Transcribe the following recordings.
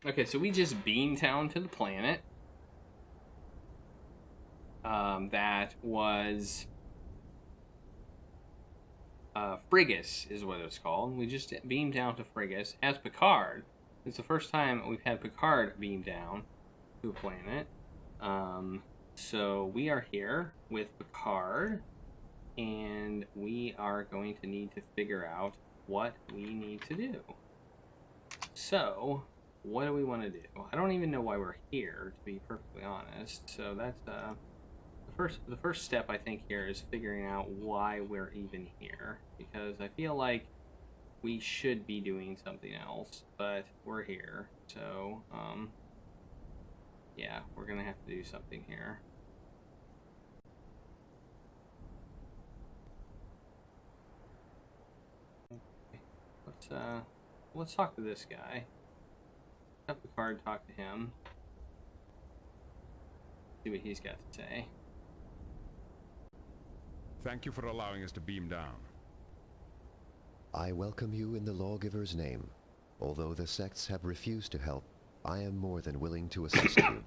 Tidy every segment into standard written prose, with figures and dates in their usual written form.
Okay, so we just beamed down to the planet. That was Frigus is what it was called. We just beamed down to Frigus as Piccard. It's the first time we've had Piccard beam down to a planet. So we are here with Piccard, and we are going to need to figure out what we need to do. So, what do we want to do? I don't even know why we're here, to be perfectly honest. So that's the first step I think here is figuring out why we're even here, because I feel like we should be doing something else, but we're here. So, yeah, we're gonna have to do something here. Okay. Let's talk to this guy. Have the card, talk to him. See what he's got to say. Thank you for allowing us to beam down. I welcome you in the Lawgiver's name. Although the sects have refused to help, I am more than willing to assist you.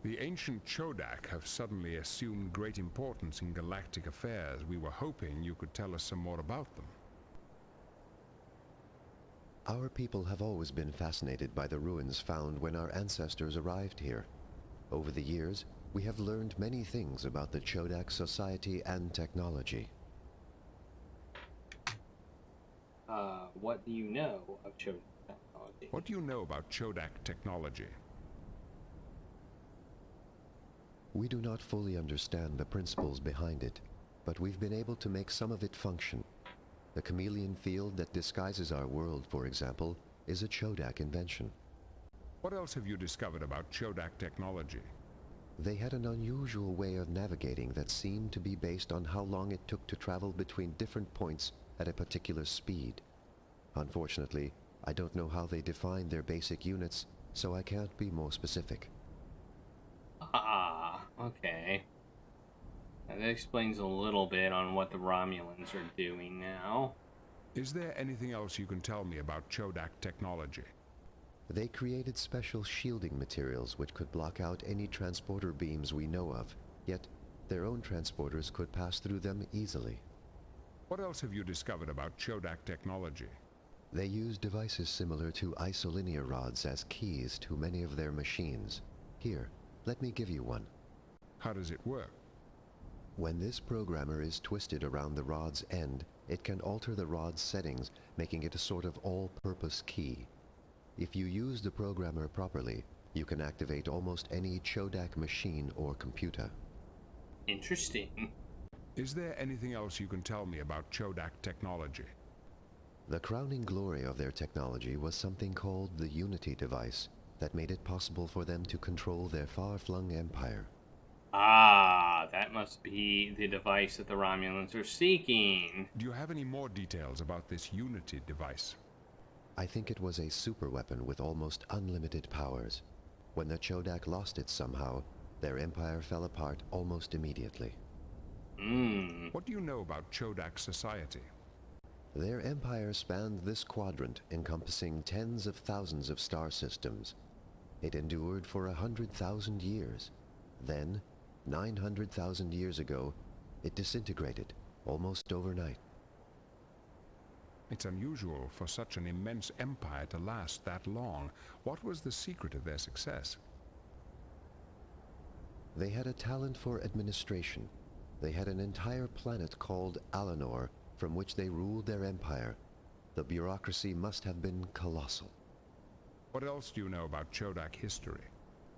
The ancient Chodak have suddenly assumed great importance in galactic affairs. We were hoping you could tell us some more about them. Our people have always been fascinated by the ruins found when our ancestors arrived here. Over the years, we have learned many things about the Chodak society and technology. What do you know of Chodak technology? What do you know about Chodak technology? We do not fully understand the principles behind it, but we've been able to make some of it function. The chameleon field that disguises our world, for example, is a Chodak invention. What else have you discovered about Chodak technology? They had an unusual way of navigating that seemed to be based on how long it took to travel between different points at a particular speed. Unfortunately, I don't know how they defined their basic units, so I can't be more specific. Ah, okay. That explains a little bit on what the Romulans are doing now. Is there anything else you can tell me about Chodak technology? They created special shielding materials which could block out any transporter beams we know of, yet their own transporters could pass through them easily. What else have you discovered about Chodak technology? They use devices similar to isolinear rods as keys to many of their machines. Here, let me give you one. How does it work? When this programmer is twisted around the rod's end, it can alter the rod's settings, making it a sort of all-purpose key. If you use the programmer properly, you can activate almost any Chodak machine or computer. Interesting. Is there anything else you can tell me about Chodak technology? The crowning glory of their technology was something called the Unity device that made it possible for them to control their far-flung empire. Ah, that must be the device that the Romulans are seeking. Do you have any more details about this Unity device? I think it was a superweapon with almost unlimited powers. When the Chodak lost it somehow, their empire fell apart almost immediately. What do you know about Chodak society? Their empire spanned this quadrant, encompassing tens of thousands of star systems. It endured for 100,000 years. Then, 900,000 years ago, it disintegrated, almost overnight. It's unusual for such an immense empire to last that long. What was the secret of their success? They had a talent for administration. They had an entire planet called Alanor, from which they ruled their empire. The bureaucracy must have been colossal. What else do you know about Chodak history?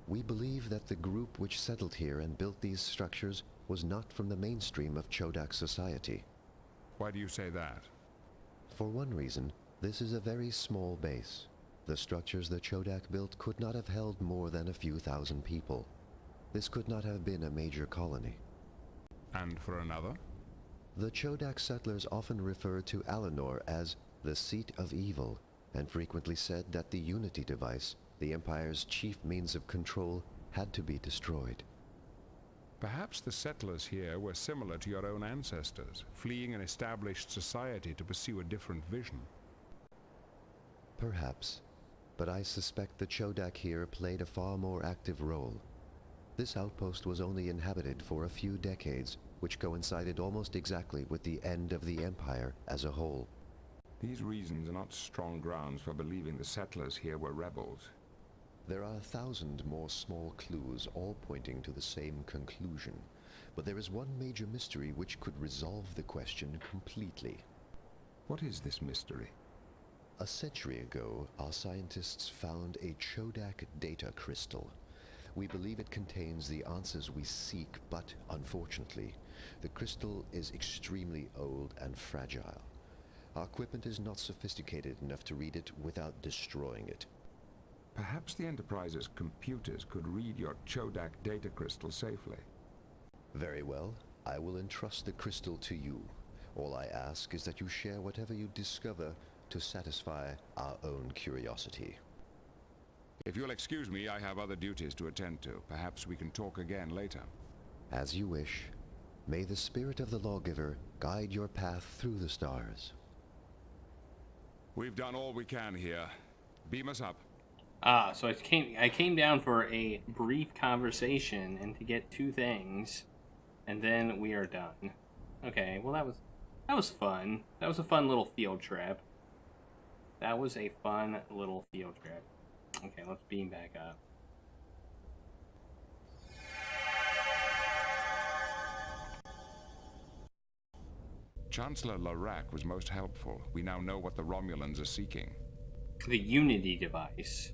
We believe that the group which settled here and built these structures was not from the mainstream of Chodak society. Why do you say that? For one reason, this is a very small base. The structures the Chodak built could not have held more than a few thousand people. This could not have been a major colony. And for another? The Chodak settlers often referred to Alanor as the seat of evil, and frequently said that the Unity device, the Empire's chief means of control, had to be destroyed. Perhaps the settlers here were similar to your own ancestors, fleeing an established society to pursue a different vision. Perhaps, but I suspect the Chodak here played a far more active role. This outpost was only inhabited for a few decades, which coincided almost exactly with the end of the Empire as a whole. These reasons are not strong grounds for believing the settlers here were rebels. There are 1,000 more small clues, all pointing to the same conclusion. But there is one major mystery which could resolve the question completely. What is this mystery? A century ago, our scientists found a Chodak data crystal. We believe it contains the answers we seek, but unfortunately, the crystal is extremely old and fragile. Our equipment is not sophisticated enough to read it without destroying it. Perhaps the Enterprise's computers could read your Chodak data crystal safely. Very well. I will entrust the crystal to you. All I ask is that you share whatever you discover to satisfy our own curiosity. If you'll excuse me, I have other duties to attend to. Perhaps we can talk again later. As you wish. May the spirit of the lawgiver guide your path through the stars. We've done all we can here. Beam us up. So I came down for a brief conversation and to get 2 things, and then we are done. Okay, well that was fun. That was a fun little field trip. Okay, let's beam back up. Chancellor Larac was most helpful. We now know what the Romulans are seeking. The Unity device.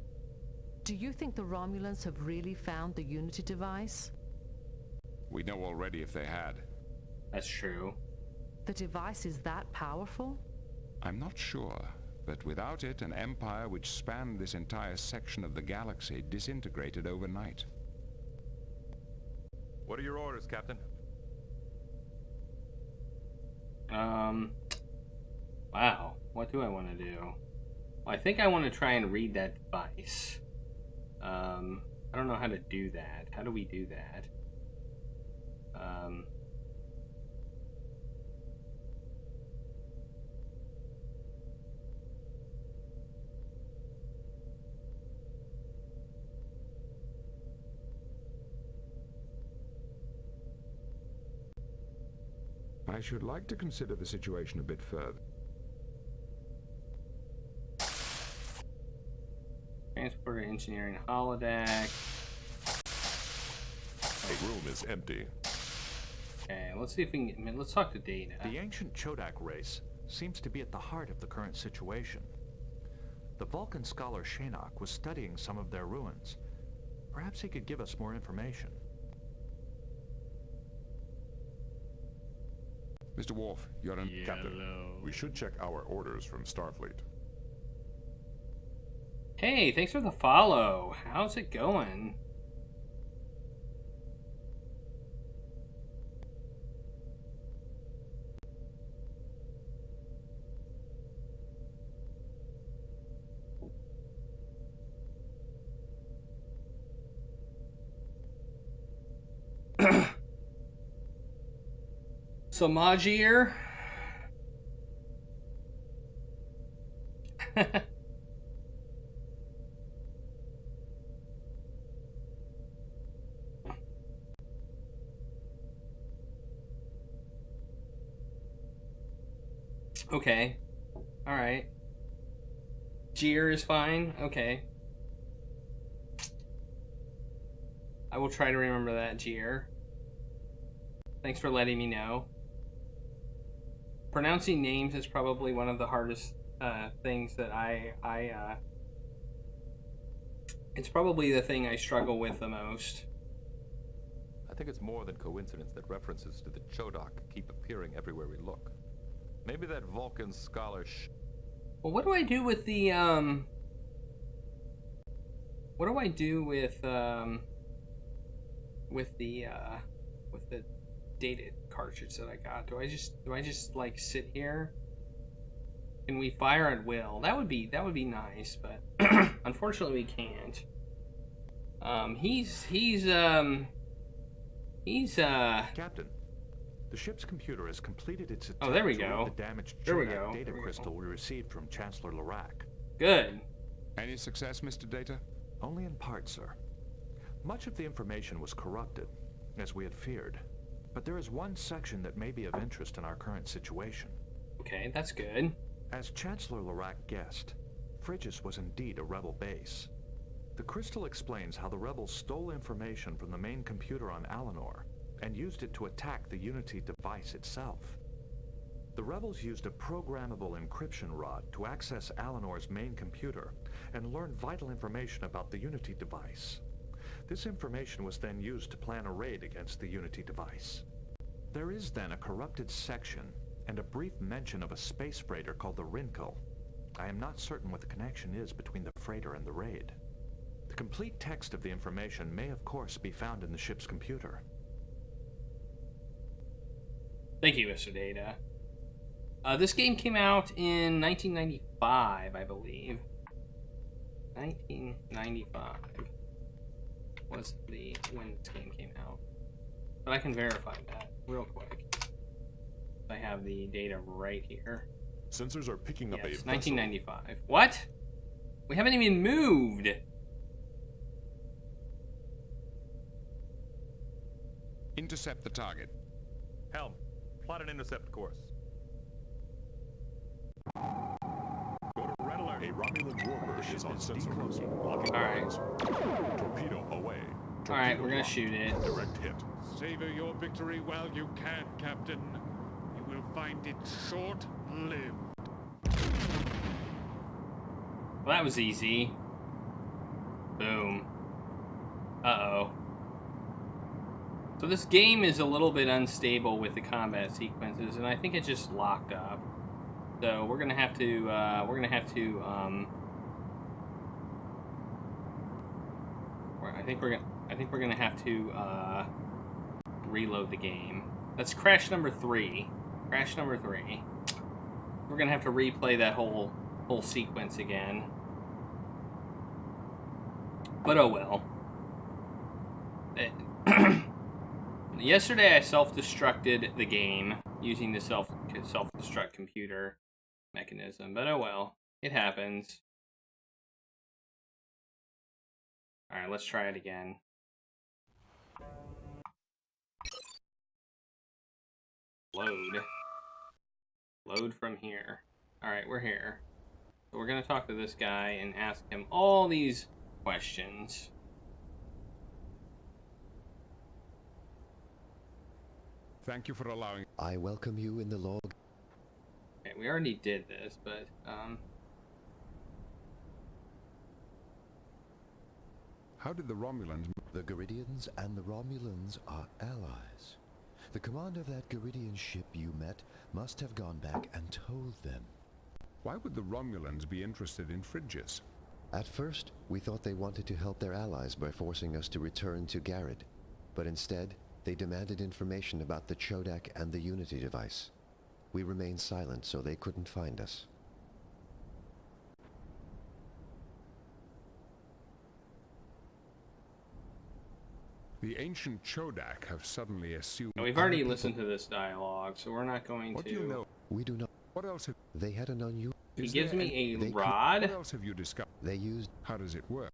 Do you think the Romulans have really found the Unity device? We know already if they had. That's true. The device is that powerful? I'm not sure, but without it, an empire which spanned this entire section of the galaxy disintegrated overnight. What are your orders, Captain? Wow. What do I want to do? Well, I think I want to try and read that device. I don't know how to do that. How do we do that? I should like to consider the situation a bit further. Transporter engineering holodeck. The room is empty. Okay, let's see if we can let's talk to Data. The ancient Chodak race seems to be at the heart of the current situation. The Vulcan scholar Shinnok was studying some of their ruins. Perhaps he could give us more information. Mr. Worf, you're in... Captain, we should check our orders from Starfleet. Hey, thanks for the follow. How's it going? Samajir? Okay. Alright. Jeer is fine? Okay. I will try to remember that, Jeer. Thanks for letting me know. Pronouncing names is probably one of the hardest things that it's probably the thing I struggle with the most. I think it's more than coincidence that references to the Chodak keep appearing everywhere we look. Maybe that Vulcan scholar Well, what do I do with the what do I do with the data cartridge that I got? Do I just like sit here? Can we fire at will? That would be nice, but unfortunately we can't. He's Captain, the ship's computer has completed its attempt Oh, there we to go. read the damaged There we Chodak go. data There we crystal go. we received from Chancellor Larac. Good. Any success, Mr. Data? Only in part, sir. Much of the information was corrupted, as we had feared. But there is one section that may be of interest in our current situation. Okay, that's good. As Chancellor Lerac guessed, Phrygia was indeed a rebel base. The crystal explains how the rebels stole information from the main computer on Alinor and used it to attack the Unity device itself. The rebels used a programmable encryption rod to access Alinor's main computer and learn vital information about the Unity device. This information was then used to plan a raid against the Unity device. There is then a corrupted section and a brief mention of a space freighter called the Rinkel. I am not certain what the connection is between the freighter and the raid. The complete text of the information may of course be found in the ship's computer. Thank you, Mr. Data. This game came out in 1995, I believe. 1995 was when this game came out. But I can verify that real quick. I have the data right here. Sensors are picking up a Yes, vessel. 1995. What? We haven't even moved. Intercept the target. Helm, plot an intercept course. Go to red alert. A Romulan warbird is on sensor. Locking Alright. lines. Torpedo away. Alright, we're gonna locked. shoot it. Direct hit. Savor your victory while you can, Captain. You will find it short-lived. Well, that was easy. Boom. Uh-oh. So this game is a little bit unstable with the combat sequences, and I think it just locked up. So we're gonna have to, I think we're gonna have to reload the game. That's crash number 3. Crash number 3. We're gonna have to replay that whole sequence again. But oh well. Yesterday I self-destructed the game using the self-destruct computer mechanism, but oh well. It happens. Alright, let's try it again. Load. Load from here. Alright, we're here. So we're gonna talk to this guy and ask him all these questions. Thank you for allowing... I welcome you in the log. Okay, we already did this, but, How did the Romulans... The Garidians and the Romulans are allies. The commander of that Garidian ship you met must have gone back and told them. Why would the Romulans be interested in Phrygia? At first, we thought they wanted to help their allies by forcing us to return to Garrod. But instead, they demanded information about the Chodak and the Unity device. We remained silent so they couldn't find us. The ancient Chodak have suddenly assumed... we've already listened to this dialogue, so we're not going What to... do you know? We do not. What else have... They had an unusual. He Is gives there me any- a they- rod? What else have you discovered? They used. How does it work?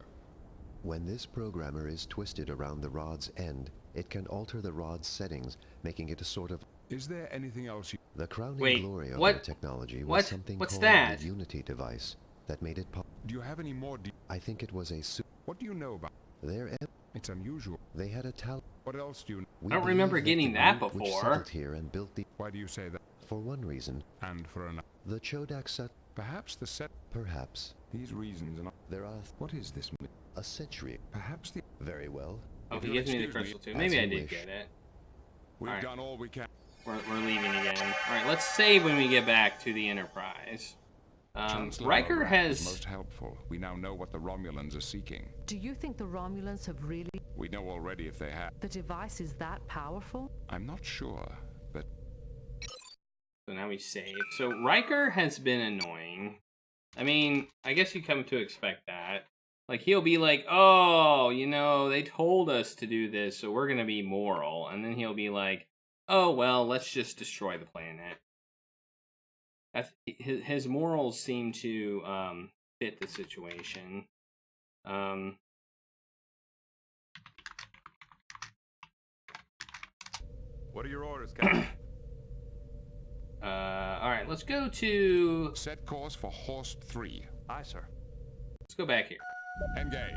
When this programmer is twisted around the rod's end, it can alter the rod's settings, making it a sort of. Is there anything else you... The crowning Wait, glory of what? their technology was What? something What's called that? the Unity device that made it possible. Do you have any more... I think it was a What do you know about... their. It's unusual. They had a talent. What else do you know? We I don't remember believe getting the that group which before. settled here and built the. Why do you say that? For one reason, And for another... the Chodak set. Perhaps the set... Perhaps These reasons are not... there are What is this? a century. Perhaps the... Very well. Oh, If he you'll gives me the excuse me, crystal too. as Maybe I you did wish. get it. We've Alright. done all we can. We're leaving again. Alright, let's save when we get back to the Enterprise. Chancellor Riker Lerac was has... most helpful. We now know what the Romulans are seeking. Do you think the Romulans have really... We know already if they have. The device is that powerful? I'm not sure, but So now we save. So Riker has been annoying. I mean, I guess you come to expect that. Like, he'll be like, oh, you know, they told us to do this, so we're gonna be moral. And then he'll be like, oh, well, let's just destroy the planet. That's, his morals seem to fit the situation. What are your orders, Captain? Alright, let's go to... Set course for Horst 3. Aye, sir. Let's go back here. Engage.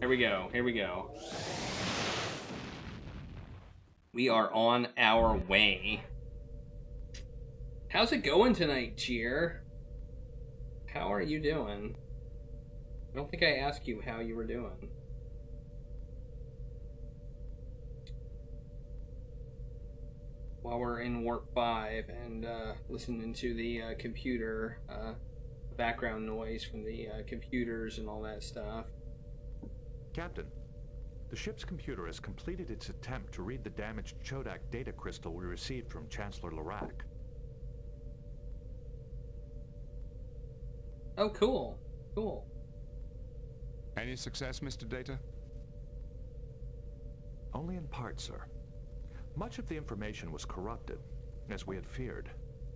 Here we go, here we go. We are on our way. How's it going tonight, Cheer? How are you doing? I don't think I asked you how you were doing. While we're in Warp 5 and listening to the computer, background noise from the computers and all that stuff. Captain, the ship's computer has completed its attempt to read the damaged Chodak data crystal we received from Chancellor Larac. Oh, cool. Cool. Any success, Mr. Data? Only in part, sir. Much of the information was corrupted, as we had feared.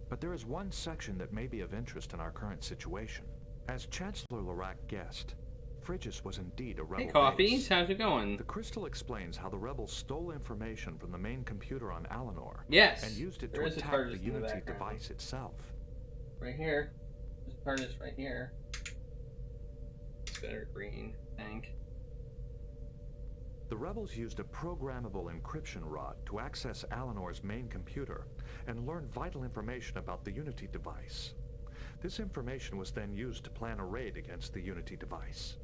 But there is one section that may be of interest in our current situation. As Chancellor Larac guessed, Frigis was indeed a rebel Hey, Coffees, base. how's it going? The crystal explains how the rebels stole information from the main computer on Alinor Yes, and used it there to is a attack TARDIS the in the Unity background. device itself. Right here. There's a TARDIS right here. It's better green, I think. The rebels used a programmable encryption rod to access Alinor's main computer and learn vital information about the Unity device. This information was then used to plan a raid against the Unity device.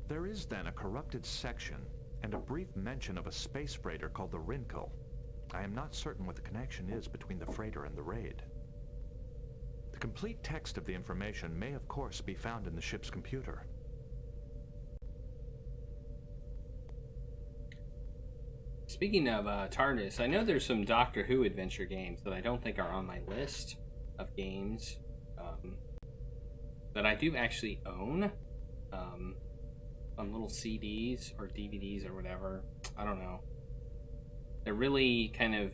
There is then a corrupted section and a brief mention of a space freighter called the Rinkel. I am not certain what the connection is between the freighter and the raid. The complete text of the information may of course be found in the ship's computer. Speaking of TARDIS, I know there's some Doctor Who adventure games that I don't think are on my list of games that I do actually own on little CDs or DVDs or whatever. I don't know. They're really kind of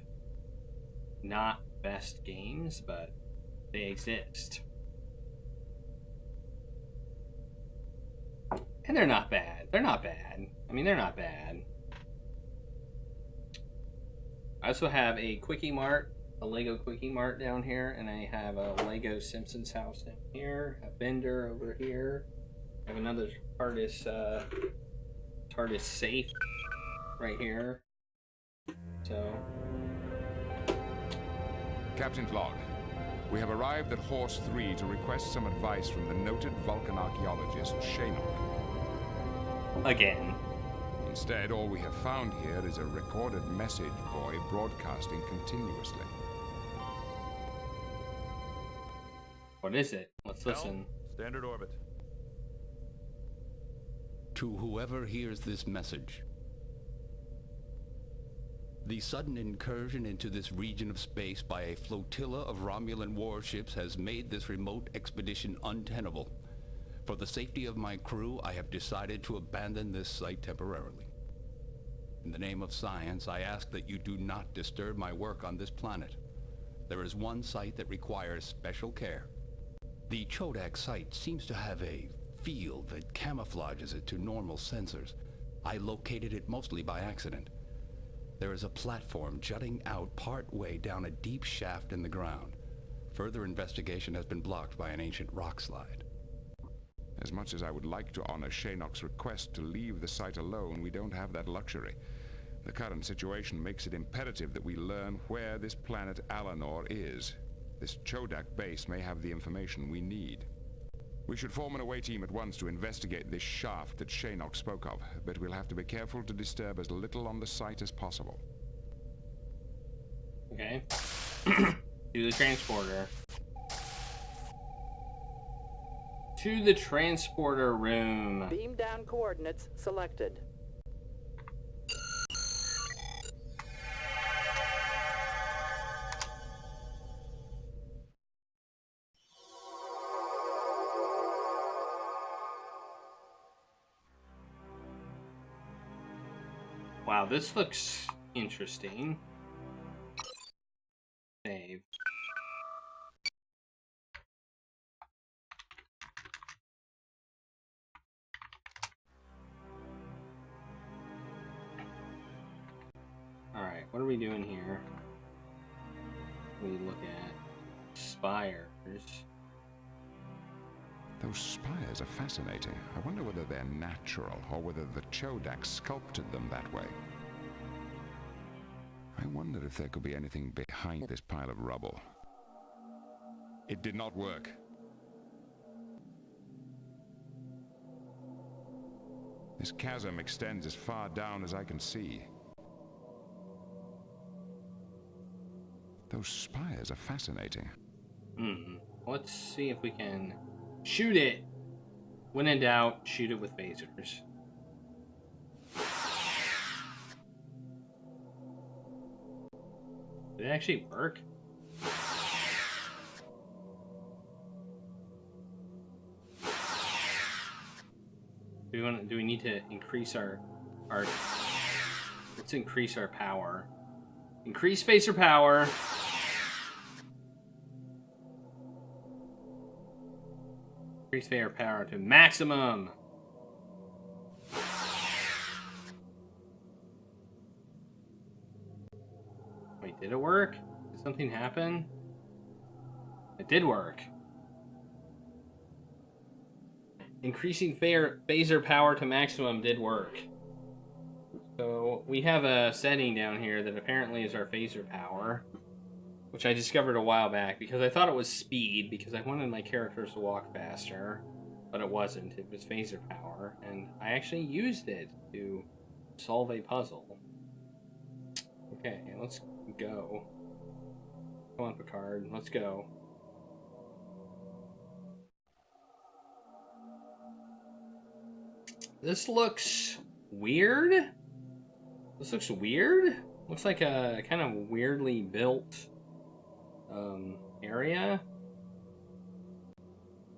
not best games, but they exist. And they're not bad. They're not bad. I mean, they're not bad. I also have a Quickie Mart, a Lego Quickie Mart down here, and I have a Lego Simpsons house down here, a Bender over here. I have another TARDIS safe right here. So, Captain's log. We have arrived at Horse 3 to request some advice from the noted Vulcan archaeologist Shaynok. again. Instead, all we have found here is a recorded message buoy broadcasting continuously. What is it? Let's listen. Standard orbit. To whoever hears this message, the sudden incursion into this region of space by a flotilla of Romulan warships has made this remote expedition untenable. For the safety of my crew, I have decided to abandon this site temporarily. In the name of science, I ask that you do not disturb my work on this planet. There is one site that requires special care. The Chodak site seems to have a field that camouflages it to normal sensors. I located it mostly by accident. There is a platform jutting out part way down a deep shaft in the ground. Further investigation has been blocked by an ancient rock slide. As much as I would like to honor Shaynok's request to leave the site alone, we don't have that luxury. The current situation makes it imperative that we learn where this planet Alinor is. This Chodak base may have the information we need. We should form an away team at once to investigate this shaft that Shaynok spoke of, but we'll have to be careful to disturb as little on the site as possible. Okay. To the transporter. To the transporter room. Beam down coordinates selected. Wow, this looks interesting. Save. what are we doing here? We look at spires. Those spires are fascinating. I wonder whether they're natural or whether the Chodak sculpted them that way. I wonder if there could be anything behind this pile of rubble. It did not work. This chasm extends as far down as I can see. Those spires are fascinating. Let's see if we can shoot it. When in doubt, shoot it with phasers. Did it actually work? Do we need to increase our let's increase our power. Increase phaser power. Increase phaser power to maximum. Wait, did it work? Did something happen? It did work. Increasing phaser power to maximum did work. So we have a setting down here that apparently is our phaser power, which I discovered a while back because I thought it was speed because I wanted my characters to walk faster, but it wasn't. It was phaser power, and I actually used it to solve a puzzle. Okay, let's go. Come on, Piccard, let's go. This looks weird. This looks weird. Looks like a kind of weirdly built area.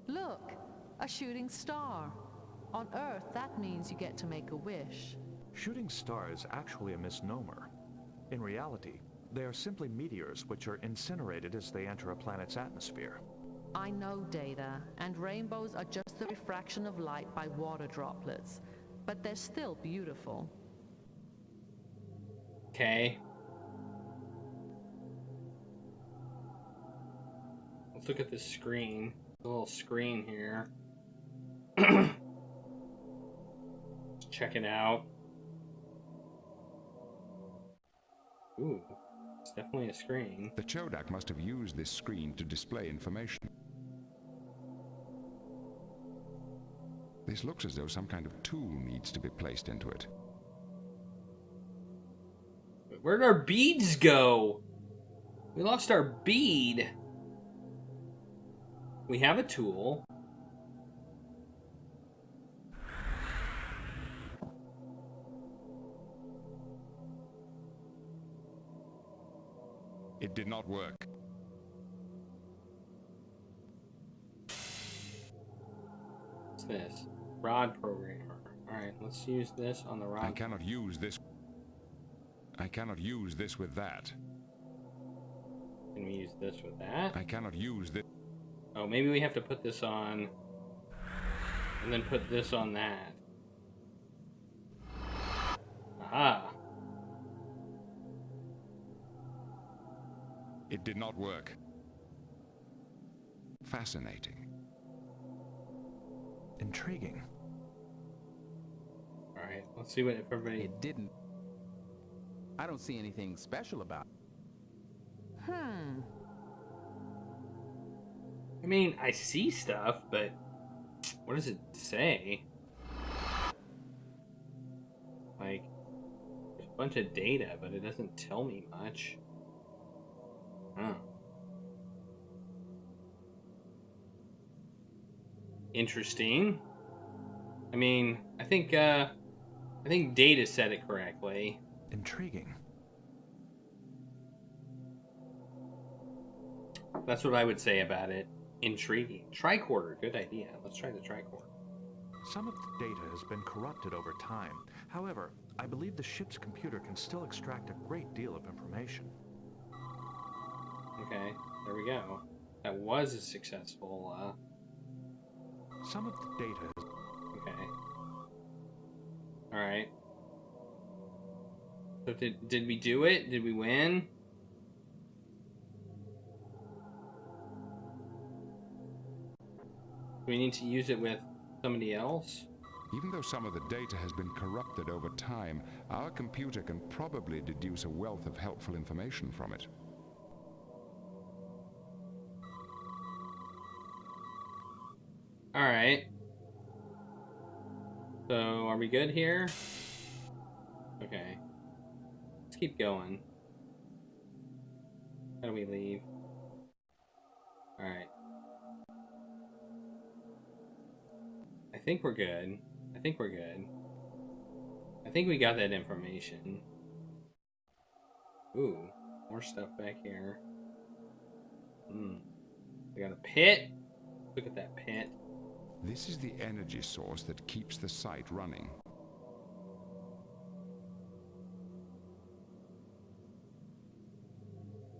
Look, a shooting star. On Earth, that means you get to make a wish. Shooting star is actually a misnomer. In reality, they are simply meteors which are incinerated as they enter a planet's atmosphere. I know, Data, and rainbows are just the refraction of light by water droplets, but they're still beautiful. Okay. Let's look at this screen. The little screen here. Let's check it out. Ooh, it's definitely a screen. The Chodak must have used this screen to display information. This looks as though some kind of tool needs to be placed into it. Where'd our beads go? We lost our bead. We have a tool. It did not work. What's this? Rod programmer. Alright, let's use this on the rod. I cannot use this. I cannot use this with that. Can we use this with that? I cannot use this. Oh, maybe we have to put this on and then put this on that. Aha. It did not work. Fascinating. Intriguing. Alright, let's see what everybody... It didn't. I don't see anything special about it. I mean, I see stuff, but what does it say? Like, there's a bunch of data, but it doesn't tell me much. Huh. Interesting. I mean, I think Data said it correctly. Intriguing. That's what I would say about it. Intriguing. Tricorder, good idea. Let's try the tricorder. Some of the data has been corrupted over time. However, I believe the ship's computer can still extract a great deal of information. Okay, there we go. That was a successful, Some of the data is... Okay. Alright. So What did we do it? Did we win? Do we need to use it with somebody else? Even though some of the data has been corrupted over time, our computer can probably deduce a wealth of helpful information from it. Alright. So, are we good here? Okay. Let's keep going. How do we leave? Alright. I think we're good. I think we're good. I think we got that information. Ooh, more stuff back here. We got a pit. Look at that pit. This is the energy source that keeps the site running.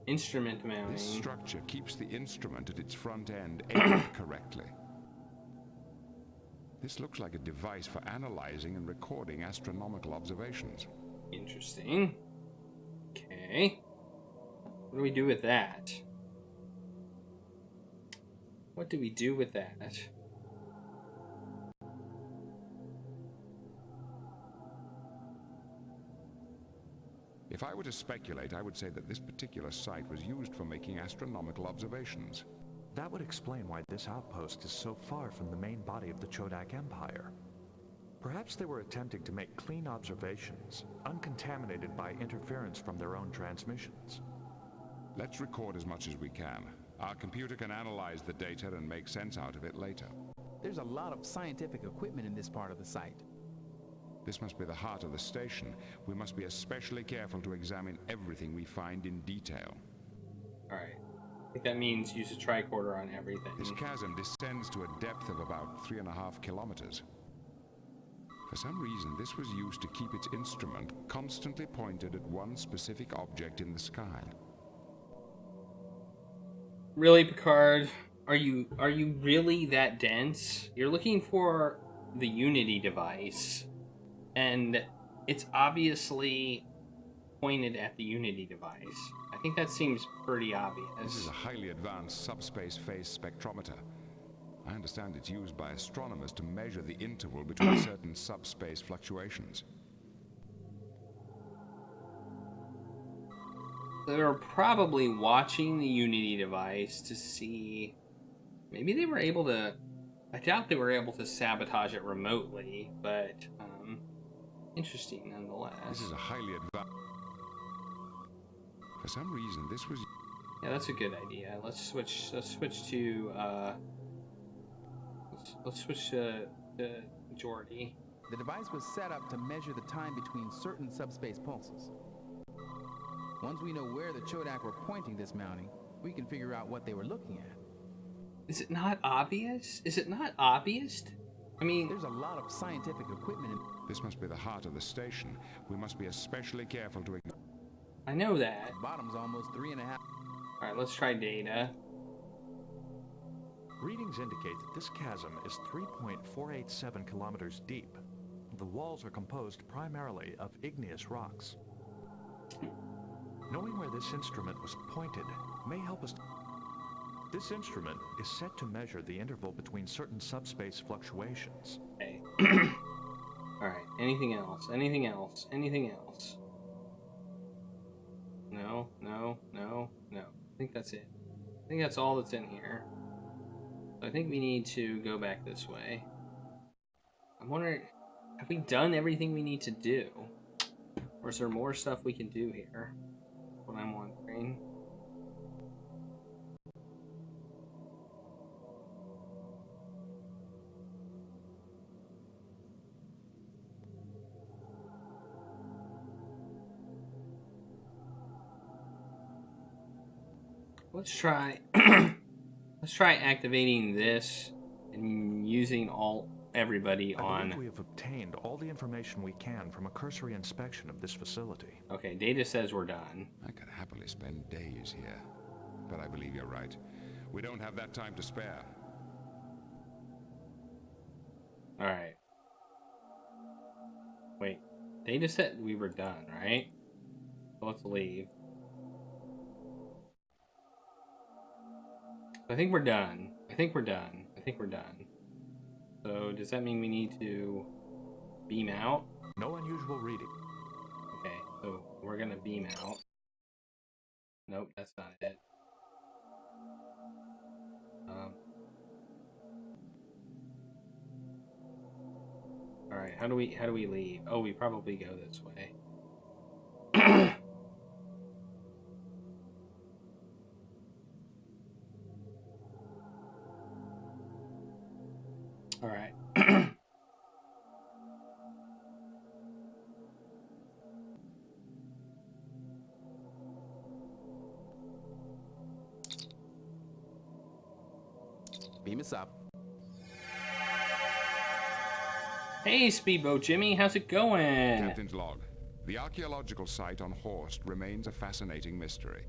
Instrument mounting. This structure keeps the instrument at its front end aimed correctly. This looks like a device for analyzing and recording astronomical observations. Interesting. Okay. What do we do with that? What do we do with that? If I were to speculate, I would say that this particular site was used for making astronomical observations. That would explain why this outpost is so far from the main body of the Chodak Empire. Perhaps they were attempting to make clean observations, uncontaminated by interference from their own transmissions. Let's record as much as we can. Our computer can analyze the data and make sense out of it later. There's a lot of scientific equipment in this part of the site. This must be the heart of the station. We must be especially careful to examine everything we find in detail. Alright. I think that means use a tricorder on everything. This chasm descends to a depth of about 3.5 kilometers. For some reason, this was used to keep its instrument constantly pointed at one specific object in the sky. Really, Piccard? Are you really that dense? You're looking for the Unity device, and it's obviously pointed at the Unity device. I think that seems pretty obvious. This is a highly advanced subspace phase spectrometer. I understand it's used by astronomers to measure the interval between certain subspace fluctuations. They're probably watching the Unity device to see... Maybe they were able to... I doubt they were able to sabotage it remotely, but... interesting nonetheless. This is a highly advanced... For some reason, this was... Yeah, that's a good idea. Let's switch to... Let's switch to majority. The device was set up to measure the time between certain subspace pulses. Once we know where the Chodak were pointing this mounting, we can figure out what they were looking at. Is it not obvious? Is it not obvious? I mean... There's a lot of scientific equipment in... This must be the heart of the station. We must be especially careful to... I know that. The bottom's almost 3.5... Alright, let's try data. Readings indicate that this chasm is 3.487 kilometers deep. The walls are composed primarily of igneous rocks. Knowing where this instrument was pointed may help us... This instrument is set to measure the interval between certain subspace fluctuations. Okay. Alright, anything else? Anything else? Anything else? No, no, no, no. I think that's it. I think that's all that's in here. So I think we need to go back this way. I'm wondering, have we done everything we need to do? Or is there more stuff we can do here? That's what I'm wondering. Let's try let's try activating this and using everybody on... I believe we have obtained all the information we can from a cursory inspection of this facility. Okay, data says we're done. I could happily spend days here, but I believe you're right. We don't have that time to spare. Alright. Wait, data said we were done, right? So let's leave. I think we're done. I think we're done. I think we're done. So does that mean we need to beam out? No unusual reading. Okay, so we're gonna beam out. Nope, that's not it. All right, how do we leave? Oh, we probably go this way. All right. Beam us up. Hey, Speedboat Jimmy, how's it going? Captain's log. The archaeological site on Horst remains a fascinating mystery.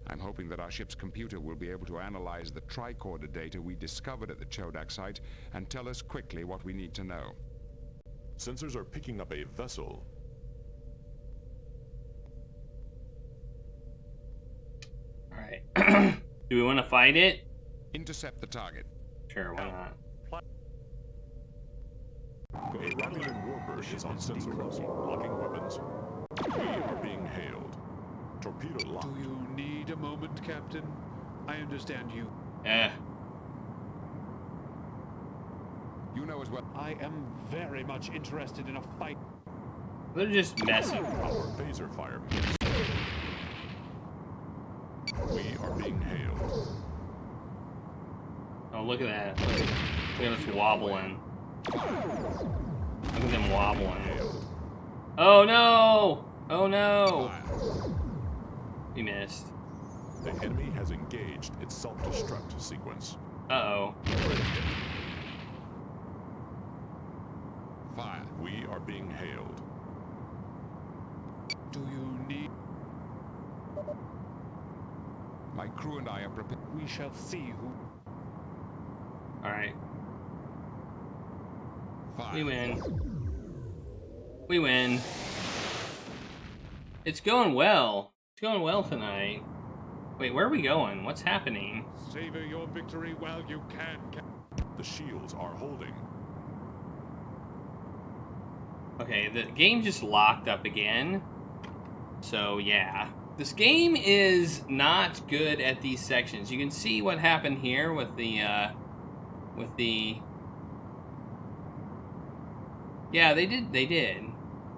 I'm hoping that our ship's computer will be able to analyze the tricorder data we discovered at the Chodak site and tell us quickly what we need to know. Sensors are picking up a vessel. All right. Do we want to fight it? Intercept the target. Sure, why not? A Romulan warbird is on sensor crossing, locking weapons. We are being hailed. Torpedo locked. Do you need a moment, Captain? I understand you. You know as well. I am very much interested in a fight. They're just messing. Our phaser fire. We are being hailed. Oh, look at that. Look at us wobbling. Look at them wobbling. Oh no! Oh no! We missed. The enemy has engaged its self-destruct sequence. Uh-oh. Fire. We are being hailed. Do you need... My crew and I are prepared. We shall see who... Alright. Fire. We win. We win. It's going well. It's going well tonight. Wait, where are we going? What's happening? Savor your victory while you can. The shields are holding. Okay, the game just locked up again. So, yeah. This game is not good at these sections. You can see what happened here with the, Yeah, they did.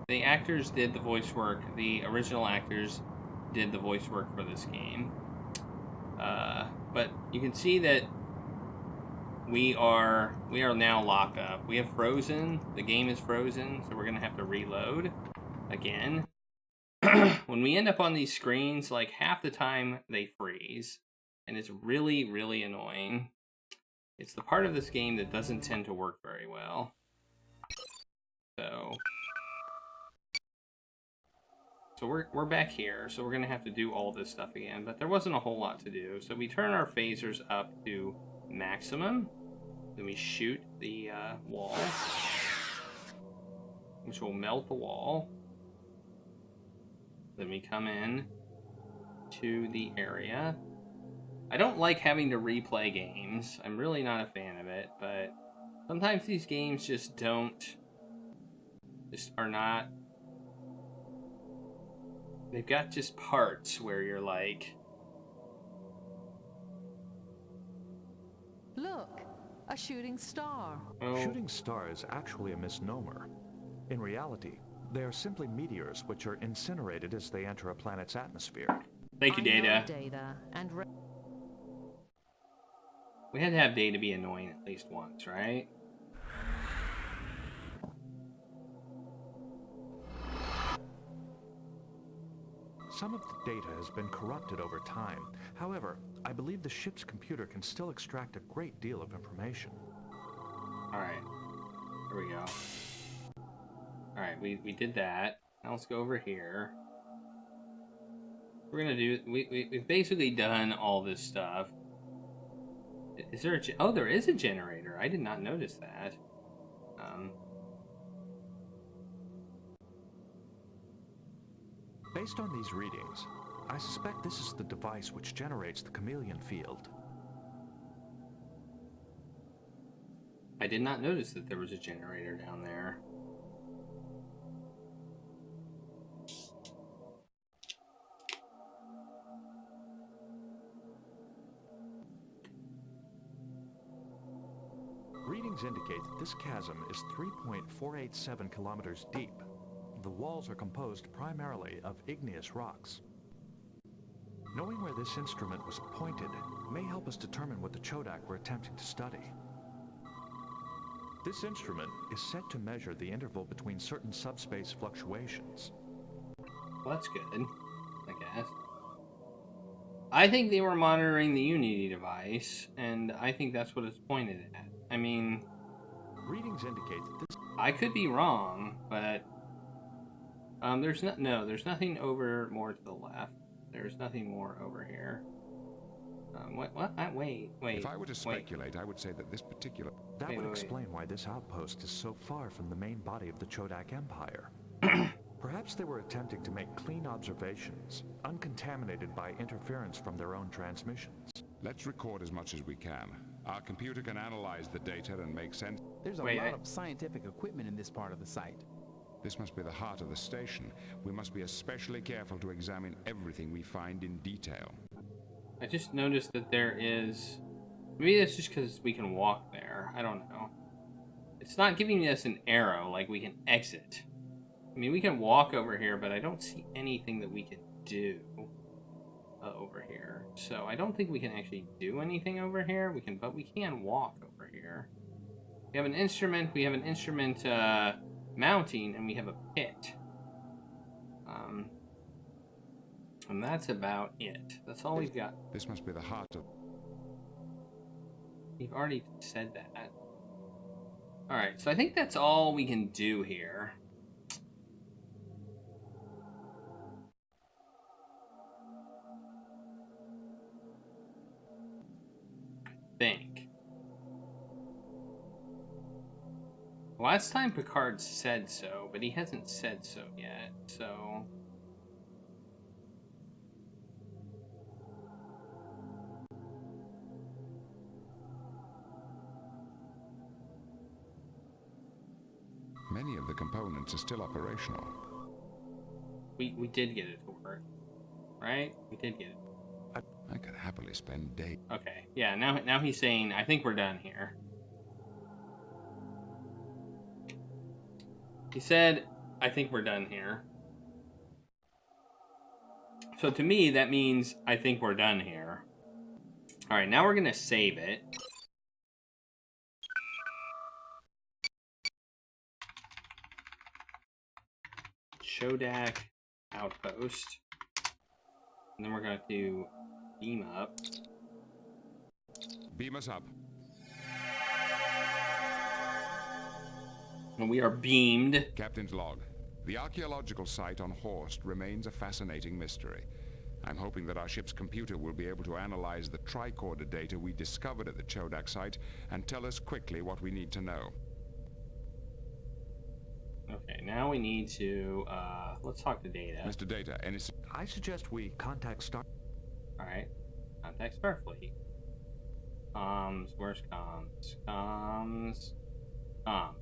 The actors did the voice work. The original actors did the voice work for this game. But you can see that we are now locked up. We have frozen. The game is frozen, so we're gonna have to reload again. When we end up on these screens, like half the time they freeze, and it's really, really annoying. It's the part of this game that doesn't tend to work very well. So we're back here, so we're gonna have to do all this stuff again, but there wasn't a whole lot to do. So we turn our phasers up to maximum, then we shoot the wall, which will melt the wall. Then we come in to the area. I don't like having to replay games. I'm really not a fan of it, but sometimes these games just are not. They've got just parts where you're like, Look, a shooting star. oh, Shooting star is actually a misnomer. In reality, they are simply meteors which are incinerated as they enter a planet's atmosphere. thank you, I know Data. Data, and We had to have Data be annoying at least once, right? Some of the data has been corrupted over time. However, I believe the ship's computer can still extract a great deal of information. Alright. Here we go. Alright, we did that. Now let's go over here. We're gonna do... We've basically done all this stuff. Is there a... Oh, there is a generator. I did not notice that. Based on these readings, I suspect this is the device which generates the chameleon field. I did not notice that there was a generator down there. Readings indicate that this chasm is 3.487 kilometers deep. The walls are composed primarily of igneous rocks. Knowing where this instrument was pointed may help us determine what the Chodak were attempting to study. This instrument is set to measure the interval between certain subspace fluctuations. Well, that's good, I guess. I think they were monitoring the Unity device, and I think that's what it's pointed at. I mean, readings indicate that this... I could be wrong, but there's nothing over more to the left. There's nothing more over here. What? Wait. If I were to speculate, I would say that this particular... That would explain why this outpost is so far from the main body of the Chodak Empire. Perhaps they were attempting to make clean observations, uncontaminated by interference from their own transmissions. Let's record as much as we can. Our computer can analyze the data and make sense. There's a lot of scientific equipment in this part of the site. This must be the heart of the station. We must be especially careful to examine everything we find in detail. I just noticed that there is... Maybe that's just because we can walk there. I don't know. It's not giving us an arrow, like we can exit. I mean, we can walk over here, but I don't see anything that we can do over here. So I don't think we can actually do anything over here. But we can walk over here. We have an instrument. We have an instrument mounting, and we have a pit. And that's about it. That's all we've got. This must be the heart of... You've already said that. Alright, so I think that's all we can do here. Think. Last time Piccard said so, but he hasn't said so yet, so... Many of the components are still operational. We did get it to work, right? We did get it. I could happily spend days. Okay, yeah, now he's saying, I think we're done here. He said, I think we're done here. So to me, that means I think we're done here. Alright, now we're going to save it. Chodak outpost. And then we're going to beam up. Beam us up. And we are beamed. Captain's log. The archaeological site on Horst remains a fascinating mystery. I'm hoping that our ship's computer will be able to analyze the tricorder data we discovered at the Chodak site and tell us quickly what we need to know. Okay, now we need to, let's talk to Data. Mr. Data, I suggest we contact Star... Alright, contact Starfleet. Where's comms?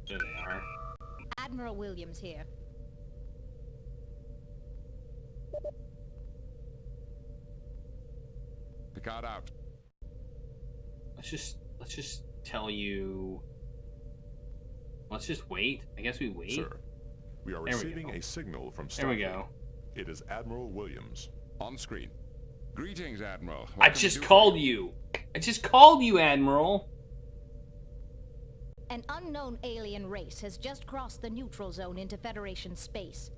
There they are. Admiral Williams here. Piccard out. Let's just tell you... Let's just wait. I guess we wait. Sir, we are receiving a signal from Starfleet. There we go. It is Admiral Williams. On screen. Greetings, Admiral. I just called you. I just called you, Admiral. An unknown alien race has just crossed the neutral zone into Federation space.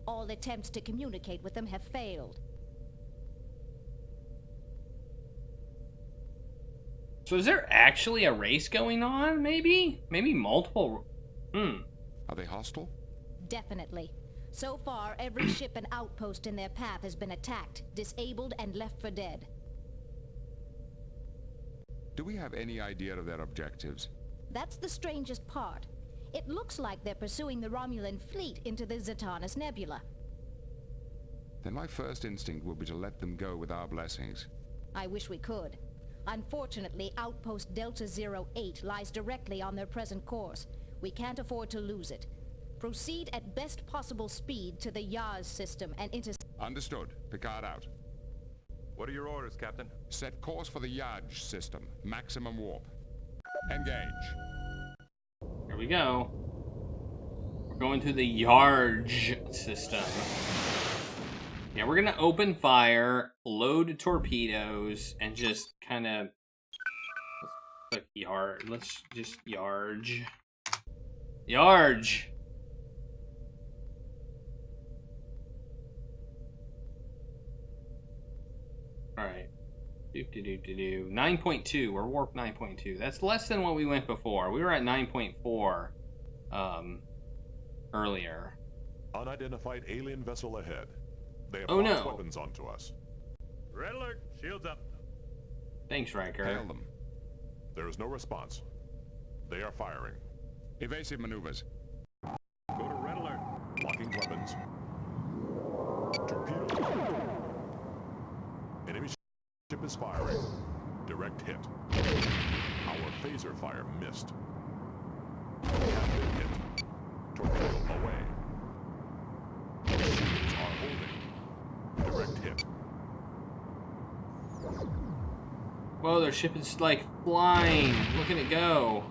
All attempts to communicate with them have failed. So is there actually a race going on, maybe? Maybe multiple... Are they hostile? Definitely. So far, every ship and outpost in their path has been attacked, disabled, and left for dead. Do we have any idea of their objectives? That's the strangest part. It looks like they're pursuing the Romulan fleet into the Zatanus Nebula. then my first instinct will be to let them go with our blessings. I wish we could. Unfortunately, Outpost Delta 08 lies directly on their present course. We can't afford to lose it. Proceed at best possible speed to the Yaz system and Understood. Piccard out. What are your orders, Captain? Set course for the Yaj system. Maximum warp. Engage. Here we go. We're going to the Yarj system. Yeah, we're gonna open fire, load torpedoes, and just kind of let's click Yarj. Let's just Yarj. Yarj. All right. 9.2. We're warp 9.2. That's less than what we went before. We were at 9.4 earlier. Unidentified alien vessel ahead. They have Oh, launched no. weapons onto us. Red alert. Shields up. Thanks, Riker. Hail them. There is no response. They are firing. Evasive maneuvers. Go to red alert. Locking weapons. Torpedo. Enemy ship is firing. Direct hit. Our phaser fire missed. We have been hit. Torpedo away. Shields are holding. Direct hit. Whoa, their ship is like flying. Look at it go.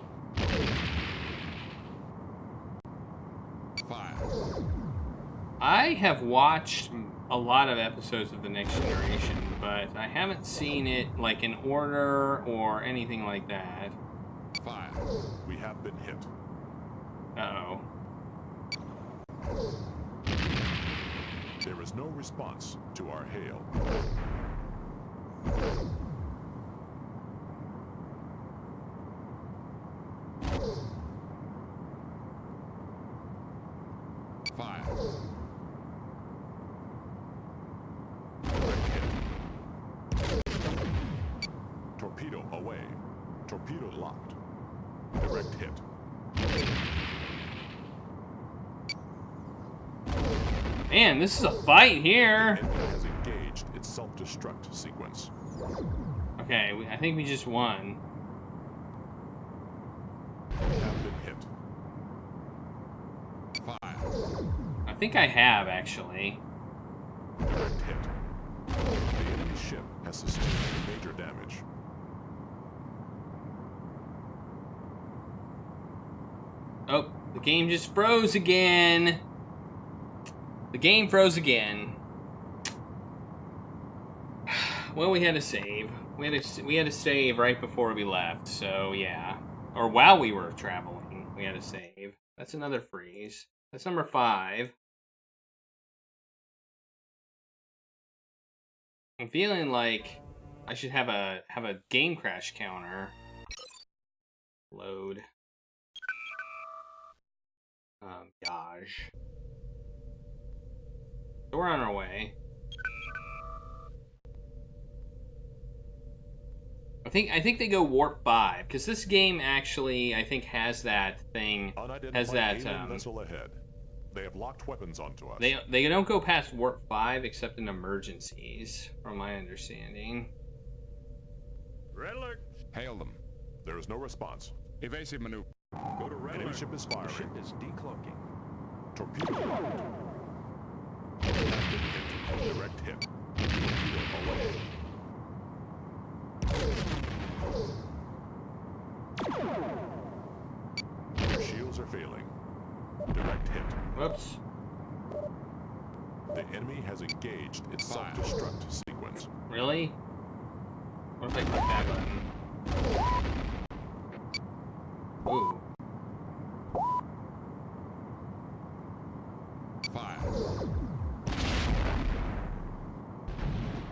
Fire. I have watched a lot of episodes of The Next Generation, but I haven't seen it like in order or anything like that. Fire. We have been hit. Uh-oh. There is no response to our hail. Fire. Direct hit. Torpedo away. Torpedo locked. Direct hit. Man, this is a fight here. The enemy has engaged its self-destruct sequence. Okay, I think we just won. We have been hit. Fire. I think I have, actually. Direct hit. The enemy ship has sustained major damage. Oh, the game just froze again. The game froze again. Well, we had to save. We had to save right before we left, so yeah. Or while we were traveling, we had to save. That's another freeze. That's number 5. I'm feeling like I should have a game crash counter. Load. Gosh. So we're on our way. I think they go warp 5 because this game actually I think has that thing. Has that vessel ahead. They have locked weapons onto us. They don't go past warp 5 except in emergencies, from my understanding. Red alert. Hail them. There is no response. Evasive maneuver. Go to red Enemy alert. ship is firing. The ship is decloaking. Torpedo locked. We have been hit. Direct hit. Torpedo away. Your shields are failing. Direct hit. Whoops. The enemy has engaged its self-destruct sequence. Really? What if I click that button? Ooh. Fire.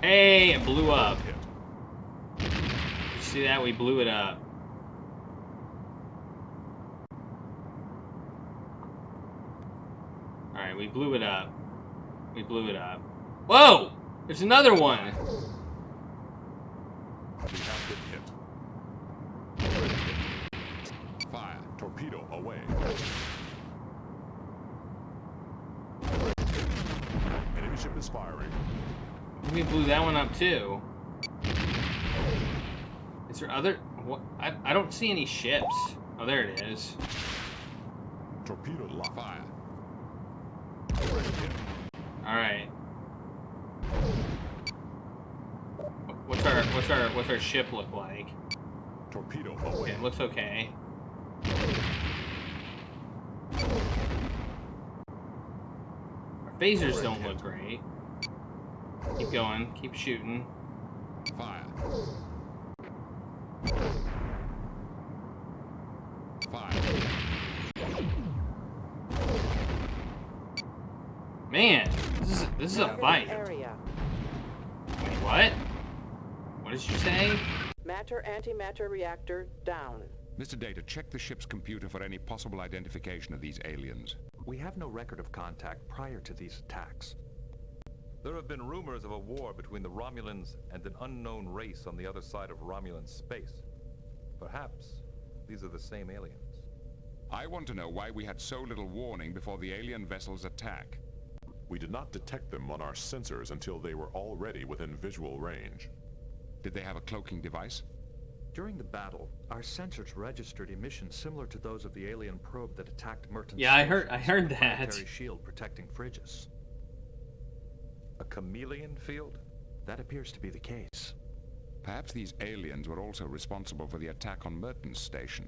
Hey, it blew up. Hit. You see that? We blew it up. Alright, we blew it up. We blew it up. Whoa! There's another one! We have been hit. Direct hit. Fire. Torpedo away. Enemy ship is firing. We blew that one up too. Is there other? What? I don't see any ships. Oh, there it is. Torpedo lock. Fire. All right. What's our ship look like? Torpedo Okay, away. it looks okay. Our phasers don't look great. Keep going. Keep shooting. Fire. Fire. Man, this is a fight. Area. Wait, what? What did you say? Matter-antimatter reactor down. Mr. Data, check the ship's computer for any possible identification of these aliens. We have no record of contact prior to these attacks. There have been rumors of a war between the Romulans and an unknown race on the other side of Romulan space. Perhaps these are the same aliens. I want to know why we had so little warning before the alien vessel's attack. We did not detect them on our sensors until they were already within visual range. Did they have a cloaking device? During the battle, our sensors registered emissions similar to those of the alien probe that attacked Merton's Yeah, I station's heard that. planetary shield protecting Frigis. A chameleon field? That appears to be the case. Perhaps these aliens were also responsible for the attack on Merton's station.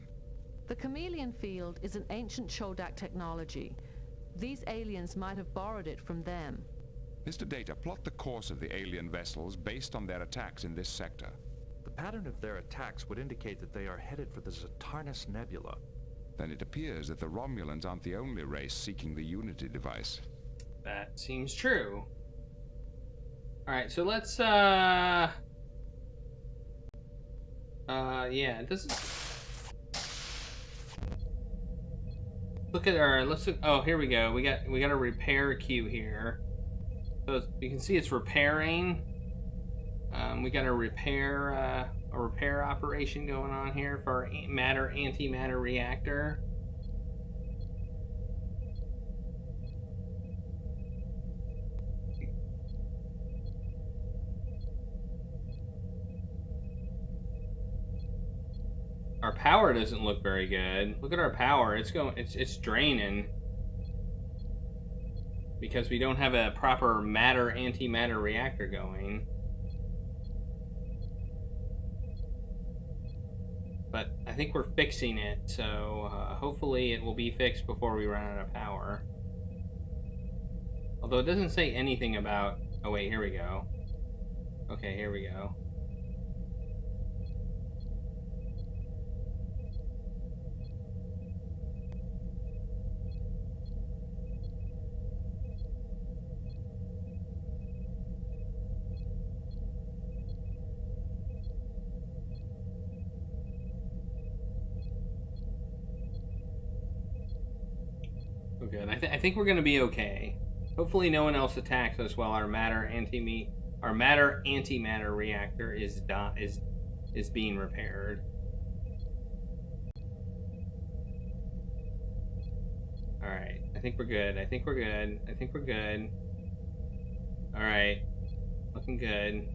The chameleon field is an ancient Chodak technology. These aliens might have borrowed it from them. Mr. Data, plot the course of the alien vessels based on their attacks in this sector. The pattern of their attacks would indicate that they are headed for the Zatarnus Nebula. Then it appears that the Romulans aren't the only race seeking the Unity device. That seems true. Alright, so let's, yeah, it doesn't... Look at our, let's look, oh, here we go. We got a repair queue here. So you can see it's repairing. We got a repair operation going on here for our antimatter reactor. Our power doesn't look very good. Look at our power. It's draining. Because we don't have a proper antimatter reactor going. But I think we're fixing it, so hopefully it will be fixed before we run out of power. Although it doesn't say anything about... Oh wait, here we go. Okay, here we go. Good. I think we're gonna be okay. Hopefully, no one else attacks us while our matter antimatter reactor is being repaired. All right. I think we're good. I think we're good. I think we're good. All right. Looking good.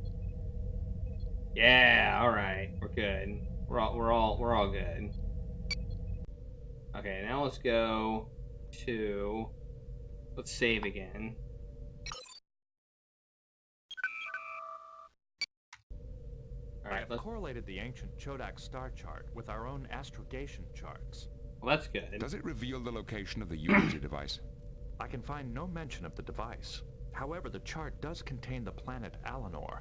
Yeah. All right. We're good. We're all good. Okay. Now let's go. Let's save again. Alright, I've correlated the ancient Chodak star chart with our own astrogation charts. Well, that's good. Does it reveal the location of the Unity device? I can find no mention of the device. However, the chart does contain the planet Alanor.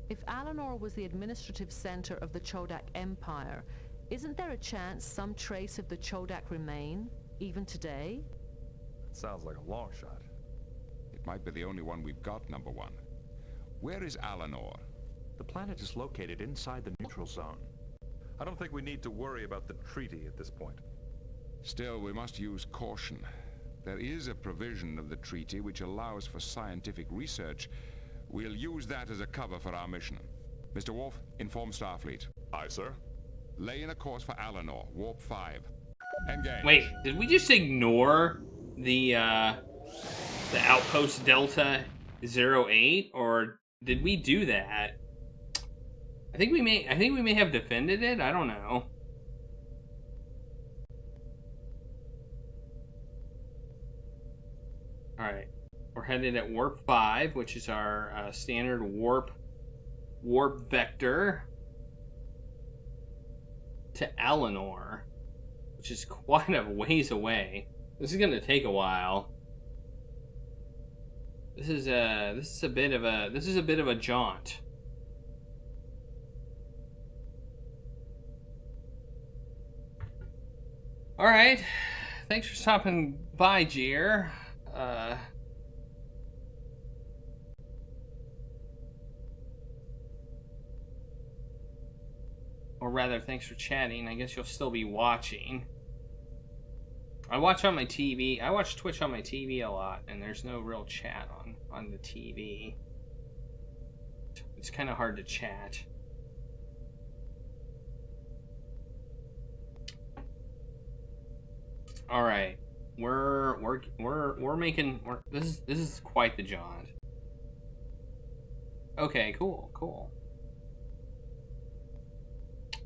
If Alanor was the administrative center of the Chodak Empire, isn't there a chance some trace of the Chodak remain? Even today? It sounds like a long shot. It might be the only one we've got, number one. Where is Alanor? The planet is located inside the neutral zone. I don't think we need to worry about the treaty at this point. Still, we must use caution. There is a provision of the treaty which allows for scientific research. We'll use that as a cover for our mission. Mr. Worf, inform Starfleet. Aye, sir. Lay in a course for Alanor, Warp 5. Engage. Wait, did we just ignore the The Outpost Delta 08, or did we do that? I think we may have defended it. I don't know. All right, we're headed at warp 5, which is our standard warp vector to Alanor, which is quite a ways away. This is gonna take a while. This is a bit of a jaunt. All right, thanks for stopping by, Jeer. Or rather, thanks for chatting. I guess you'll still be watching. I watch on my TV. I watch Twitch on my TV a lot, and there's no real chat on the TV. It's kind of hard to chat. All right, this is quite the jaunt. Okay, cool.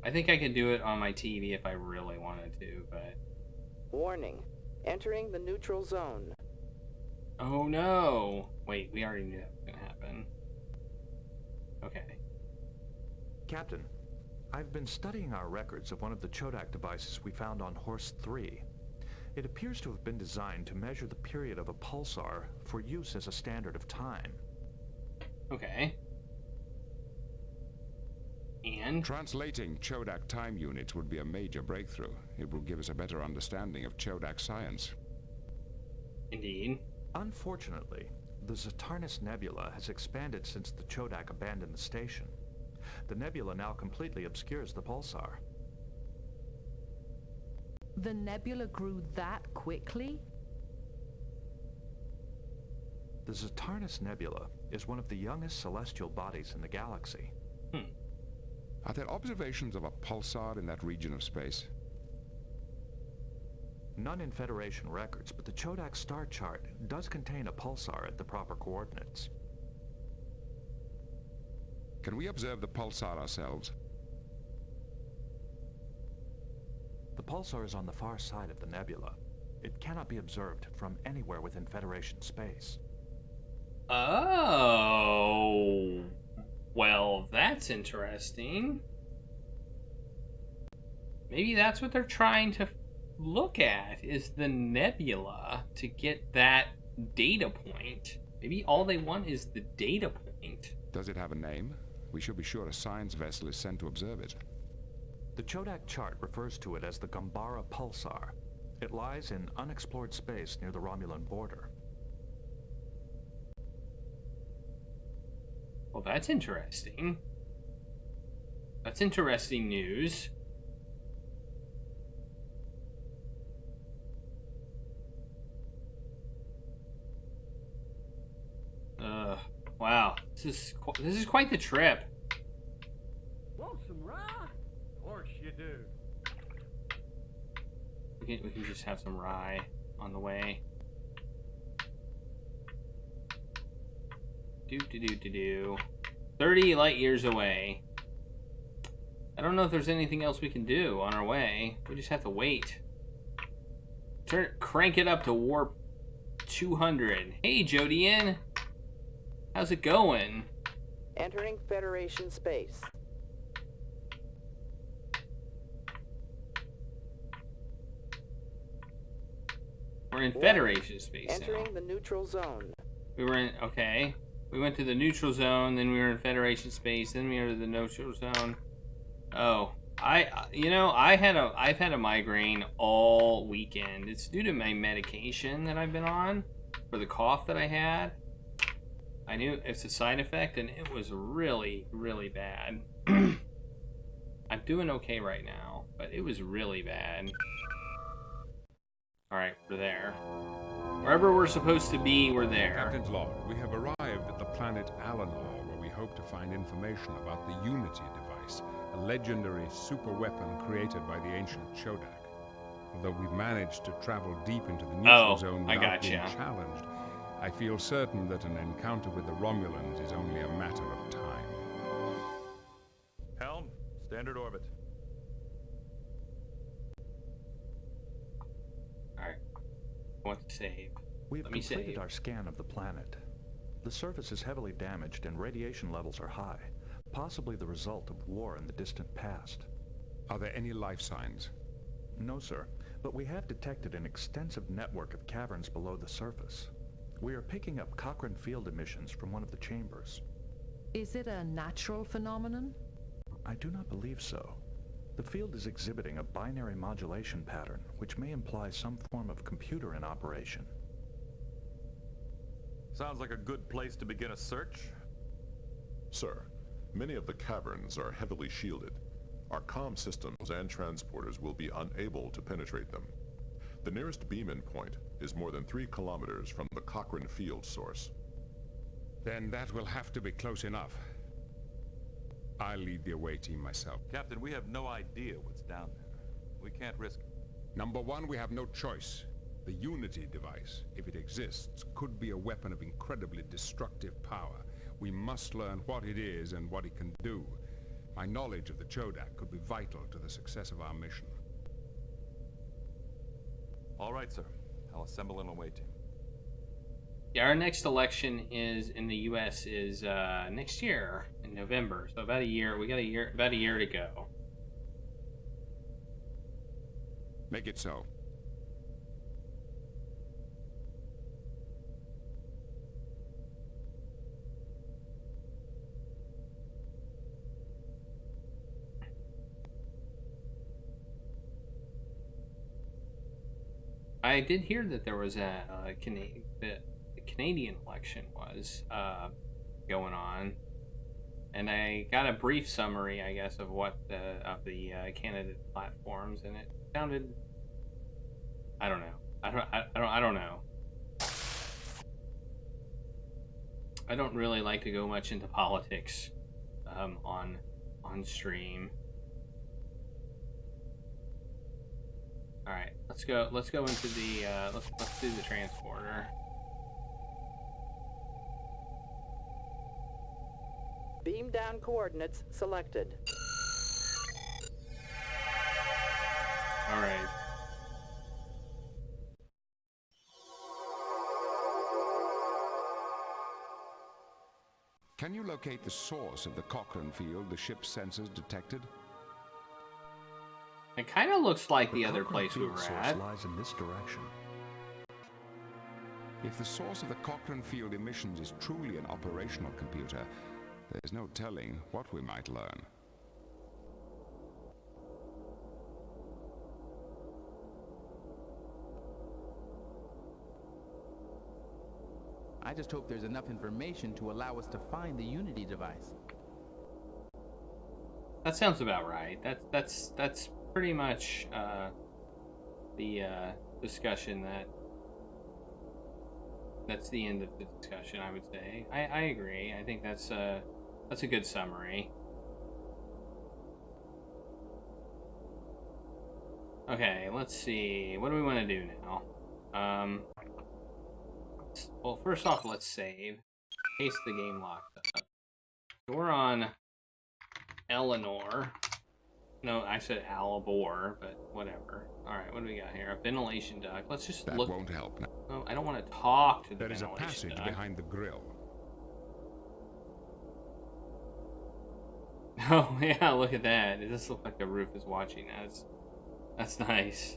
I think I could do it on my TV if I really wanted to, but... Warning. Entering the neutral zone. Oh no! Wait, we already knew that was gonna happen. Okay. Captain, I've been studying our records of one of the Chodak devices we found on Horse 3. It appears to have been designed to measure the period of a pulsar for use as a standard of time. Okay. And? Translating Chodak time units would be a major breakthrough. It will give us a better understanding of Chodak science. Indeed. Unfortunately, the Zatarnis Nebula has expanded since the Chodak abandoned the station. The nebula now completely obscures the pulsar. The nebula grew that quickly? The Zatarnis Nebula is one of the youngest celestial bodies in the galaxy. Are there observations of a pulsar in that region of space? None in Federation records, but the Chodak star chart does contain a pulsar at the proper coordinates. Can we observe the pulsar ourselves? The pulsar is on the far side of the nebula. It cannot be observed from anywhere within Federation space. Oh... Well, that's interesting. Maybe that's what they're trying to look at, is the nebula, to get that data point. Maybe all they want is the data point. Does it have a name? We should be sure a science vessel is sent to observe it. The Chodak chart refers to it as the Gambara Pulsar. It lies in unexplored space near the Romulan border. Well, that's interesting. That's interesting news. Wow. This is quite the trip. Want some rye? Of course you do. We can just have some rye on the way. Do. 30 light years away. I don't know if there's anything else we can do on our way. We just have to wait. Crank it up to warp 200. Hey, Jodian. How's it going? Entering Federation space. We're in Federation space Entering now. the neutral zone. We were in, okay. We went to the neutral zone, then we were in Federation space, then we were in the neutral zone. Oh, I've had a migraine all weekend. It's due to my medication that I've been on for the cough that I had. I knew it's a side effect, and it was really, really bad. I'm doing okay right now, but it was really bad. All right, we're there. Wherever we're supposed to be, we're there. Captain's log, we have arrived at the planet Alanor, where we hope to find information about the Unity device, a legendary superweapon created by the ancient Chodak. Although we've managed to travel deep into the neutral zone without being challenged, I feel certain that an encounter with the Romulans is only a matter of time. Helm, standard orbit. Alright. I want to save. We have Let me completed save. our scan of the planet. The surface is heavily damaged and radiation levels are high, possibly the result of war in the distant past. Are there any life signs? No, sir, but we have detected an extensive network of caverns below the surface. We are picking up Cochrane field emissions from one of the chambers. Is it a natural phenomenon? I do not believe so. The field is exhibiting a binary modulation pattern, which may imply some form of computer in operation. Sounds like a good place to begin a search. Sir, many of the caverns are heavily shielded. Our comm systems and transporters will be unable to penetrate them. The nearest beam-in point is more than 3 kilometers from the Cochrane field source. Then that will have to be close enough. I'll lead the away team myself. Captain, we have no idea what's down there. We can't risk it. Number one, we have no choice. The Unity device, if it exists, could be a weapon of incredibly destructive power. We must learn what it is and what it can do. My knowledge of the Chodak could be vital to the success of our mission. All right, sir. I'll assemble an away team. Yeah, our next election is in the U.S. is next year in November. So about a year. We got about a year to go. Make it so. I did hear that there was the Canadian election was going on, and I got a brief summary, I guess, of what the candidate platforms, and it sounded. I don't know. I don't know. I don't really like to go much into politics on stream. All right, let's go into the let's do the transporter. Beam down coordinates selected. All right. Can you locate the source of the Cochrane field the ship's sensors detected? It kind of looks like the other Cochrane place we field were source at. lies in this direction. If the source of the Cochrane field emissions is truly an operational computer, there's no telling what we might learn. I just hope there's enough information to allow us to find the Unity device. That sounds about right. That's pretty much the discussion that's the end of the discussion, I would say. I agree. I think that's a good summary. Okay, let's see. What do we want to do now? Well, first off, let's save. In case the game locked up. So we're on Eleanor. No, I said Alabor, but whatever. Alright, what do we got here? A ventilation duct. Let's just look. That won't help now. No, I don't want to talk to the There is a ventilation passage duct. behind the grill. Oh, yeah, look at that. It does look like the roof is watching us. That's nice.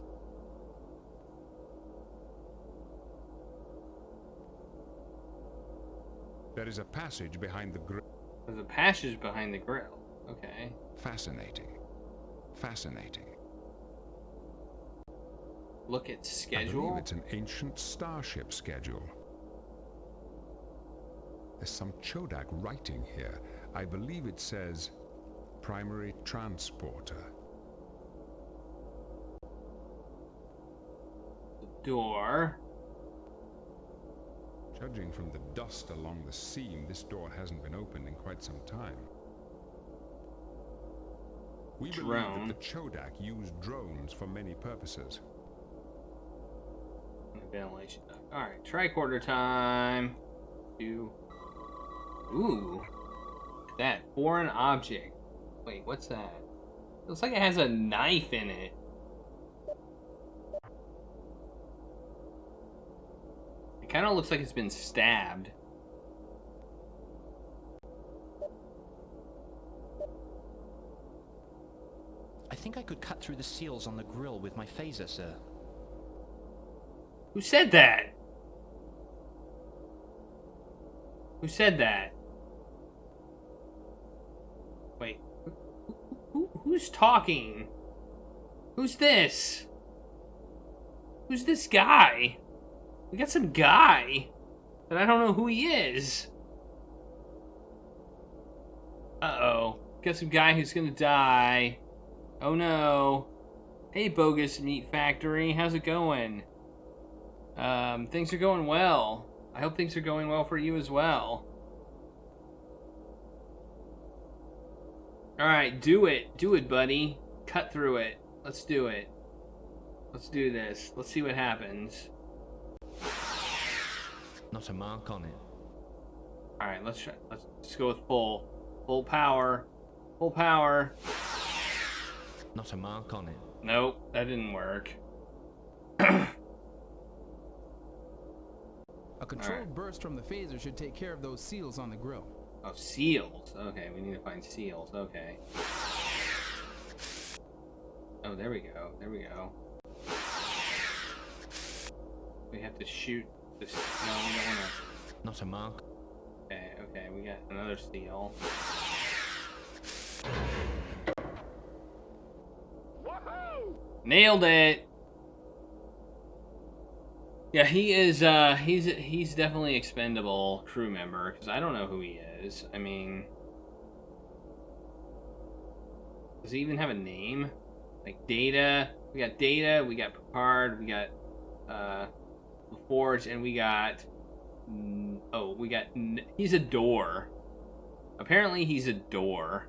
There is a passage behind the grill. There's a passage behind the grill. Okay. Fascinating. Fascinating. Look at I schedule. believe it's an ancient starship schedule. There's some Chodak writing here. I believe it says primary transporter. Door. Judging from the dust along the seam, this door hasn't been opened in quite some time. We Drone. believe that the Chodak used drones for many purposes. Ventilation duct. Alright, tricorder time. Ooh. Look at that. Foreign object. Wait, what's that? Looks like it has a knife in it. It kind of looks like it's been stabbed. I think I could cut through the seals on the grill with my phaser, sir. Who said that? Who said that? Wait. Who's talking? Who's this? Who's this guy? We got some guy, but I don't know who he is. Uh-oh. Got some guy who's gonna die. Oh no. Hey, Bogus Meat Factory. How's it going? Things are going well. I hope things are going well for you as well. Alright, do it. Do it, buddy. Cut through it. Let's do it. Let's do this. Let's see what happens. Not a mark on it. Alright, let's try. Let's go with full power. Full power. Not a mark on it. Nope, that didn't work. A controlled burst from the phaser should take care of those seals on the grill. Oh, seals. Okay, we need to find seals. Okay. Oh, there we go. There we go. We have to shoot this. No, we don't want to. Not a mark. Okay, okay, we got another seal. Nailed it. Yeah, he is. He's definitely expendable crew member because I don't know who he is. I mean, does he even have a name? Like Data. We got Data. We got Piccard. We got LaForge, and we got. Oh, we got. He's a door. Apparently, he's a door.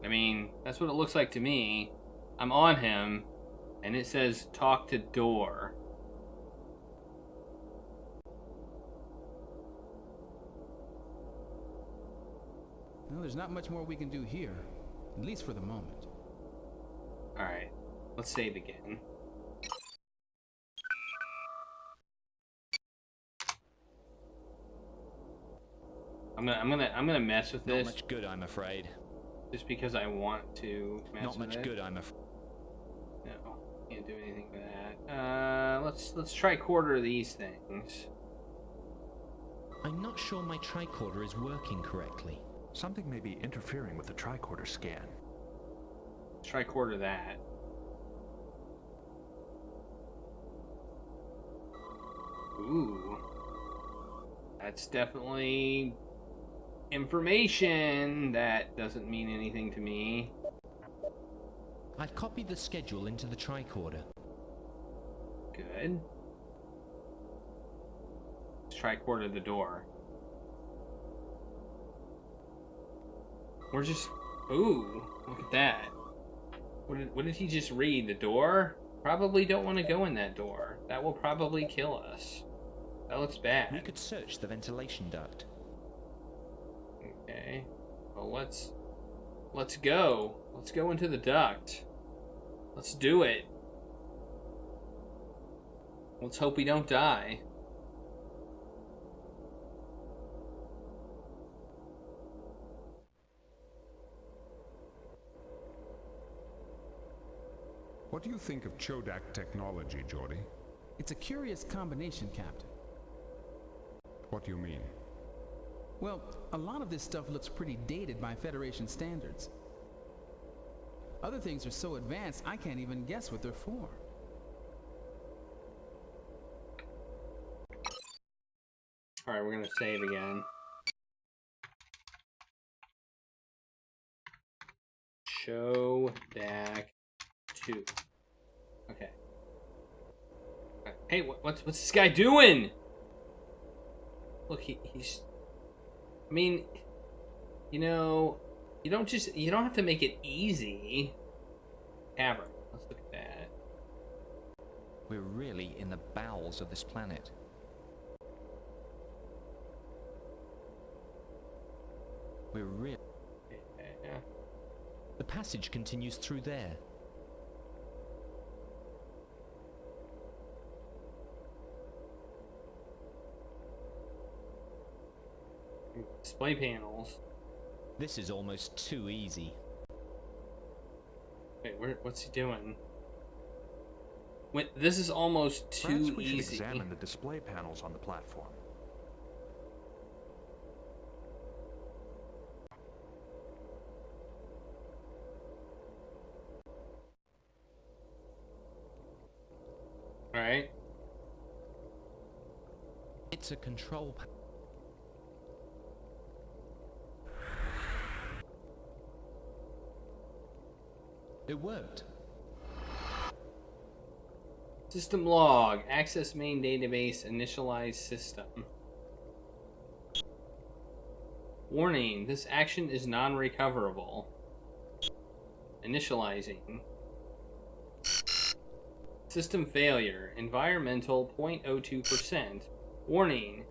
I mean, that's what it looks like to me. I'm on him, and it says talk to door. Well, there's not much more we can do here, at least for the moment. Alright, let's save again. I'm gonna mess with this. Not much good, I'm afraid. Just because I want to mess Not with much it. good, I'm afraid. No, can't do anything with that. Let's try quarter these things. I'm not sure my tricorder is working correctly. Something may be interfering with the tricorder scan. Let's try quarter that. Ooh. That's definitely information that doesn't mean anything to me. I've copied the schedule into the tricorder. Good. Let's try quarter the door. We're just... Ooh, look at that. What did he just read? The door? Probably don't want to go in that door. That will probably kill us. That looks bad. We could search the ventilation duct. Okay. Well, let's go. Let's go into the duct. Let's do it. Let's hope we don't die. What do you think of Chodak technology, Geordie? It's a curious combination, Captain. What do you mean? Well, a lot of this stuff looks pretty dated by Federation standards. Other things are so advanced, I can't even guess what they're for. Alright, we're gonna save again. Chodak 2. Okay. Hey, what's this guy doing? Look, he's... I mean, you know, you don't have to make it easy. Cavern. Let's look at that. We're really in the bowels of this planet. We're really... Yeah. The passage continues through there. Display panels. This is almost too easy. Wait, what's he doing? Wait, this is almost too Perhaps we should easy. examine the display panels on the platform. Alright. It's a control panel. It worked. System log. Access main database. Initialize system. Warning. This action is non-recoverable. Initializing. System failure. Environmental 0.02%. Warning.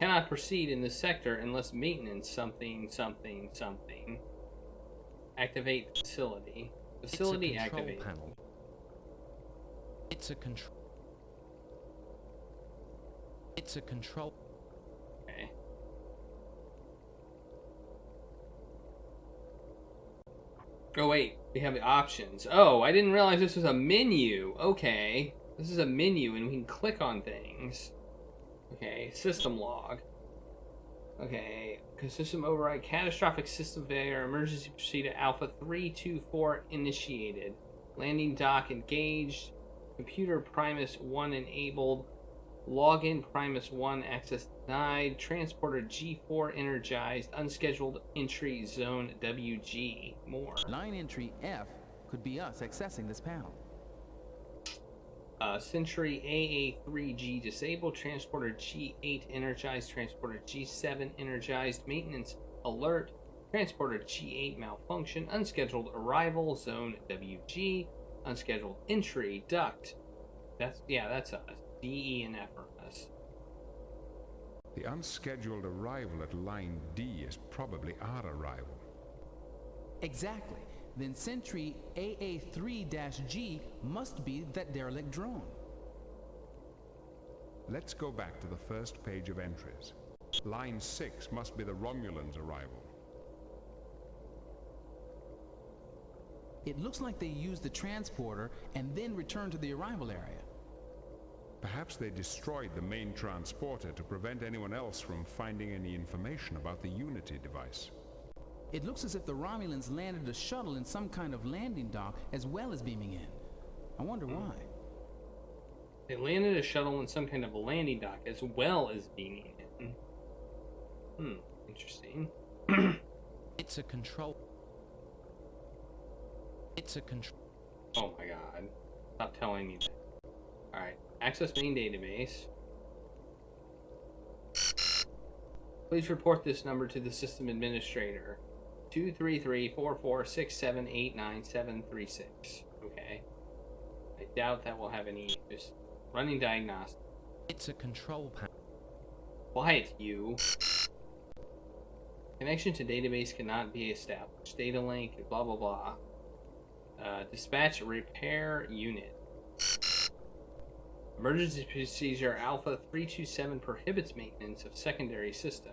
Cannot proceed in this sector unless maintenance something. Activate facility. Facility activate. Panel. It's a control. It's a control. Okay. Oh wait, we have the options. Oh, I didn't realize this was a menu. Okay. This is a menu and we can click on things. Okay, system log. Okay, system override, catastrophic system failure, emergency procedure Alpha 324 initiated. Landing dock engaged. Computer Primus 1 enabled. Login Primus 1 access denied. Transporter G4 energized. Unscheduled entry zone WG. More. Line entry F could be us accessing this panel. Sentry AA3G disabled. Transporter G8 energized. Transporter G7 energized. Maintenance alert. Transporter G8 malfunction. Unscheduled arrival zone WG. Unscheduled entry duct. That's us. D, E, and F are us. The unscheduled arrival at line D is probably our arrival. Exactly. Then Sentry AA3-G must be that derelict drone. Let's go back to the first page of entries. Line 6 must be the Romulans' arrival. It looks like they used the transporter and then returned to the arrival area. Perhaps they destroyed the main transporter to prevent anyone else from finding any information about the Unity device. It looks as if the Romulans landed a shuttle in some kind of landing dock as well as beaming in. I wonder why. They landed a shuttle in some kind of a landing dock as well as beaming in. Interesting. It's a control. It's a control. Oh my god. Stop telling me that. Alright. Access main database. Please report this number to the system administrator. 233-4467-89736. Okay. I doubt that will have any use. Running diagnostic. It's a control panel. Quiet, you. Connection to database cannot be established. Data link, blah blah blah. Dispatch repair unit. Emergency procedure Alpha 327 prohibits maintenance of secondary system.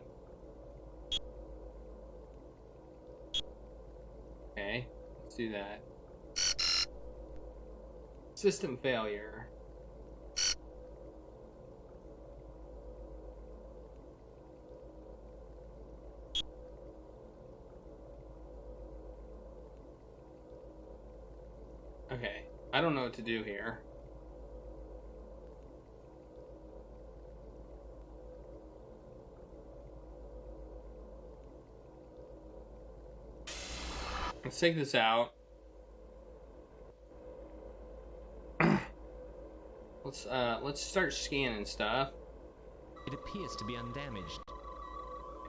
Okay, let's do that. System failure. Okay, I don't know what to do here. Let's take this out. Let's start scanning stuff. It appears to be undamaged.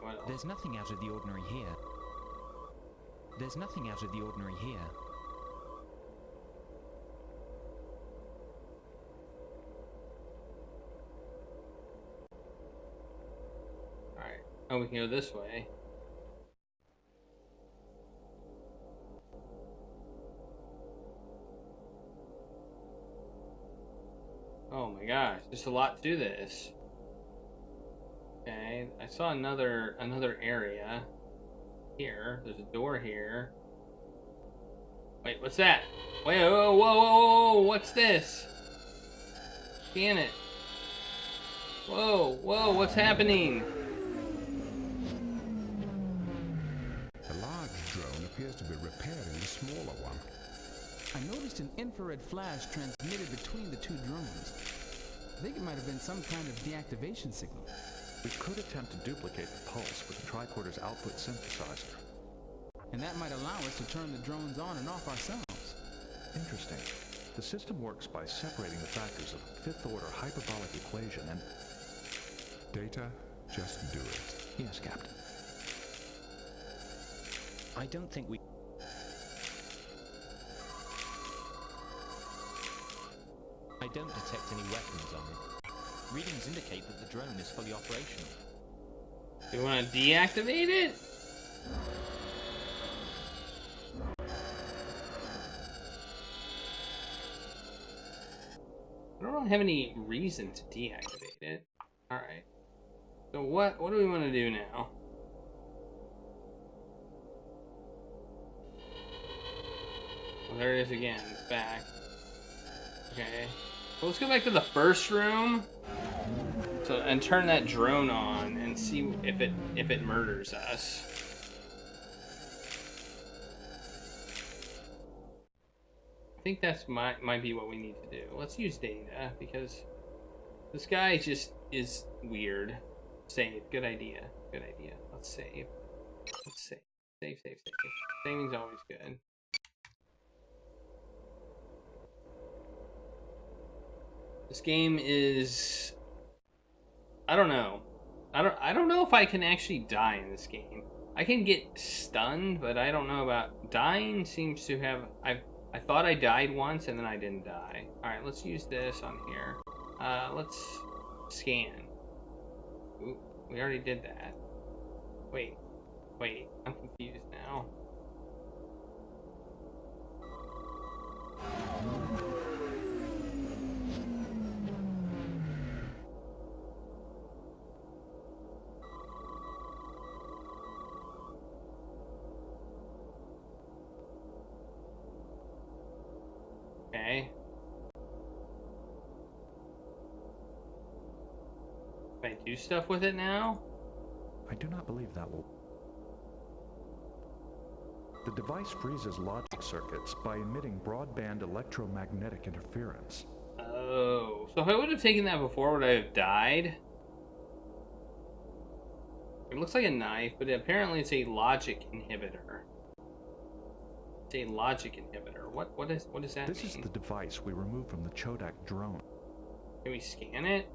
What else? There's nothing out of the ordinary here. There's nothing out of the ordinary here. Oh, we can go this way. Oh my gosh, there's a lot to this. Okay, I saw another area here. There's a door here. Wait, what's that? Wait, whoa, whoa, whoa, whoa, what's this? Scan it. Whoa, whoa, what's happening? The large drone appears to be repairing the smaller one. I noticed an infrared flash transmitted between the two drones. I think it might have been some kind of deactivation signal. We could attempt to duplicate the pulse with the tricorder's output synthesizer. And that might allow us to turn the drones on and off ourselves. Interesting. The system works by separating the factors of a fifth-order hyperbolic equation and... Data, just do it. Yes, Captain. I don't think we... I don't detect any weapons on it. Readings indicate that the drone is fully operational. You want to deactivate it? I don't really have any reason to deactivate it. Alright. So what do we want to do now? Well, there it is again. It's back. Okay. Well, let's go back to the first room. So and turn that drone on and see if it murders us. I think that's might be what we need to do. Let's use data because this guy just is weird. Save. Good idea. Good idea. Let's save. Let's save. Save. Saving's always good. This game is... I don't know. I don't know if I can actually die in this game. I can get stunned, but I don't know about dying. Seems to have... I thought I died once and then I didn't die. Alright, let's use this on here. Let's scan. Ooh, we already did that. Wait, I'm confused now. Okay. Can I do stuff with it now? I do not believe that will... The device freezes logic circuits by emitting broadband electromagnetic interference. Oh, so if I would have taken that before, would I have died? It looks like a knife, but apparently it's a logic inhibitor. It's a logic inhibitor. What does that This mean? is the device we removed from the Chodak drone. Can we scan it?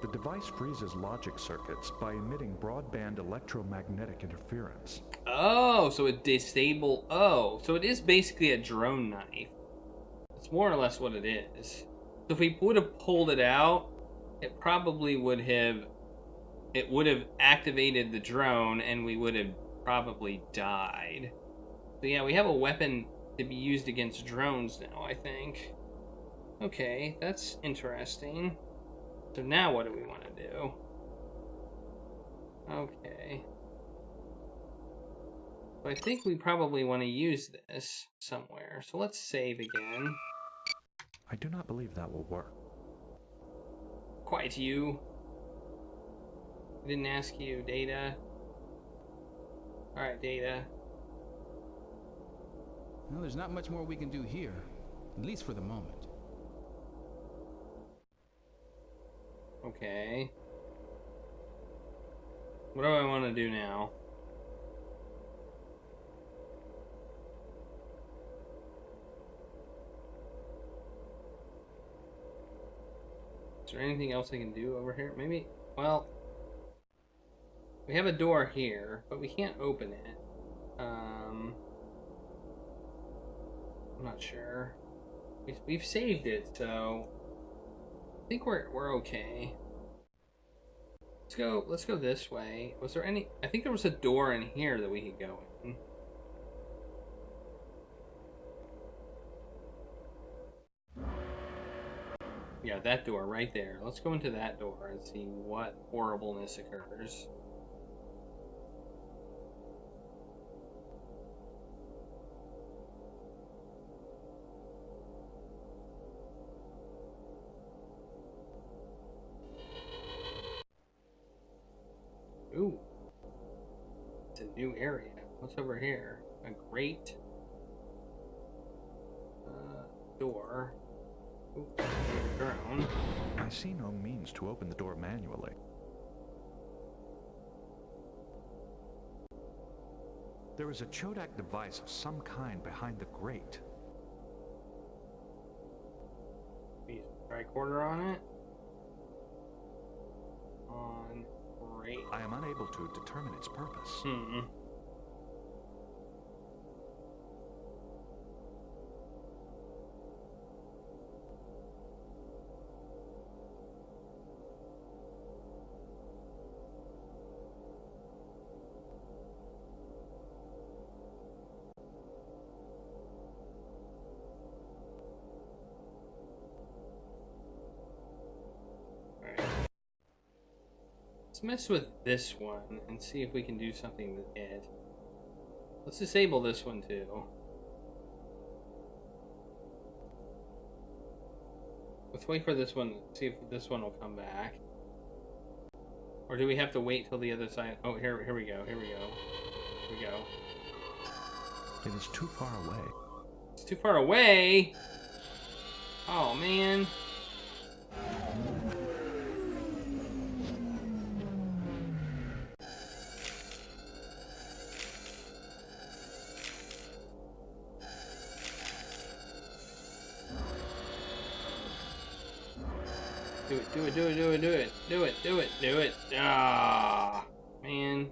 The device freezes logic circuits by emitting broadband electromagnetic interference. Oh, so it disable. Oh, so it is basically a drone knife. That's more or less what it is. So if we would have pulled it out, it probably would have. It would have activated the drone, and we would have probably died. So yeah, we have a weapon to be used against drones now, I think. Okay, that's interesting. So now what do we want to do? Okay. So I think we probably want to use this somewhere. So let's save again. I do not believe that will work. Quiet you. I didn't ask you, Data. Alright, Data. Well, there's not much more we can do here, at least for the moment. Okay. What do I want to do now? Is there anything else I can do over here? Maybe, well, we have a door here, but we can't open it. I'm not sure. We've saved it, so I think we're okay. Let's go this way. Was there any... I think there was a door in here that we could go in. Yeah, that door right there. Let's go into that door and see what horribleness occurs. Ooh. It's a new area. What's over here? A great door. Ooh, drone. I see no means to open the door manually. There is a Chodak device of some kind behind the grate. Use tricorder on it. On grate. I am unable to determine its purpose. Let's mess with this one and see if we can do something with it. Let's disable this one too. Let's wait for this one, see if this one will come back. Or do we have to wait till the other side? Oh, here we go, here we go. Here we go. It is too far away. It's too far away? Oh, man. Do it. Ah, man.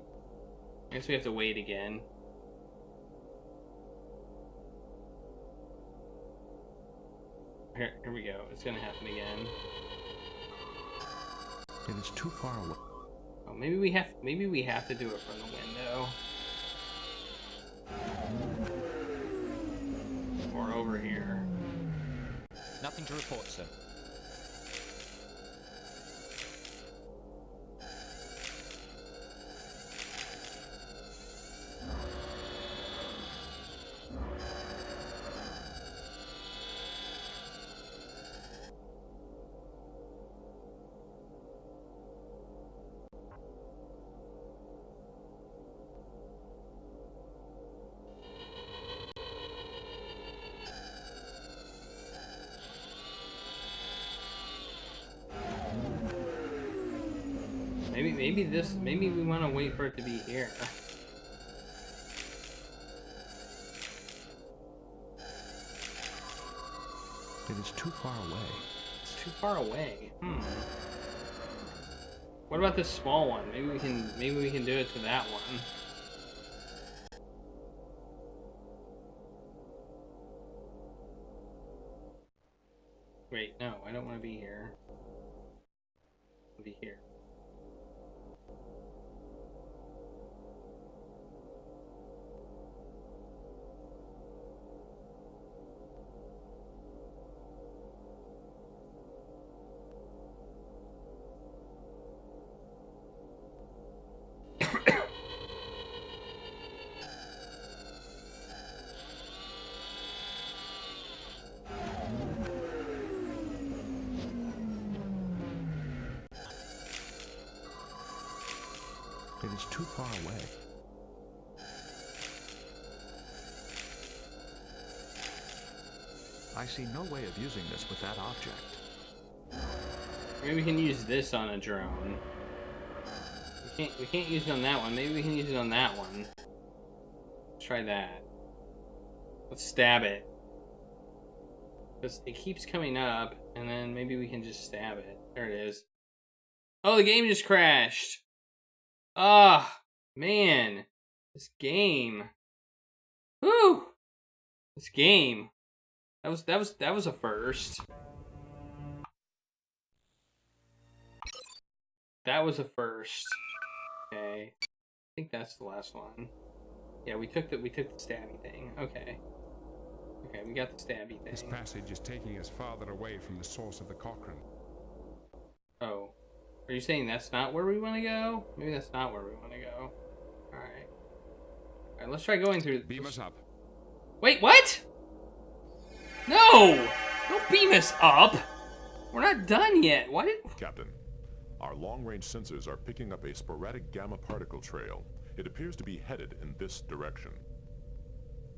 I guess we have to wait again. Here we go. It's gonna happen again. It is too far away. Oh, maybe we have to do it from the window. Or over here. Nothing to report, sir. Maybe we want to wait for it to be here. It is too far away. It's too far away. What about this small one? Maybe we can do it to that one. Wait, no, I don't want to be here. I'll be here. It is too far away. I see no way of using this with that object. Maybe we can use this on a drone. We can't use it on that one. Maybe we can use it on that one. Let's try that. Let's stab it. Because it keeps coming up, and then maybe we can just stab it. There it is. Oh, the game just crashed. Ah, man. This game. Whew. This game. That was a first. that was a first. Okay. I think that's the last one. Yeah, we took the stabby thing. Okay. Okay, we got the stabby thing. This passage is taking us farther away from the source of the Cochrane. Oh. Are you saying that's not where we want to go? Maybe that's not where we want to go. Alright. Alright, let's try going through... Beam us up. Wait, what? No! Don't beam us up! We're not done yet. Why did... Captain, our long-range sensors are picking up a sporadic gamma particle trail. It appears to be headed in this direction.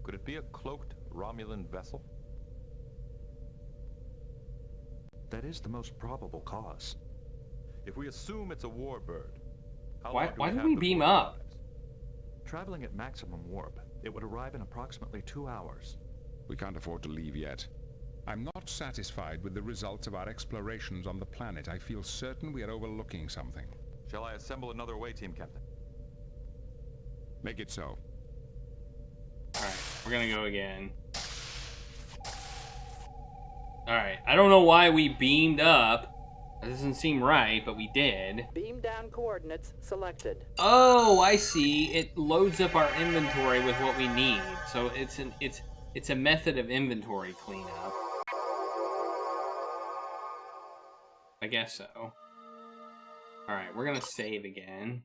Could it be a cloaked Romulan vessel? That is the most probable cause. If we assume it's a warbird, why do we beam up? Traveling at maximum warp, it would arrive in approximately 2 hours. We can't afford to leave yet. I'm not satisfied with the results of our explorations on the planet. I feel certain we are overlooking something. Shall I assemble another away team, Captain? Make it so. Alright, we're gonna go again. Alright, I don't know why we beamed up. That doesn't seem right, but we did. Beam down coordinates selected. Oh, I see. It loads up our inventory with what we need. So it's a method of inventory cleanup. I guess so. Alright, we're gonna save again.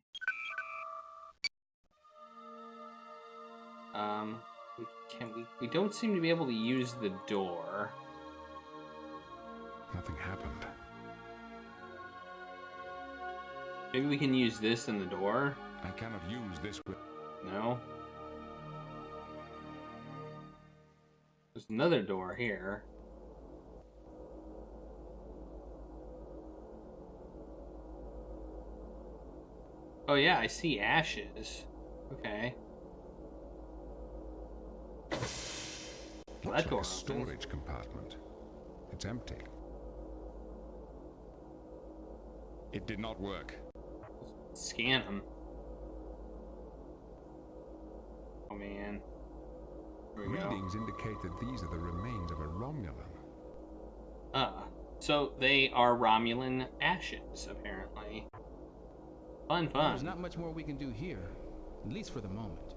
We don't seem to be able to use the door. Nothing happened. Maybe we can use this in the door? I cannot use this with... No? There's another door here. Oh yeah, I see ashes. Okay. Looks like a storage compartment. It's empty. It did not work. Scan them. Oh man. Readings indicate that these are the remains of a Romulan. So they are Romulan ashes, apparently. Fun. There's not much more we can do here, at least for the moment.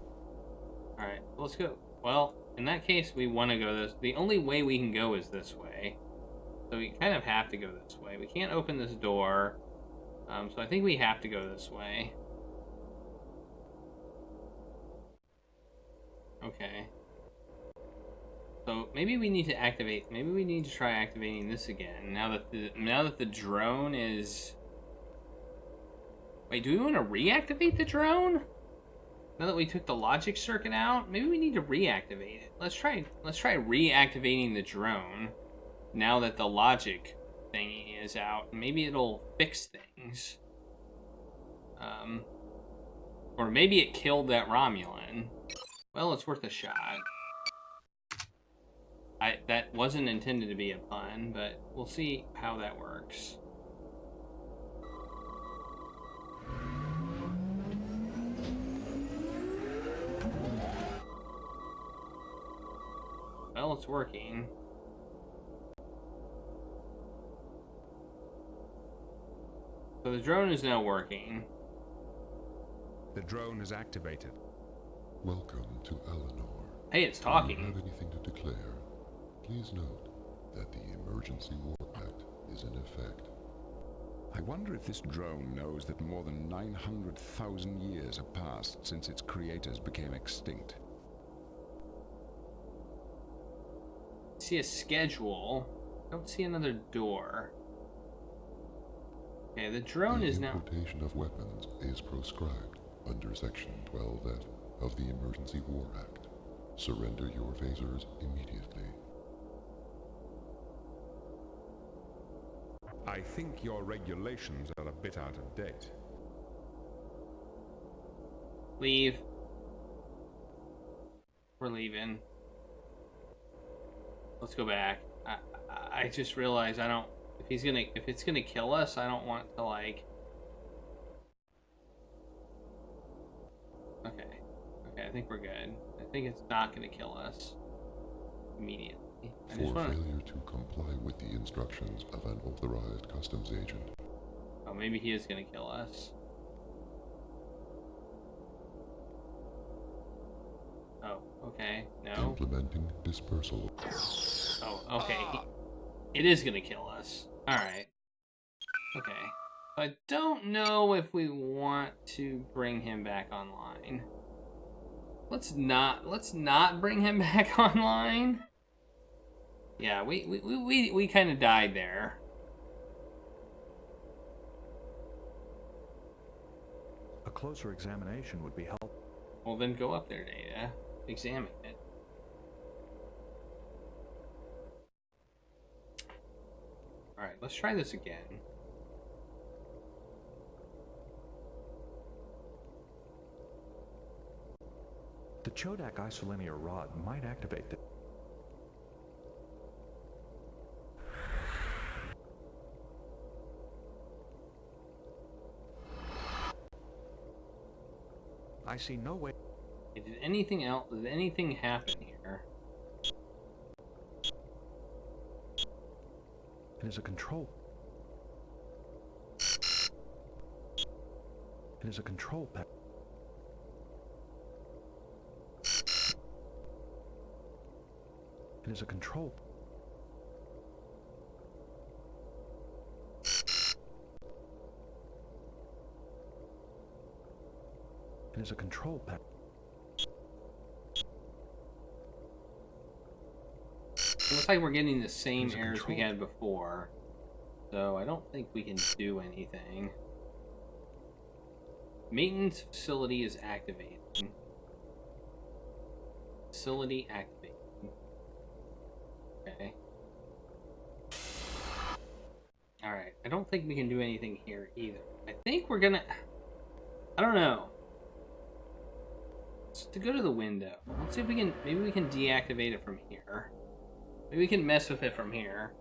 Alright, let's go. Well, in that case, we want to go this... The only way we can go is this way. So we kind of have to go this way. We can't open this door. So I think we have to go this way. Okay. So maybe we need to activate... Maybe we need to try activating this again. Now that the drone is... Wait, do we want to reactivate the drone? Now that we took the logic circuit out, maybe we need to reactivate it. Let's try reactivating the drone. Now that the logic thingy is out, maybe it'll fix things. Or maybe it killed that Romulan. Well, it's worth a shot. That wasn't intended to be a pun, but we'll see how that works. Well, it's working. So the drone is now working. The drone is activated. Welcome to Eleanor. Hey, it's talking. Do you have anything to declare? Please note that the Emergency Warp Act is in effect. I wonder if this drone knows that more than 900,000 years have passed since its creators became extinct. See a schedule. Don't see another door. Okay, the drone is now... The importation of weapons is proscribed under Section 12F of the Emergency War Act. Surrender your phasers immediately. I think your regulations are a bit out of date. Leave. We're leaving. Let's go back. I just realized I don't... If it's gonna kill us, I don't want to, like... Okay. Okay, I think we're good. I think it's not gonna kill us immediately. For failure to comply with the instructions of an authorized customs agent. Oh, maybe he is gonna kill us. Oh, okay. No. Implementing dispersal. Oh, okay. It is gonna kill us. Alright. Okay. I don't know if we want to bring him back online. Let's not bring him back online. Yeah, we kind of died there. A closer examination would be helpful. Well, then go up there, Data. Examine it. Alright, let's try this again. The Chodak isolinear rod might activate the... I see no way... Did anything else? Did anything happen here? It is a control... It is a control pack. It is a control... It is a control pack. It looks like we're getting the same errors we had before. So I don't think we can do anything. Maintenance facility is activating. Facility activating. Okay. Alright, I don't think we can do anything here either. I think we're gonna... I don't know. Let's to go to the window. Let's see if we can... Maybe we can deactivate it from here. Maybe we can mess with it from here.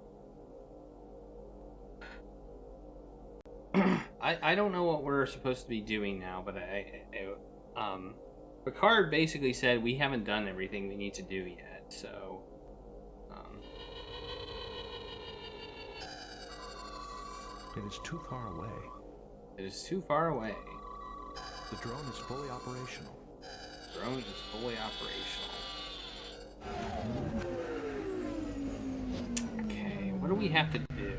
I don't know what we're supposed to be doing now, but Piccard basically said we haven't done everything we need to do yet, so... It is too far away. It is too far away. The drone is fully operational. The drone is fully operational. Okay, what do we have to do?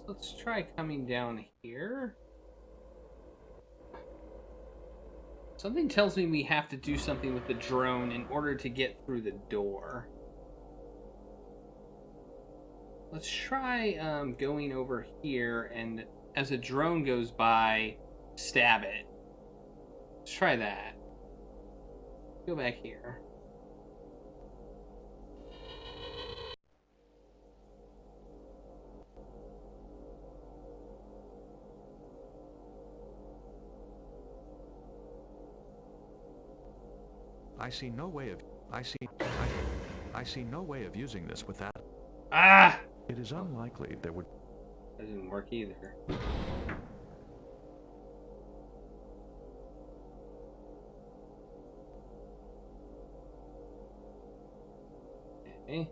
Let's try coming down here. Something tells me we have to do something with the drone in order to get through the door. Let's try going over here and as a drone goes by, stab it. Let's try that. Go back here. I see no way of... I see no way of using this without... Ah! It is unlikely there would... That didn't work either. Okay.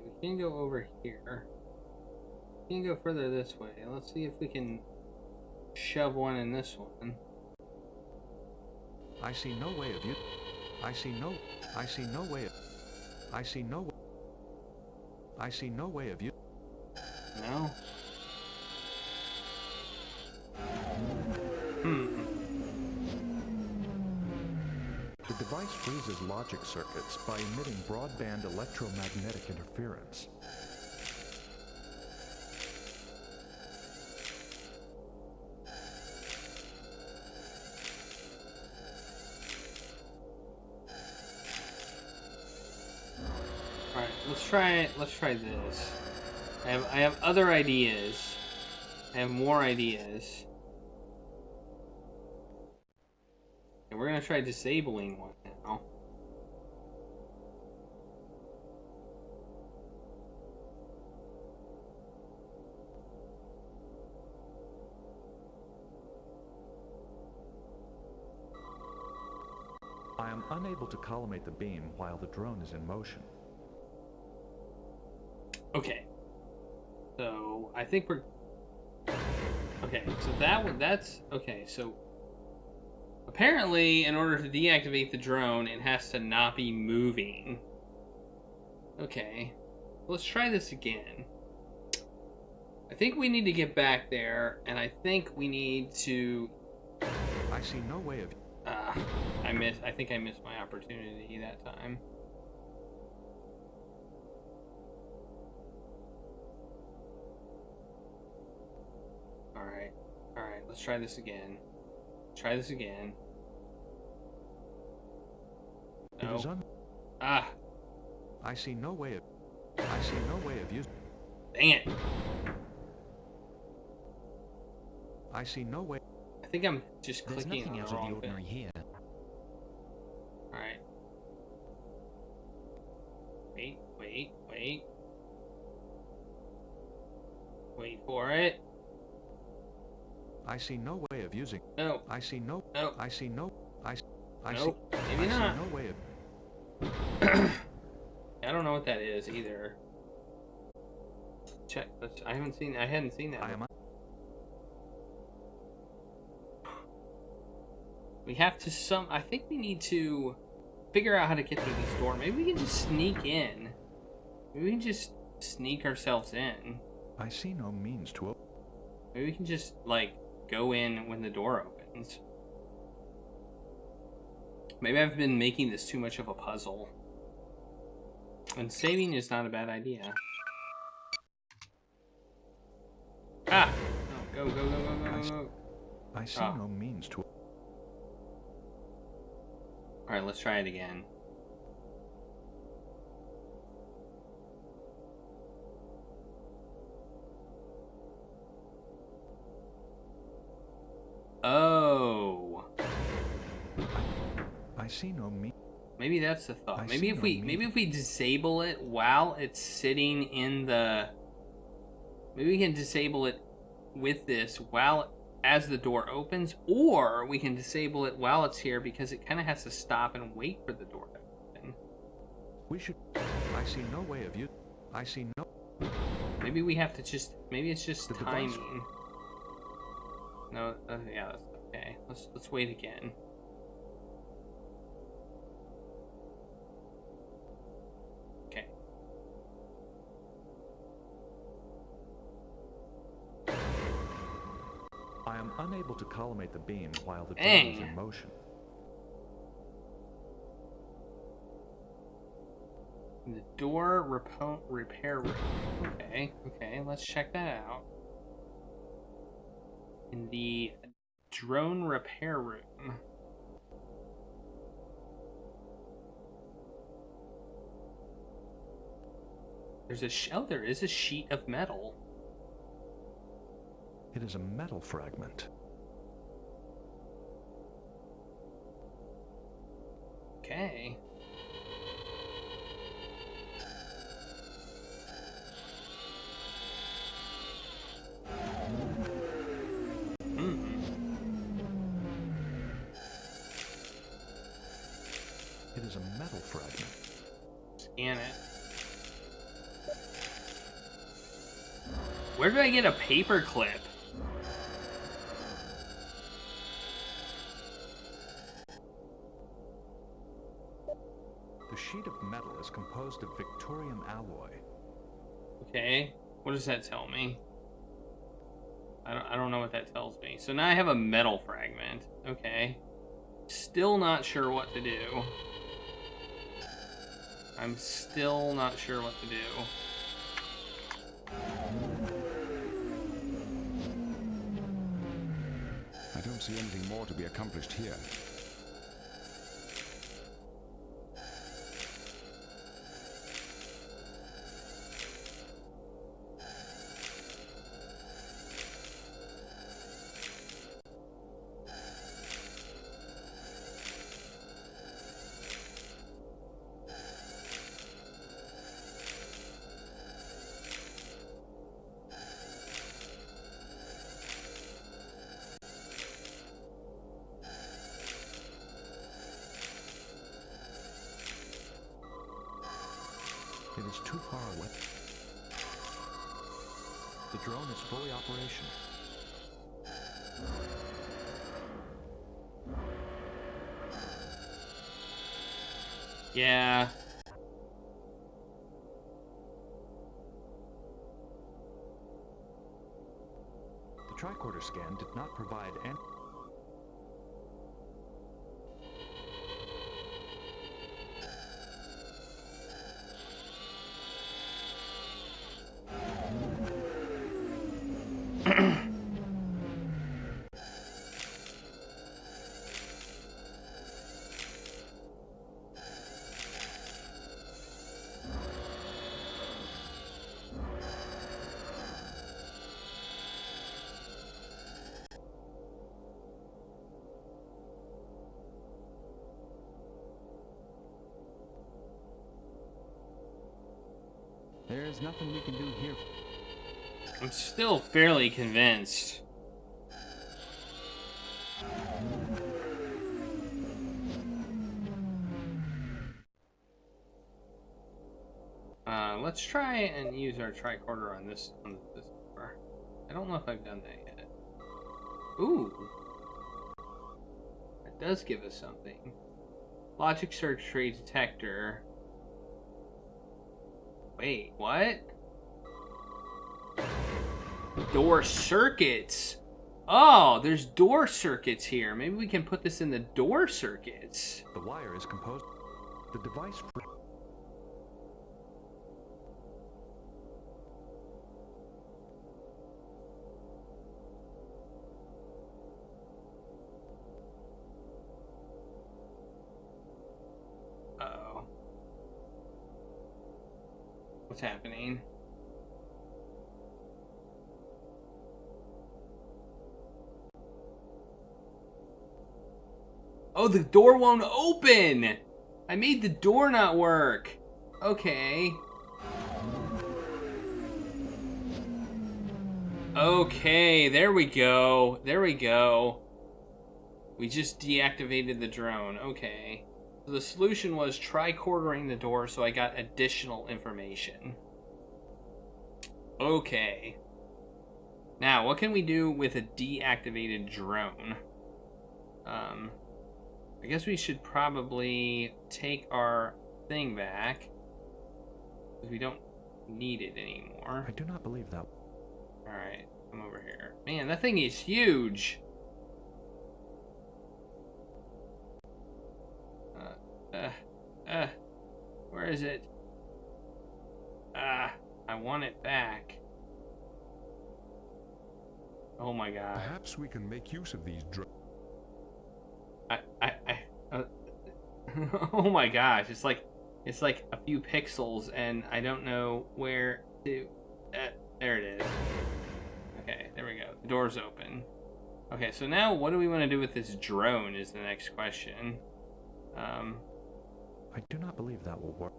We can go over here. We can go further this way. Let's see if we can shove one in this one. I see no way of you. I see no way of... I see no way of you. No? The device freezes logic circuits by emitting broadband electromagnetic interference. Alright, let's try this. I have other ideas. I have more ideas. And we're gonna try disabling one now. I am unable to collimate the beam while the drone is in motion. Okay. So I think we're okay. So that's okay. So apparently, in order to deactivate the drone, it has to not be moving. Okay. Let's try this again. I think we need to get back there, and I think we need to. I see no way of. I think I missed my opportunity that time. All right. Let's try this again. Try this again. No. I see no way of using. Dang it. I see no way. I think I'm just There's clicking nothing on out the of the wrong ordinary thing. here. Alright. Wait. Wait for it. I see no way of using. No. I see no. No. I see no. I Nope. see. Maybe I not. see no way of. I don't know what that is either. Check. I hadn't seen that. We have to I think we need to figure out how to get through this door. Maybe we can just sneak in. Maybe we can just sneak ourselves in. I see no means to. Maybe we can just, like, go in when the door opens. Maybe I've been making this too much of a puzzle. And saving is not a bad idea. Ah! No, go. I see no means to. Alright, let's try it again. Oh. I see no means. Maybe that's the thought. Maybe if we disable it while it's sitting in the. Maybe we can disable it with this as the door opens, or we can disable it while it's here because it kind of has to stop and wait for the door to open. We should. I see no way of you. I see no. Maybe we have to just. Maybe it's just timing. No. Yeah. That's okay. Let's wait again. Okay. I am unable to collimate the beam while the drone is in motion. The door repair room. Okay, let's check that out. In the drone repair room. There is a sheet of metal. It is a metal fragment. Okay. It is a metal fragment. Scan it. Where did I get a paper clip? The sheet of metal is composed of Victorium alloy. Okay. What does that tell me? I don't know what that tells me. So now I have a metal fragment. Okay. Still not sure what to do. I'm still not sure what to do. I don't see anything more to be accomplished here. is too far away. The drone is fully operational. Yeah. The tricorder scan did not provide any... There's nothing we can do here. I'm still fairly convinced. Let's try and use our tricorder on this door. I don't know if I've done that yet. Ooh. That does give us something. Logic circuitry detector. Wait, what? Door circuits. Oh, there's door circuits here. Maybe we can put this in the door circuits. The wire is composed... The device... Uh-oh. What's happening? Oh, the door won't open! I made the door not work. Okay. Okay, there we go. There we go. We just deactivated the drone. Okay. So the solution was tricordering the door so I got additional information. Okay. Now, what can we do with a deactivated drone? I guess we should probably take our thing back, because we don't need it anymore. I do not believe that. Alright, come over here. Man, that thing is huge! Where is it? I want it back. Oh my god. Perhaps we can make use of these oh my gosh, it's like a few pixels and I don't know where to... there it is. Okay, there we go. The door's open. Okay, so now what do we want to do with this drone is the next question. I do not believe that will work.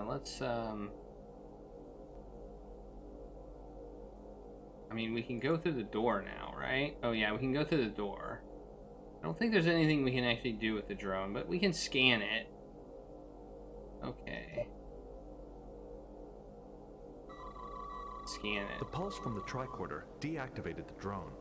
Let's, I mean, we can go through the door now, right? Oh yeah, we can go through the door. I don't think there's anything we can actually do with the drone, but we can scan it. Okay. Scan it. The pulse from the tricorder deactivated the drone.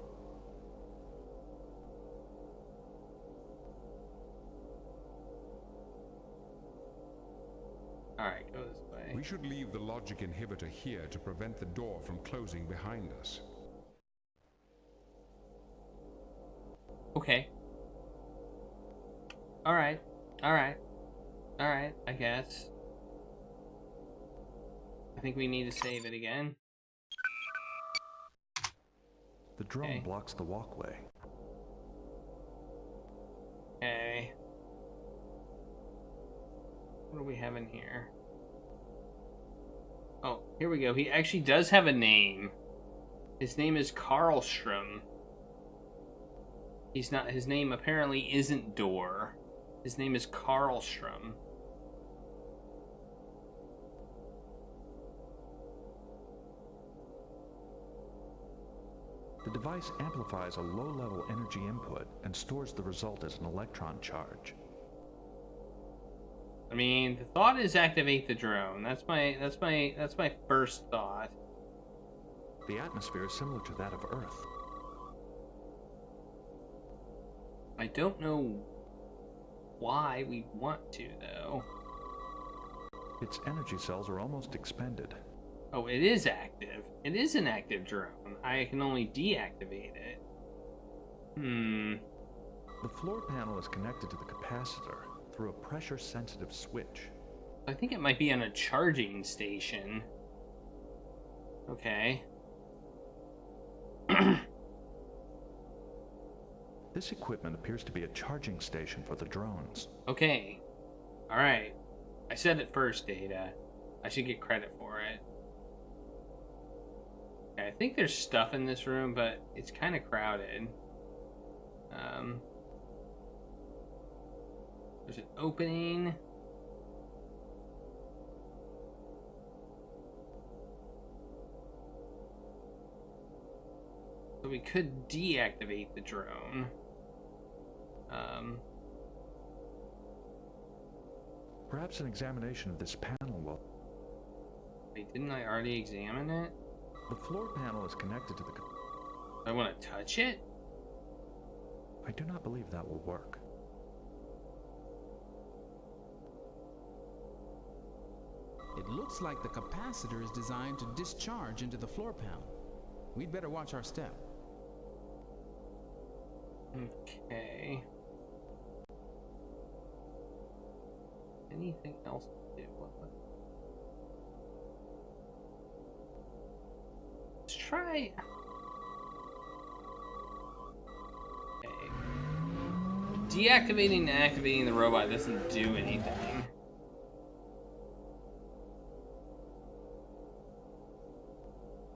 Alright, go this way. We should leave the logic inhibitor here to prevent the door from closing behind us. Okay. Alright. Alright. Alright, I guess. I think we need to save it again. The drone blocks the walkway. Okay. What do we have in here? Oh, here we go. He actually does have a name. His name is Karlstrom. He's not. His name apparently isn't Door. His name is Karlstrom. The device amplifies a low-level energy input and stores the result as an electron charge. I mean, the thought is activate the drone. That's my first thought. The atmosphere is similar to that of Earth. I don't know why we want to, though. Its energy cells are almost expended. Oh, it is active. It is an active drone. I can only deactivate it. The floor panel is connected to the capacitor through a pressure-sensitive switch. I think it might be on a charging station. Okay. This equipment appears to be a charging station for the drones. Okay. Alright. I said it first, Data. I should get credit for it. Okay, I think there's stuff in this room, but it's kind of crowded. There's an opening. So we could deactivate the drone. Perhaps an examination of this panel will... Wait, didn't I already examine it? The floor panel is connected to the... I want to touch it? I do not believe that will work. It looks like the capacitor is designed to discharge into the floor panel. We'd better watch our step. Okay. Anything else to do? Let's try. Okay. Deactivating and activating the robot doesn't do anything.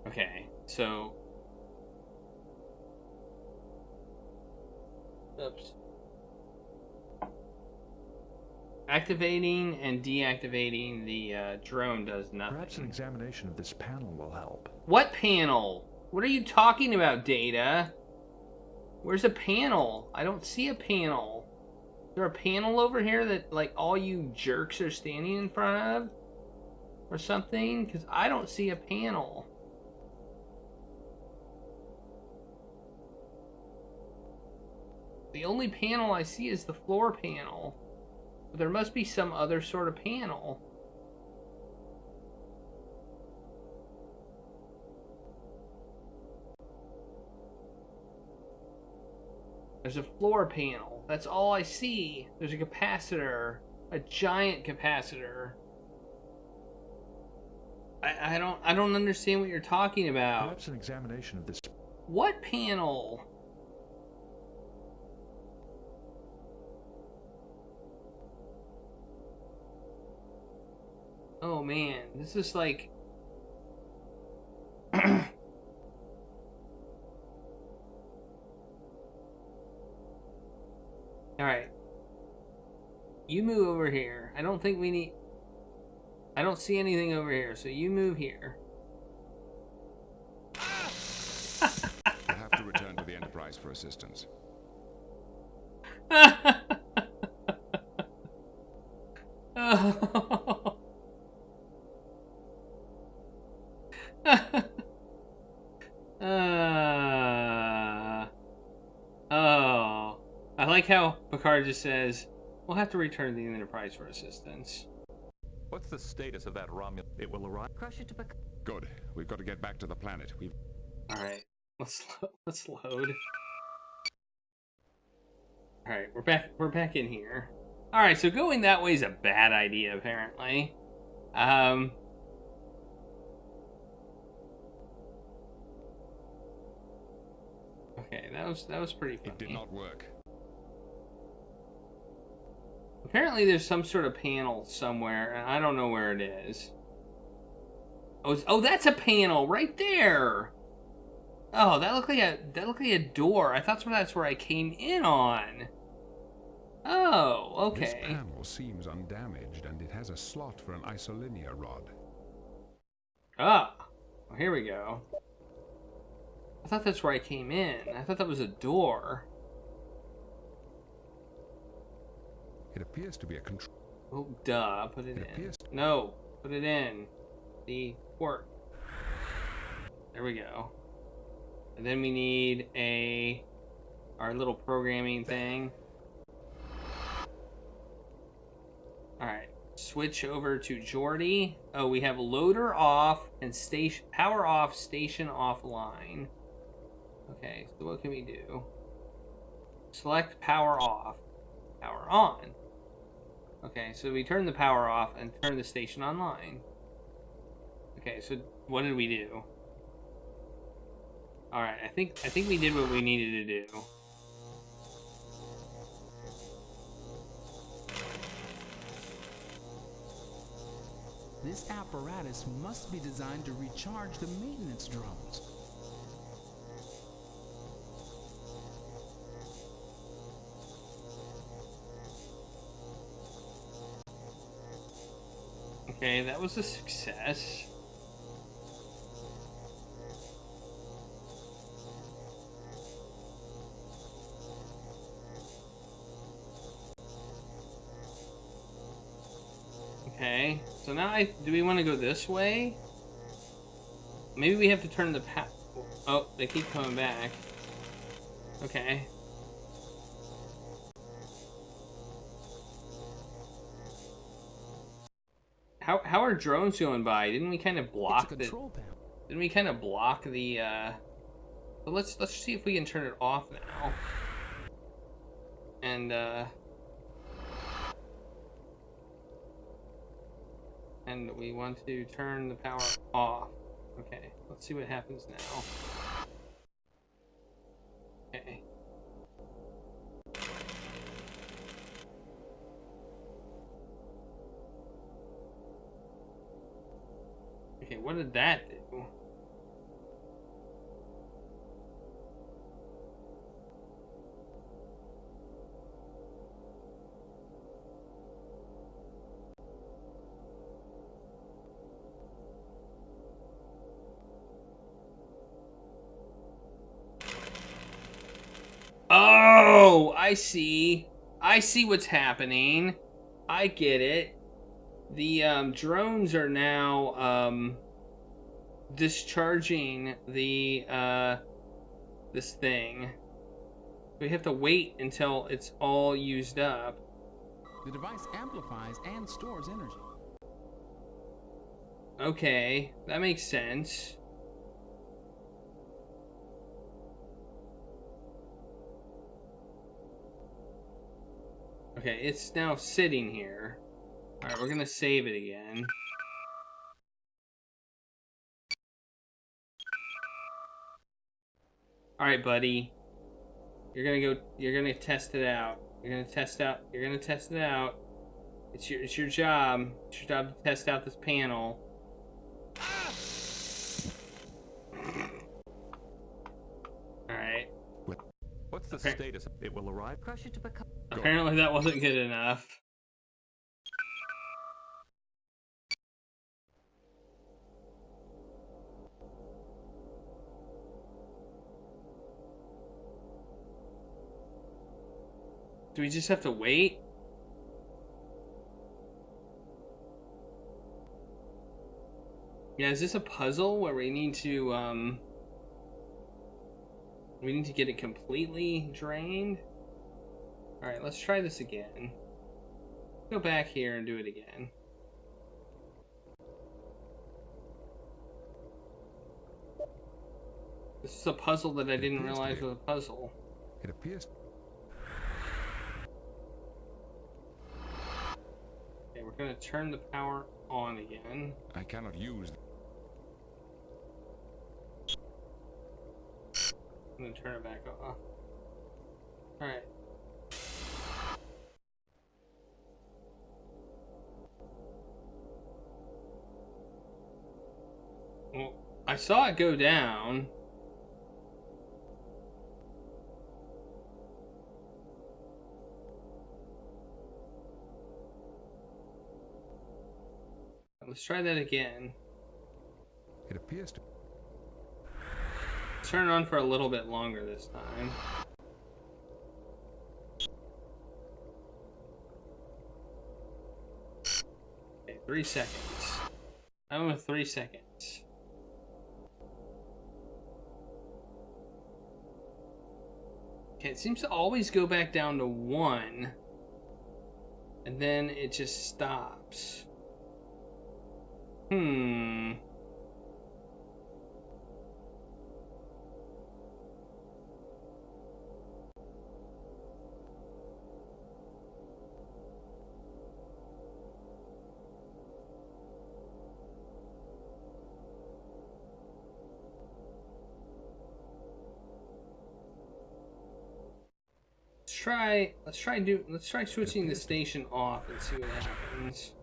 Okay, so. Oops. Activating and deactivating the drone does nothing. Perhaps an examination of this panel will help. What panel? What are you talking about, Data? Where's a panel? I don't see a panel. Is there a panel over here that, like, all you jerks are standing in front of? Or something? Because I don't see a panel. The only panel I see is the floor panel. But there must be some other sort of panel. There's a floor panel. That's all I see. There's a capacitor. A giant capacitor. I don't understand what you're talking about. Perhaps an examination of this. What panel? Oh man, this is like... Alright. You move over here. I don't think we need... I don't see anything over here, so you move here. We'll have to return to the Enterprise for assistance. Oh, I like how Piccard just says, we'll have to return to the Enterprise for assistance. What's the status of that Romulan? It will arrive. Crush it to Piccard. Good. We've got to get back to the planet. Alright, let's load. Alright, we're back in here. Alright, so going that way is a bad idea, apparently. Okay, that was pretty funny. It did not work. Apparently there's some sort of panel somewhere, and I don't know where it is. Oh, that's a panel right there. Oh, that looked like a door. I thought that's where I came in on. Oh, okay. This panel seems undamaged, and it has a slot for an isolinear rod. Ah, well, here we go. I thought that's where I came in. I thought that was a door. It appears to be a control. Oh, duh. Put it in. No. Put it in. The port. There we go. And then we need our little programming thing. Alright. Switch over to Geordie. Oh, we have loader off and station power off, station offline. Okay, so what can we do? Select power off, power on. Okay, so we turn the power off and turn the station online. Okay, so what did we do? Alright, I think we did what we needed to do. This apparatus must be designed to recharge the maintenance drones. Okay, that was a success. Okay, so now do we want to go this way? Maybe we have to turn the oh, they keep coming back. Okay. How are drones going by? Didn't we kind of block the control panel? Didn't we kind of block the but let's see if we can turn it off now. And we want to turn the power off. Okay, let's see what happens now. Okay. Okay, what did that do? Oh, I see. I see what's happening. I get it. The drones are now discharging the this thing. We have to wait until it's all used up. The device amplifies and stores energy. Okay, that makes sense. Okay, it's now sitting here. Alright, we're gonna save it again. Alright, buddy. You're gonna test it out. You're gonna test it out. It's your job. It's your job to test out this panel. Alright. What's the status? It will arrive. Crusher to Piccard. Apparently that wasn't good enough. Do we just have to wait? Yeah, is this a puzzle where we need to get it completely drained? Alright, let's try this again. Go back here and do it again. This is a puzzle that I didn't realize was a puzzle. It appears. Okay, we're gonna turn the power on again. I cannot use. I'm gonna turn it back off. Alright. Well, I saw it go down. Let's try that again. It appears to. Turn it on for a little bit longer this time. 3 seconds. I went with 3 seconds. Okay, it seems to always go back down to 1. And then it just stops. Let's try switching the station off and see what happens.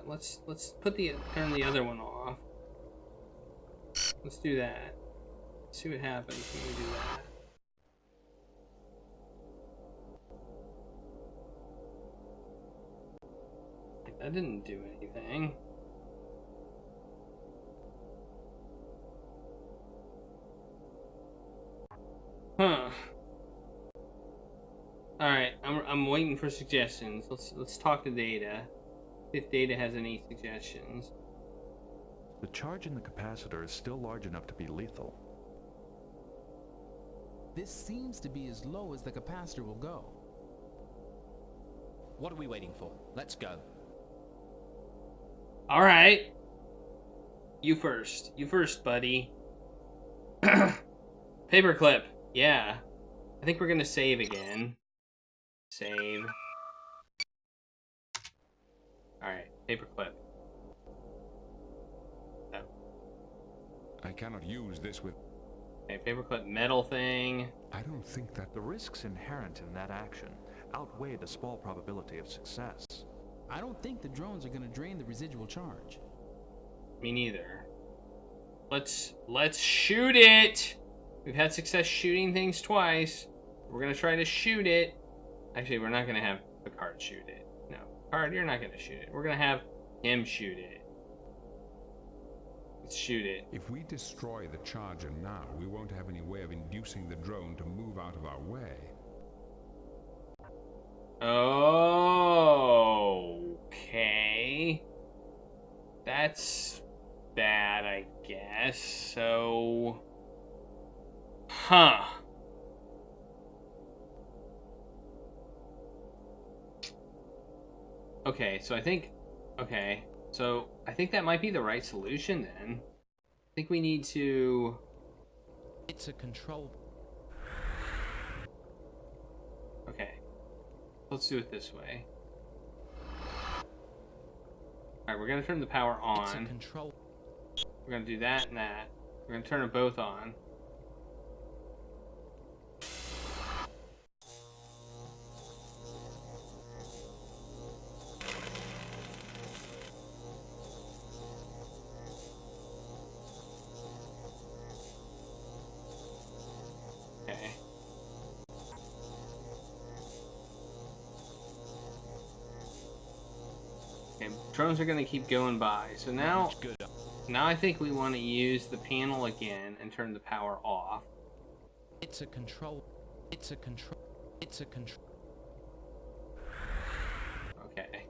Let's turn the other one off. Let's do that. See what happens when we do that. That didn't do anything. Huh. All right, I'm waiting for suggestions. Let's talk to Data. If Data has any suggestions. The charge in the capacitor is still large enough to be lethal. This seems to be as low as the capacitor will go. What are we waiting for? Let's go. All right. You first. You first, buddy. Paperclip. Yeah. I think we're gonna save again. Save. Alright, paperclip. No. I cannot use this with... Okay, paperclip metal thing. I don't think that... The risks inherent in that action outweigh the small probability of success. I don't think the drones are gonna drain the residual charge. Me neither. Let's shoot it! We've had success shooting things twice. We're gonna try to shoot it. Actually, we're not gonna have Piccard shoot it. No, Piccard, you're not gonna shoot it. We're gonna have him shoot it. Let's shoot it. If we destroy the charger now, we won't have any way of inducing the drone to move out of our way. Okay. That's bad, I guess. So... Huh. Okay, so I think... Okay, so I think that might be the right solution then. I think we need to... It's a control... Okay. Let's do it this way. Alright, we're gonna turn the power on. It's a control... We're gonna do that and that. We're gonna turn them both on. Okay. Okay, drones are gonna keep going by. So now... Now I think we want to use the panel again and turn the power off. It's a control. It's a control. It's a control. Okay.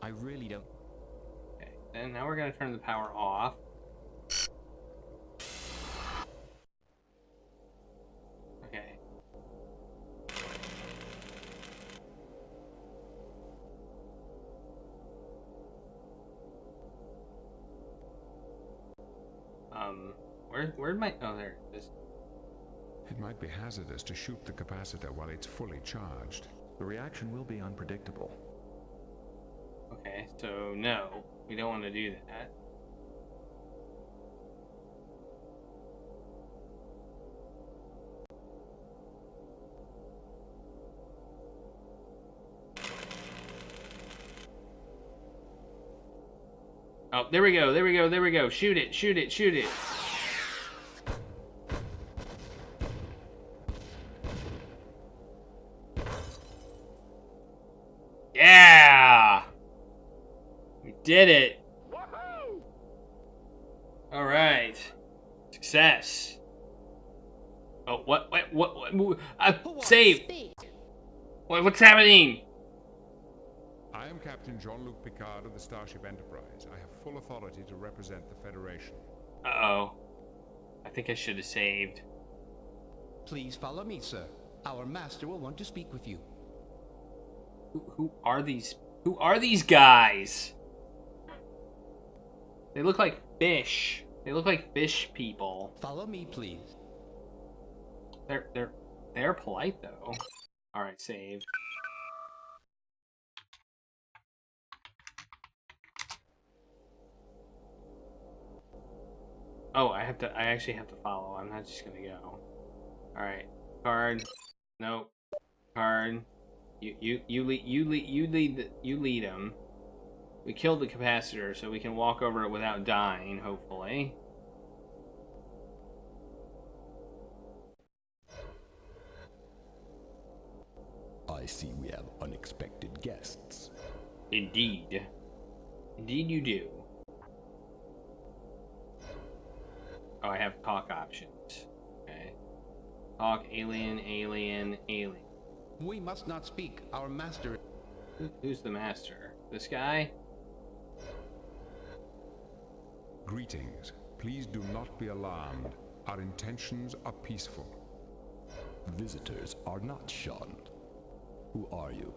I really don't... Okay, and now we're going to turn the power off. Okay. Where'd my... Oh, there it is. It might be hazardous to shoot the capacitor while it's fully charged. The reaction will be unpredictable. Okay, so no, we don't want to do that. Oh, there we go, there we go, there we go. Shoot it, shoot it, shoot it. Yeah! We did it. All right. Success. Oh, what? Save. What's happening? I am Captain Jean-Luc Piccard of the Starship Enterprise. I have full authority to represent the Federation. Uh-oh. I think I should have saved. Please follow me, sir. Our master will want to speak with you. Who are these? Who are these guys? They look like fish. They look like fish people. Follow me, please. They're polite though. All right, save. Oh, I actually have to follow. I'm not just gonna go. All right, card. Nope. Card. You lead him. We killed the capacitor, so we can walk over it without dying, hopefully. I see we have unexpected guests. Indeed. Indeed you do. Oh, I have talk options. Okay. Talk, alien, alien, alien. We must not speak. Our master... Who's the master? This guy? Greetings. Please do not be alarmed. Our intentions are peaceful. Visitors are not shunned. Who are you?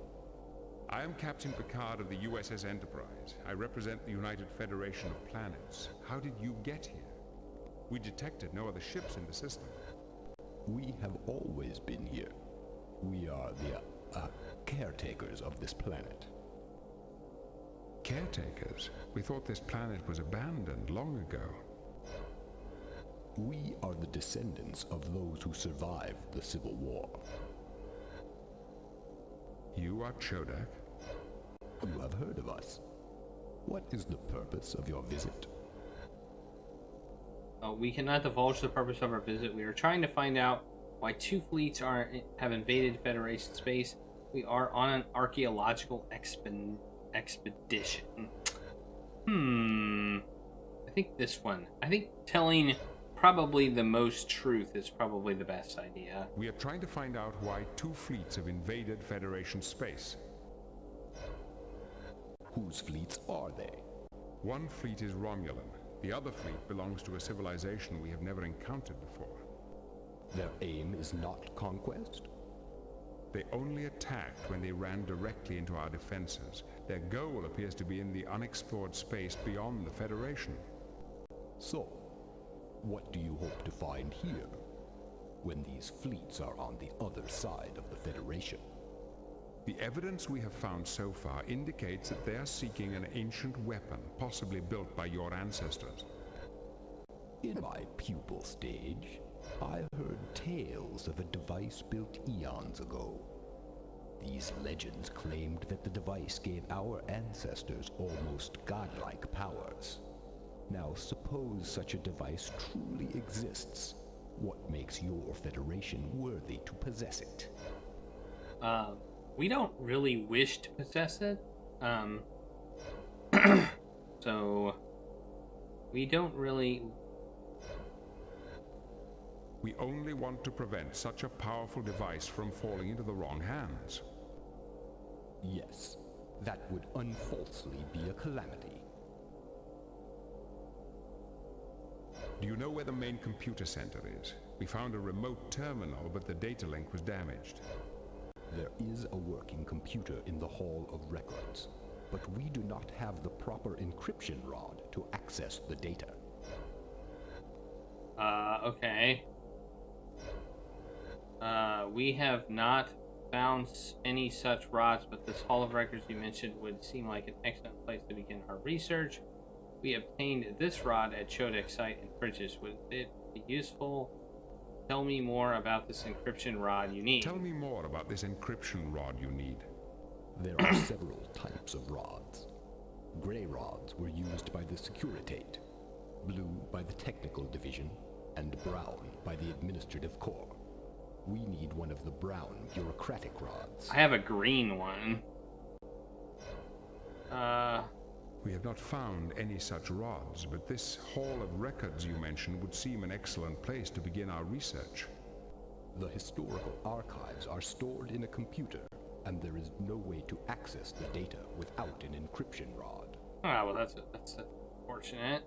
I am Captain Piccard of the USS Enterprise. I represent the United Federation of Planets. How did you get here? We detected no other ships in the system. We have always been here. We are the caretakers of this planet. Caretakers? We thought this planet was abandoned long ago. We are the descendants of those who survived the Civil War. You are Chodak? You have heard of us. What is the purpose of your visit? We cannot divulge the purpose of our visit. We are trying to find out why 2 fleets have invaded Federation space. We are on an archaeological expedition. I think this one. I think telling probably the most truth is probably the best idea. We are trying to find out why 2 fleets have invaded Federation space. Whose fleets are they? One fleet is Romulan. The other fleet belongs to a civilization we have never encountered before. Their aim is not conquest? They only attacked when they ran directly into our defenses. Their goal appears to be in the unexplored space beyond the Federation. So, what do you hope to find here, when these fleets are on the other side of the Federation? The evidence we have found so far indicates that they are seeking an ancient weapon, possibly built by your ancestors. In my pupil stage, I heard tales of a device built eons ago. These legends claimed that the device gave our ancestors almost godlike powers. Now suppose such a device truly exists. What makes your Federation worthy to possess it? We don't really wish to possess it. So we don't really... We only want to prevent such a powerful device from falling into the wrong hands. Yes, that would unfalsely be a calamity. Do you know where the main computer center is? We found a remote terminal, but the data link was damaged. There is a working computer in the Hall of Records, but we do not have the proper encryption rod to access the data. Okay. We have not found any such rods, but this Hall of Records you mentioned would seem like an excellent place to begin our research. We obtained this rod at Chodak's site in Frigus. Would it be useful? Tell me more about this encryption rod you need. Tell me more about this encryption rod you need. There are several types of rods. Gray rods were used by the Securitate, blue by the Technical Division, and brown by the Administrative Corps. We need one of the brown bureaucratic rods. I have a green one. We have not found any such rods, but this Hall of Records you mentioned would seem an excellent place to begin our research. The historical archives are stored in a computer, and there is no way to access the data without an encryption rod. Ah, well, that's unfortunate.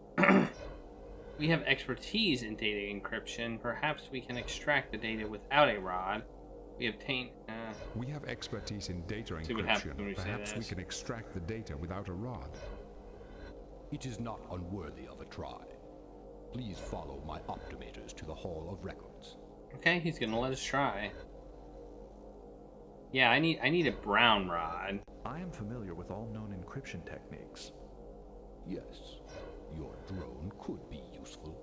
We have expertise in data encryption. Perhaps we can extract the data without a rod. We obtain. We have expertise in data See what happens when encryption. we say Perhaps we this. can extract the data without a rod. It is not unworthy of a try. Please follow my optimators to the Hall of Records. Okay, he's gonna let us try. Yeah, I need a brown rod. I am familiar with all known encryption techniques. Yes, your drone could be useful.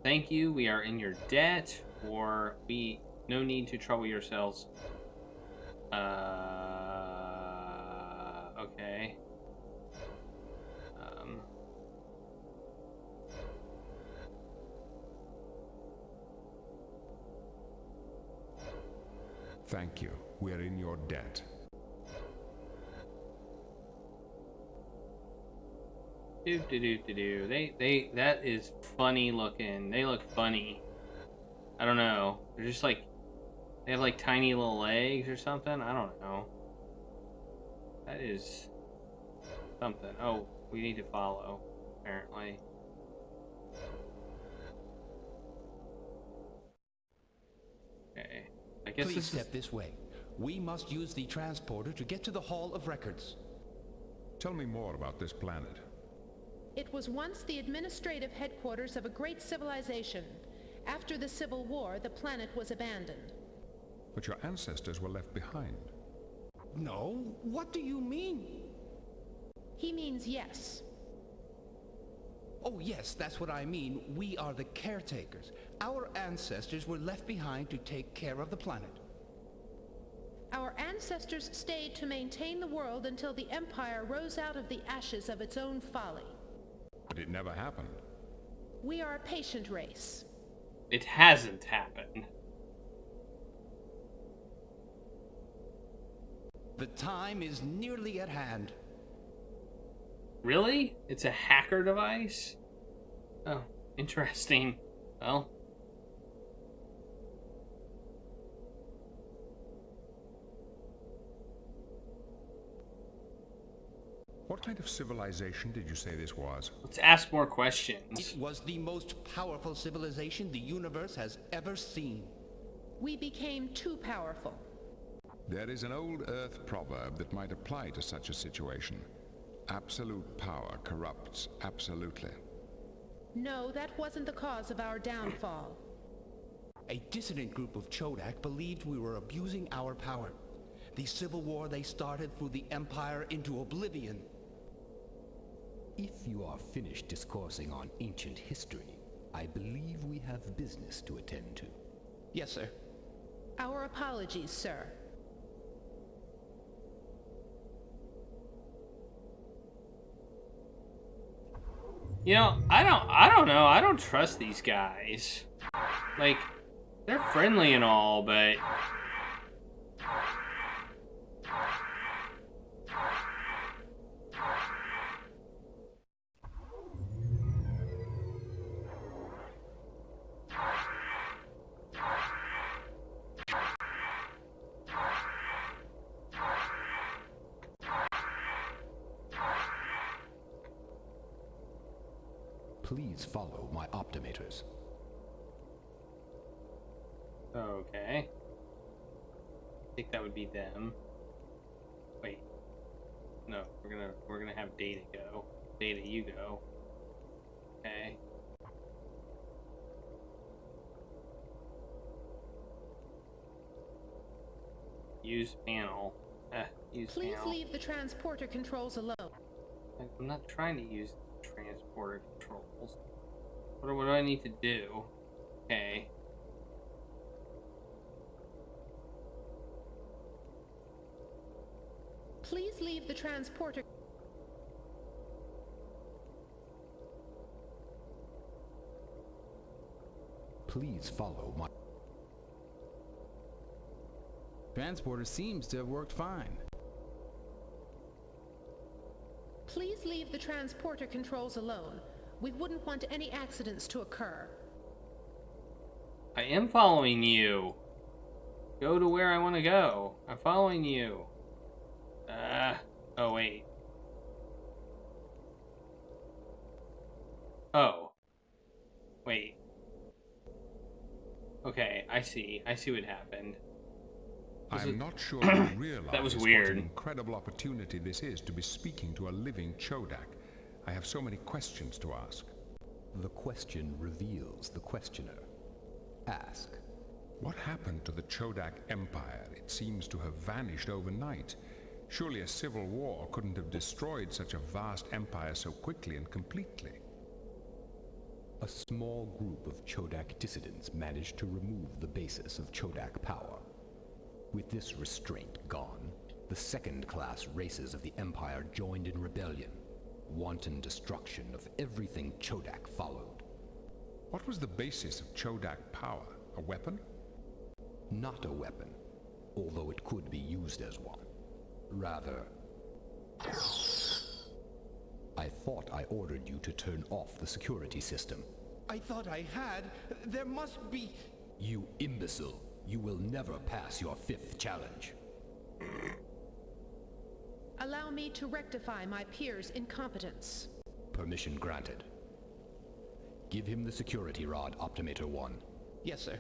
Thank you. We are in your debt, or we no need to trouble yourselves. Okay. Thank you. We're in your debt. They that is funny looking. They look funny. I don't know. They're just like, they have like tiny little legs or something. I don't know. That is something. Oh, we need to follow, apparently. Okay. I guess Please step this way. We must use the transporter to get to the Hall of Records. Tell me more about this planet. It was once the administrative headquarters of a great civilization. After the Civil War, the planet was abandoned. But your ancestors were left behind. No, what do you mean? He means yes. Oh yes, that's what I mean. We are the caretakers. Our ancestors were left behind to take care of the planet. Our ancestors stayed to maintain the world until the Empire rose out of the ashes of its own folly. But it never happened. We are a patient race. It hasn't happened. The time is nearly at hand. Really? It's a hacker device? Oh, interesting. Well. What kind of civilization did you say this was? Let's ask more questions. It was the most powerful civilization the universe has ever seen. We became too powerful. There is an old Earth proverb that might apply to such a situation. Absolute power corrupts absolutely. No, that wasn't the cause of our downfall. A dissident group of Chodak believed we were abusing our power. The civil war they started threw the Empire into oblivion. If you are finished discoursing on ancient history, I believe we have business to attend to. Yes, sir. Our apologies, sir. You know, I don't know. I don't trust these guys. Like, they're friendly and all, but Please follow my optimators. okay. I think that would be them. Wait. No, we're gonna have Data go. Data, you go. Okay. Use panel. Use Please panel. leave the transporter controls alone. I'm not trying to use transporter controls. What do I need to do? Okay. Please leave the transporter. Please follow my... Transporter seems to have worked fine. Please leave the transporter controls alone. We wouldn't want any accidents to occur. I am following you. Go to where I want to go. I'm following you. Oh, wait. Oh. Wait. Okay, I see. I see what happened. I'm not sure you realize that was what weird. an incredible opportunity this is to be speaking to a living Chodak. I have so many questions to ask. The question reveals the questioner. Ask. What happened to the Chodak Empire? It seems to have vanished overnight. Surely a civil war couldn't have destroyed such a vast empire so quickly and completely. A small group of Chodak dissidents managed to remove the basis of Chodak power. With this restraint gone, the second-class races of the Empire joined in rebellion. Wanton destruction of everything Chodak followed. What was the basis of Chodak power? A weapon? Not a weapon, although it could be used as one. Rather, I thought I ordered you to turn off the security system. I thought I had. There must be... You imbecile. You will never pass your 5th challenge. Allow me to rectify my peer's incompetence. Permission granted. Give him the security rod, Optimator 1. Yes, sir.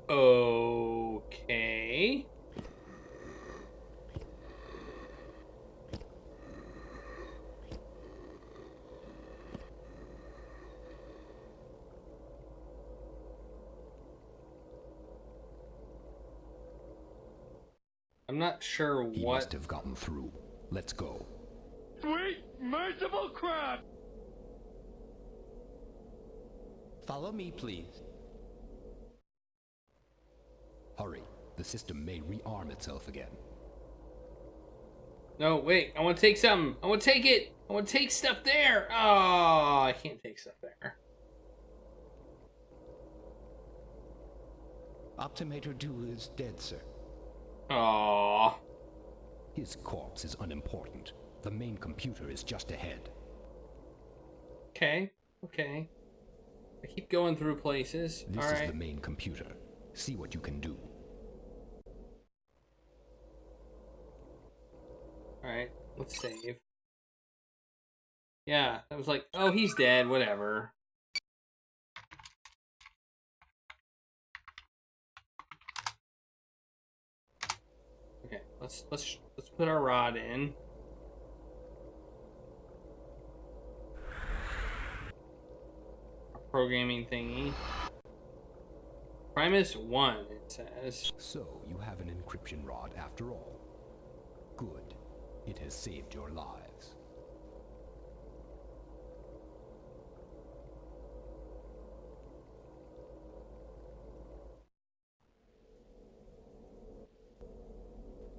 Okay. I'm not sure what... He must have gotten through. Let's go. Sweet, merciful crap! Follow me, please. Hurry. The system may rearm itself again. No, wait. I want to take something. I want to take it. I want to take stuff there. Oh, I can't take stuff there. Optimator 2 is dead, sir. Aww. His corpse is unimportant. The main computer is just ahead. Okay. Okay. I keep going through places. This All is right. the main computer. See what you can do. Alright, let's save. Yeah, I was like, oh, he's dead, whatever. Okay, let's put our rod in. Our programming thingy. Primus 1, it says. So, you have an encryption rod after all. Good. It has saved your lives.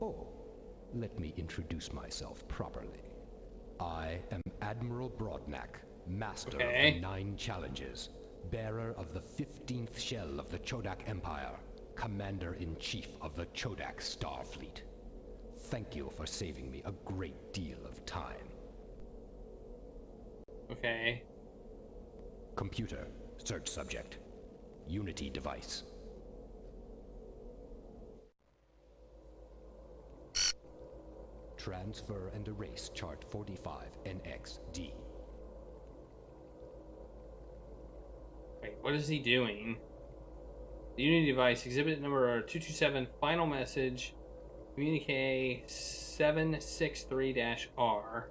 Oh, let me introduce myself properly. I am Admiral Broadnack, Master of the 9 Challenges, bearer of the 15th shell of the Chodak Empire, Commander-in-Chief of the Chodak Starfleet. Thank you for saving me a great deal of time. Okay. Computer, search subject. Unity device. Transfer and erase chart 45 NXD. Wait, what is he doing? The Unity device, exhibit number 227, final message, communique 763-R.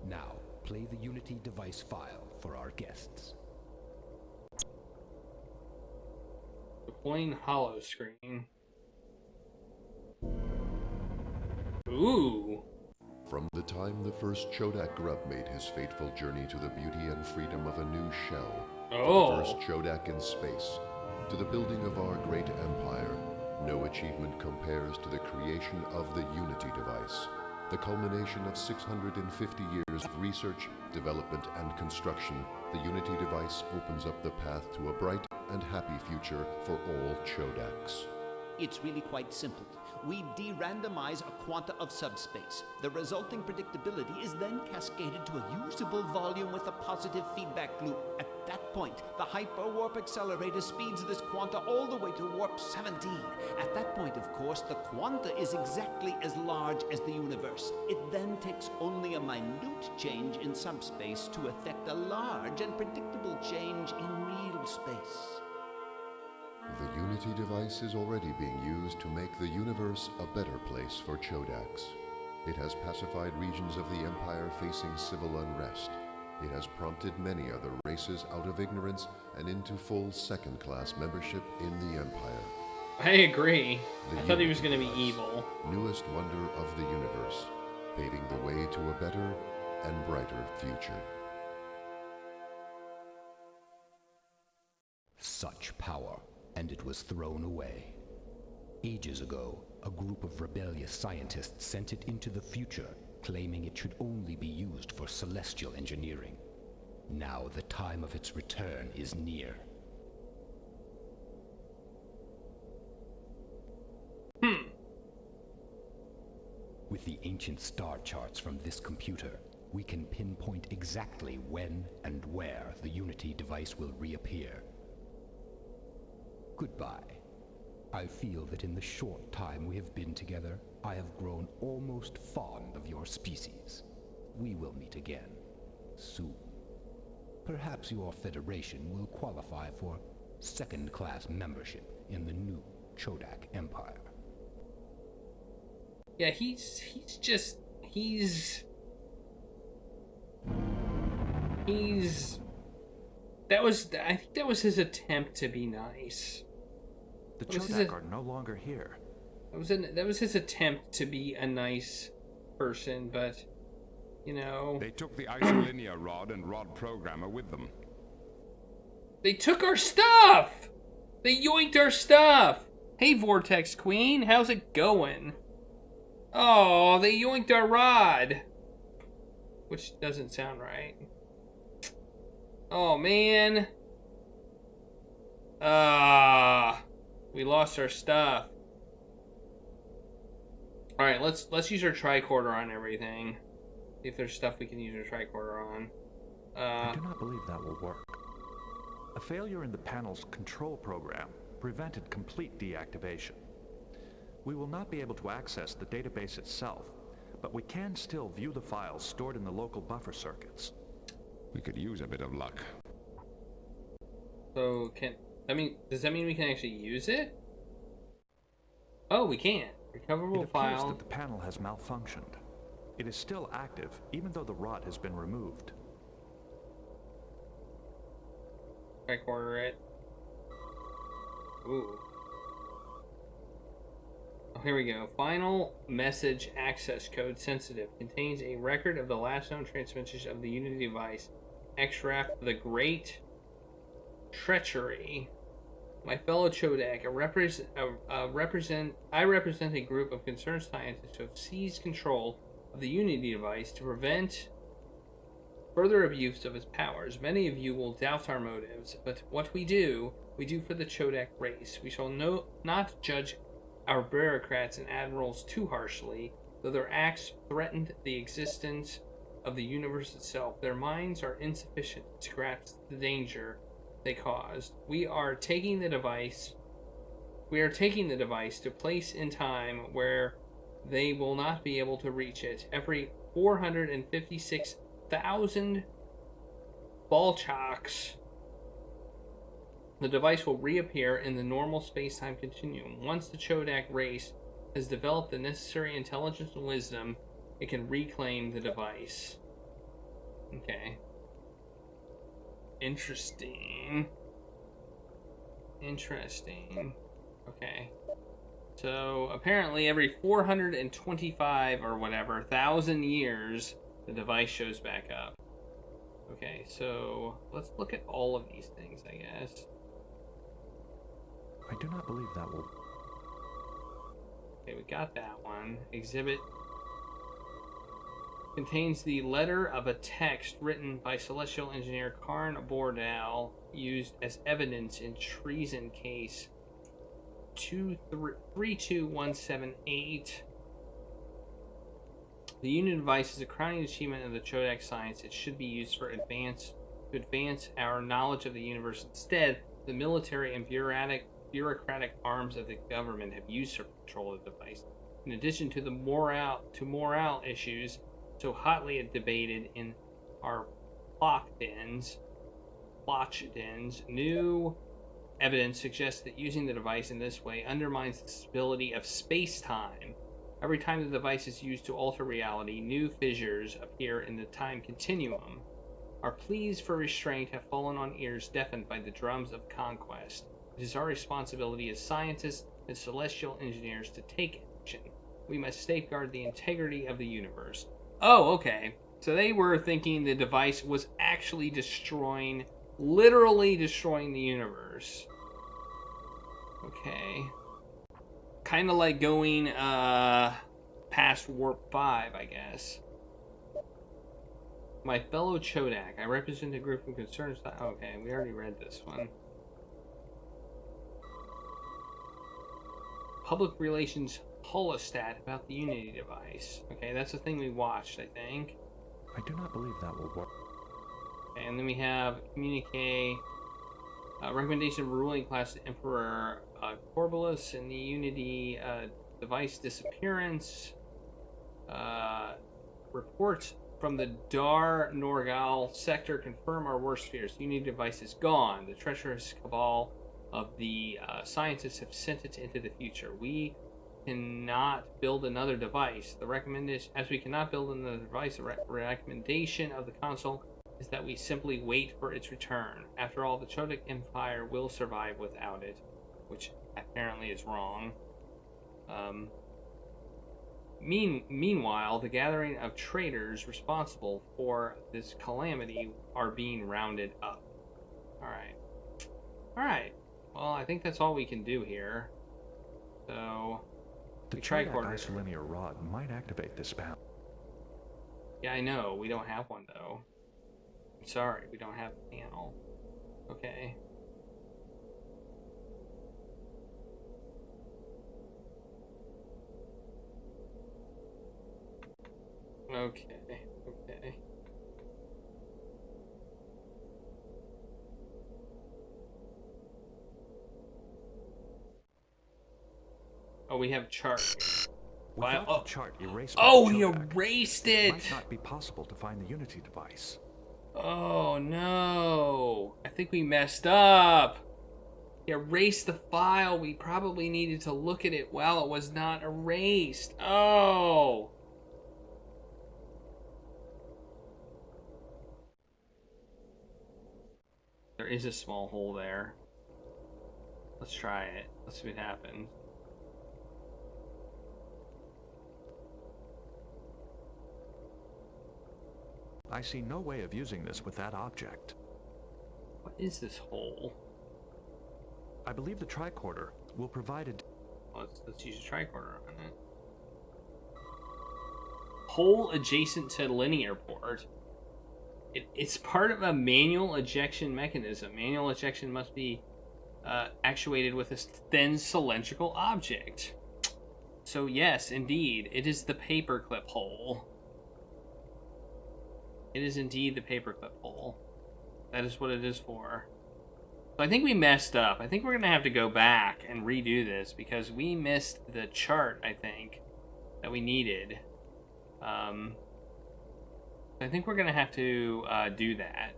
Now, play the Unity device file for our guests. Deploying hollow screen. Ooh. From the time the first Chodak grub made his fateful journey to the beauty and freedom of a new shell, to the first Chodak in space, to the building of our great empire, No achievement compares to the creation of the Unity device, the culmination of 650 years of research, development, and construction. The Unity device opens up the path to a bright and happy future for all Chodaks. It's really quite simple. We de-randomize a quanta of subspace. The resulting predictability is then cascaded to a usable volume with a positive feedback loop. At that point, the hyperwarp accelerator speeds this quanta all the way to warp 17. At that point, of course, the quanta is exactly as large as the universe. It then takes only a minute change in subspace to affect a large and predictable change in real space. The Unity device is already being used to make the universe a better place for Chodaks. It has pacified regions of the Empire facing civil unrest. It has prompted many other races out of ignorance and into full second-class membership in the Empire. I agree. I thought he was going to be evil. Newest wonder of the universe, paving the way to a better and brighter future. Such power, and it was thrown away. Ages ago, a group of rebellious scientists sent it into the future, claiming it should only be used for celestial engineering. Now the time of its return is near. With the ancient star charts from this computer, we can pinpoint exactly when and where the Unity device will reappear. Goodbye. I feel that in the short time we have been together, I have grown almost fond of your species. We will meet again, soon. Perhaps your Federation will qualify for second-class membership in the new Chodak Empire. Yeah, I think that was his attempt to be nice. The Chodak are no longer here. That was his attempt to be a nice person, but, you know... They took the isolinear rod and rod programmer with them. They took our stuff! They yoinked our stuff! Hey, Vortex Queen, how's it going? Oh, they yoinked our rod! Which doesn't sound right. Oh, man. We lost our stuff. Alright, let's use our tricorder on everything. See if there's stuff we can use our tricorder on. I do not believe that will work. A failure in the panel's control program prevented complete deactivation. We will not be able to access the database itself, but we can still view the files stored in the local buffer circuits. We could use a bit of luck. So, does that mean we can actually use it? Oh, we can. Recoverable file. It appears that the panel has malfunctioned. It is still active, even though the rod has been removed. Tricorder it. Ooh. Oh, here we go. Final message access code sensitive. Contains a record of the last known transmissions of the Unity device. XRAF the Great Treachery. My fellow Chodak, I represent a group of concerned scientists who have seized control of the Unity device to prevent further abuse of its powers. Many of you will doubt our motives, but what we do for the Chodak race. We shall not judge our bureaucrats and admirals too harshly, though their acts threatened the existence of the universe itself. Their minds are insufficient to grasp the danger they caused. We are taking the device to place in time where they will not be able to reach it. Every 456,000 Balchaks, the device will reappear in the normal space-time continuum. Once the Chodak race has developed the necessary intelligence and wisdom, it can reclaim the device. Okay. Interesting. Okay. So, apparently every 425 or whatever, 1,000 years, the device shows back up. Okay, so let's look at all of these things, I guess. I do not believe that will... Okay, we got that one. Exhibit contains the letter of a text written by Celestial Engineer Karn Bordal, used as evidence in treason case 32178. The Union device is a crowning achievement of the Chodak science. It should be used to advance our knowledge of the universe. Instead, the military and bureaucratic arms of the government have usurped control of the device. In addition to the morale issues so hotly debated in our plotch dens, new evidence suggests that using the device in this way undermines the stability of space-time. Every time the device is used to alter reality, new fissures appear in the time continuum. Our pleas for restraint have fallen on ears deafened by the drums of conquest. It is our responsibility as scientists and celestial engineers to take action. We must safeguard the integrity of the universe. Oh, okay. So they were thinking the device was actually literally destroying the universe. Okay. Kind of like going past Warp 5, I guess. My fellow Chodak, I represent a group of concerned... Okay, we already read this one. Public relations holostat about the Unity device. Okay, that's the thing we watched, I think. I do not believe that will work. Okay, and then we have communique, recommendation of ruling class to Emperor Corbalus and the Unity device disappearance. Reports from the Dar Norgal sector confirm our worst fears. The Unity device is gone. The treacherous cabal of the scientists have sent it into the future. We cannot build another device. As we cannot build another device, the recommendation of the Council is that we simply wait for its return. After all, the Chodak Empire will survive without it, which apparently is wrong. Meanwhile, the gathering of traitors responsible for this calamity are being rounded up. Alright. Well, I think that's all we can do here. So... The Chodak isolinear rod might activate this spell. Yeah, I know. We don't have one, though. I'm sorry, we don't have a panel. Okay. Okay. Oh, we have a chart. Without the chart erased by Oh, the he Chodak, erased it it! might not be possible to find the Unity device. Oh, no. I think we messed up. He erased the file. We probably needed to look at it while it was not erased. Oh. There is a small hole there. Let's try it. Let's see what happens. I see no way of using this with that object. What is this hole? I believe the tricorder will provide a... Let's use a tricorder on it. Hole adjacent to linear port. It's part of a manual ejection mechanism. Manual ejection must be actuated with a thin cylindrical object. So yes, indeed, it is the paperclip hole. It is indeed the paperclip hole. That is what it is for. So I think we messed up. I think we're going to have to go back and redo this because we missed the chart, I think, that we needed. I think we're going to have to do that.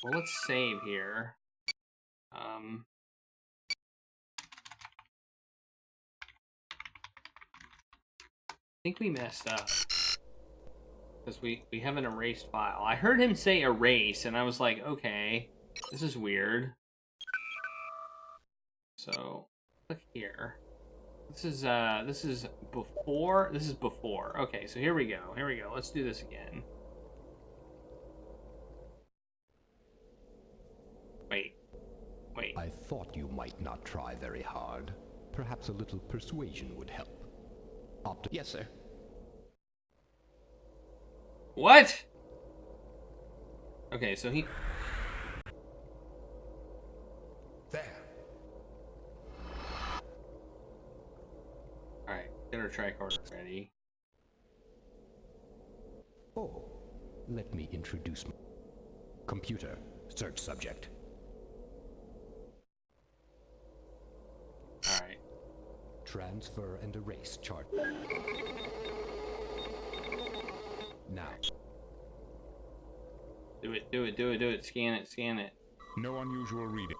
Well, let's save here. I think we messed up. Because we have an erased file. I heard him say erase, and I was like, okay, this is weird. So, click here. This is before. This is before. Okay, so here we go. Here we go. Let's do this again. Wait. I thought you might not try very hard. Perhaps a little persuasion would help. Yes, sir. What? Okay, so he... There. Alright, get our tricorder ready. Oh, let me introduce my... Computer, search subject. Alright. Transfer and erase chart. Now. Do it, do it, do it, do it. Scan it, scan it. No unusual reading.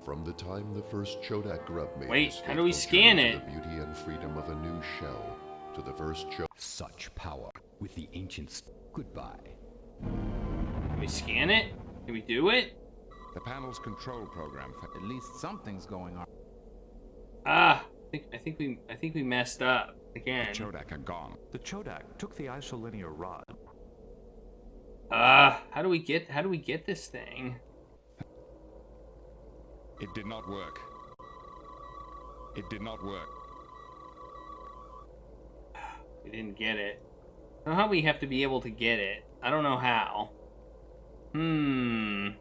From the time the first Chodak grub made Wait, his how do we fateful scan journey it? to the beauty and freedom of a new shell, to the first Such power with the ancients. Goodbye. Can we scan it? Can we do it? The panel's control program. At least something's going on. Ah, I think we messed up again. The Chodak are gone. The Chodak took the isolinear rod. How do we get this thing? It did not work. It did not work. We didn't get it. I don't know how we have to be able to get it. I don't know how. I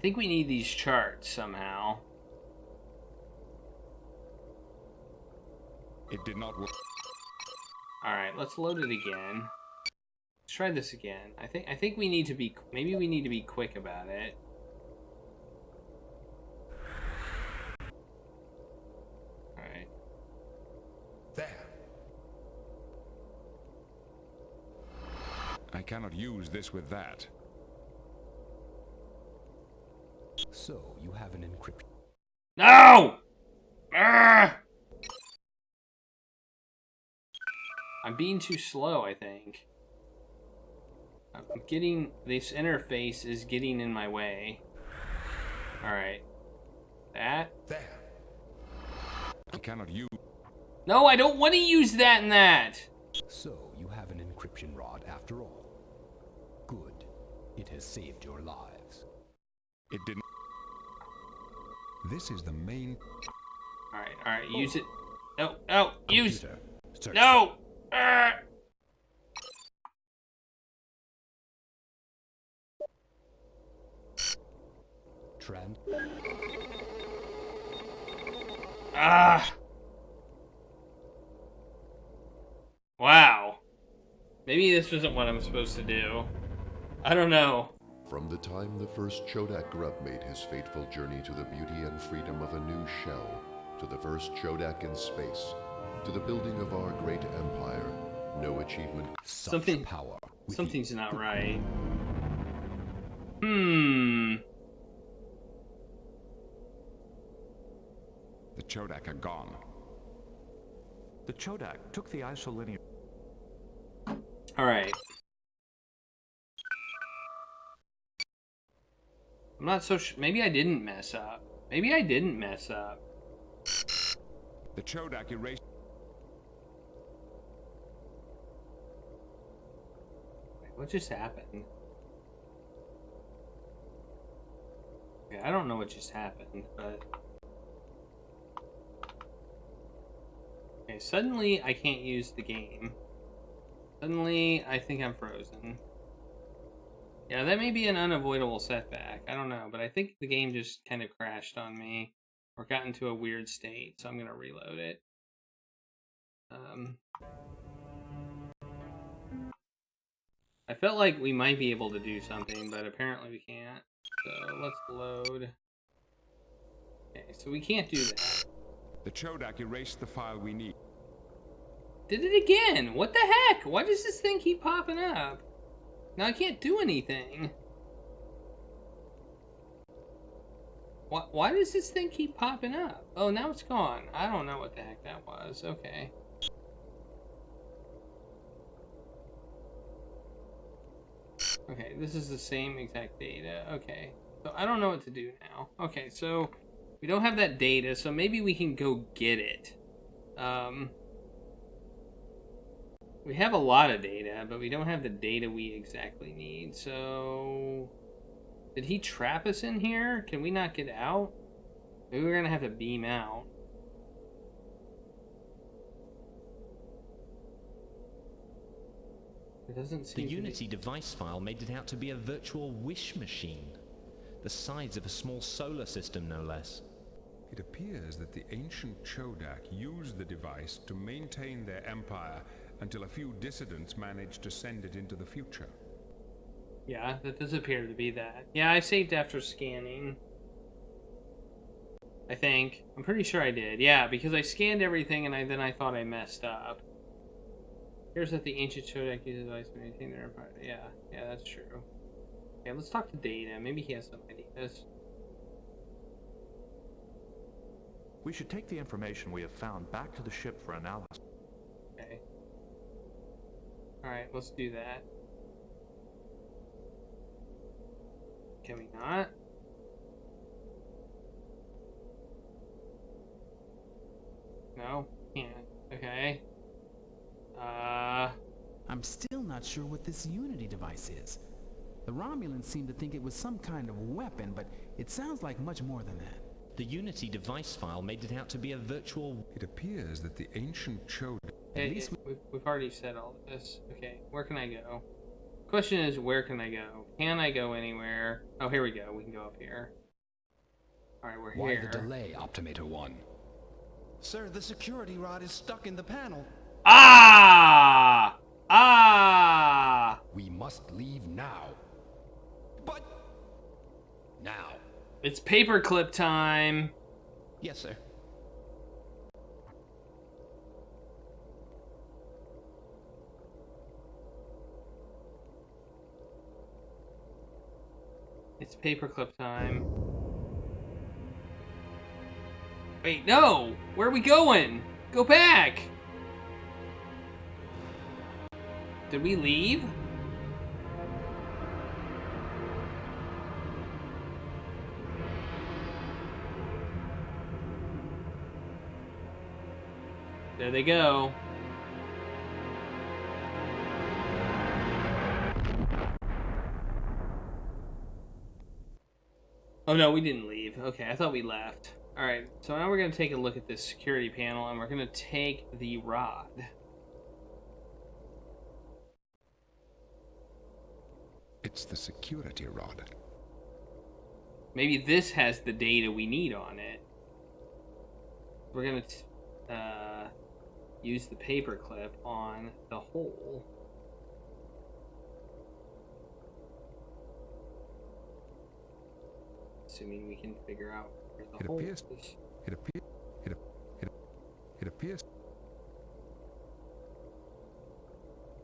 think we need these charts somehow. It did not work. Alright, let's load it again. Let's try this again. I think we need to be, maybe we need to be quick about it. Alright. There. I cannot use this with that. So, you have an encryption. No! Ah! I'm being too slow, I think. I'm getting... This interface is getting in my way. Alright. That? There. I cannot use... No, I don't want to use that and that! So, you have an encryption rod after all. Good. It has saved your lives. It didn't... This is the main... Alright, use it. No, use... Computer, search. No! Ah! Trend. Ah! Wow. Maybe this wasn't what I'm supposed to do. I don't know. From the time the first Chodak grub made his fateful journey to the beauty and freedom of a new shell, to the first Chodak in space, to the building of our great empire, no achievement... Something's not right. The Chodak are gone. The Chodak took the isolinear... Alright. I'm not so sure. Maybe I didn't mess up. Maybe I didn't mess up. The Chodak erased... What just happened? Okay, I don't know what just happened, but... Okay, suddenly I can't use the game. Suddenly I think I'm frozen. Yeah, that may be an unavoidable setback. I don't know, but I think the game just kind of crashed on me. Or got into a weird state, so I'm going to reload it. I felt like we might be able to do something, but apparently we can't. So let's load. Okay, so we can't do that. The Chodak erased the file we need. Did it again! What the heck? Why does this thing keep popping up? Now I can't do anything. Why does this thing keep popping up? Oh, now it's gone. I don't know what the heck that was. Okay. Okay, this is the same exact data. Okay. So I don't know what to do now. Okay, so we don't have that data, so maybe we can go get it. We have a lot of data, but we don't have the data we exactly need, so... Did he trap us in here? Can we not get out? Maybe we're gonna have to beam out. It doesn't seem The Unity device file made it out to be a virtual wish machine. The size of a small solar system, no less. It appears that the ancient Chodak used the device to maintain their empire until a few dissidents managed to send it into the future. Yeah, that does appear to be that. Yeah, I saved after scanning. I think. I'm pretty sure I did. Yeah, because I scanned everything and then I thought I messed up. Here's that the ancient Chodak uses device to maintain their empire. Yeah, that's true. Okay, let's talk to Data. Maybe he has some ideas. We should take the information we have found back to the ship for analysis. Okay. Alright, let's do that. Can we not? No? Can't. Okay. I'm still not sure what this Unity device is. The Romulans seem to think it was some kind of weapon, but it sounds like much more than that. The Unity device file made it out to be a virtual... It appears that the ancient Chodak... We've already said all this. Okay, where can I go? Question is, where can I go? Can I go anywhere? Oh, here we go. We can go up here. Alright, we're Why here. the delay, Optimator 1? Sir, the security rod is stuck in the panel. Ah! Ah! We must leave now. But... Now. It's paperclip time. Yes, sir. It's paperclip time. Wait, no! Where are we going? Go back! Did we leave? There they go. Oh no, we didn't leave. Okay, I thought we left. Alright, so now we're going to take a look at this security panel and we're going to take the rod. It's the security rod. Maybe this has the data we need on it. We're going to use the paperclip on the hole. Assuming we can figure out where the hole is. It appears.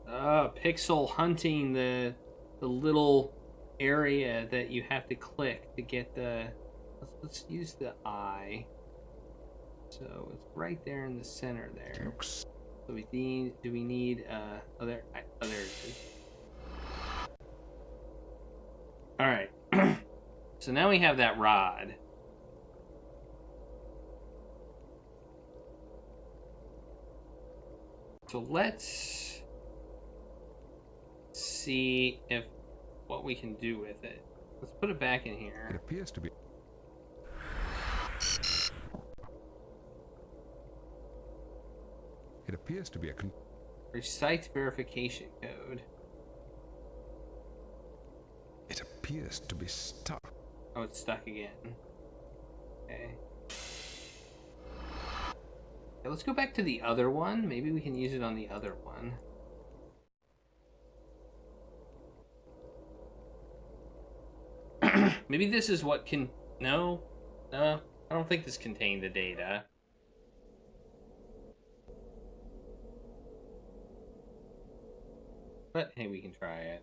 Pixel hunting the little area that you have to click to get the. Let's use the eye. So it's right there in the center there. So we need. Do we need? Oh, there it is. All right. So now we have that rod. So let's see if what we can do with it. Let's put it back in here. It appears to be. It appears to be a recite verification code. It appears to be stuck. Oh, it's stuck again. Okay. Okay, let's go back to the other one. Maybe we can use it on the other one. Maybe this is what can... No? No? I don't think this contained the data. But, hey, we can try it.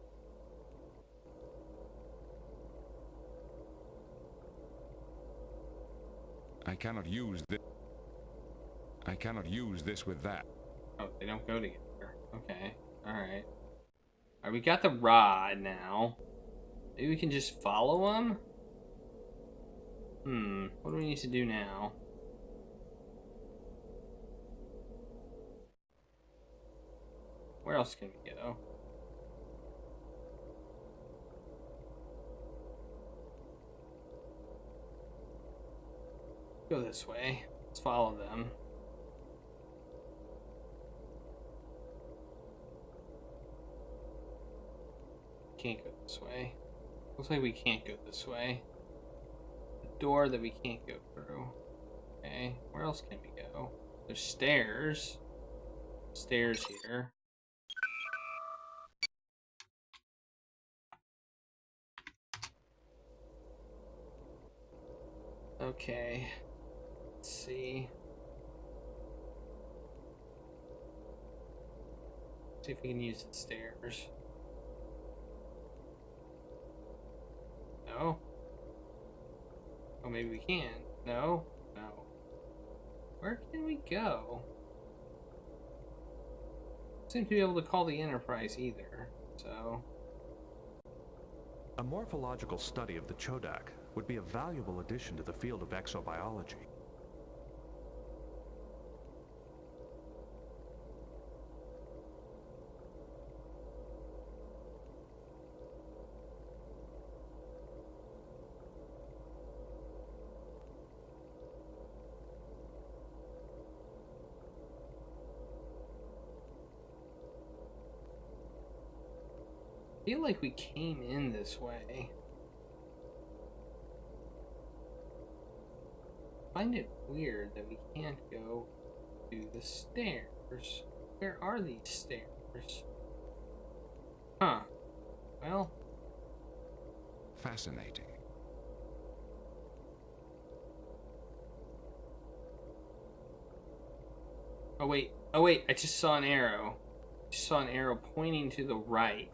I cannot use this. I cannot use this with that. Oh, they don't go together. Okay. Alright. Alright, we got the rod now. Maybe we can just follow them? What do we need to do now? Where else can we go? Go this way. Let's follow them. Can't go this way. Looks like we can't go this way. The door that we can't go through. Okay, where else can we go? There's stairs. Stairs here. Okay. Let's see. See if we can use the stairs. No? Oh, maybe we can. No? No. Where can we go? Don't seem to be able to call the Enterprise either, so... A morphological study of the Chodak would be a valuable addition to the field of exobiology. I feel like we came in this way. I find it weird that we can't go to the stairs. Where are these stairs? Huh. Well. Fascinating. Oh wait. Oh wait, I just saw an arrow. I just saw an arrow pointing to the right.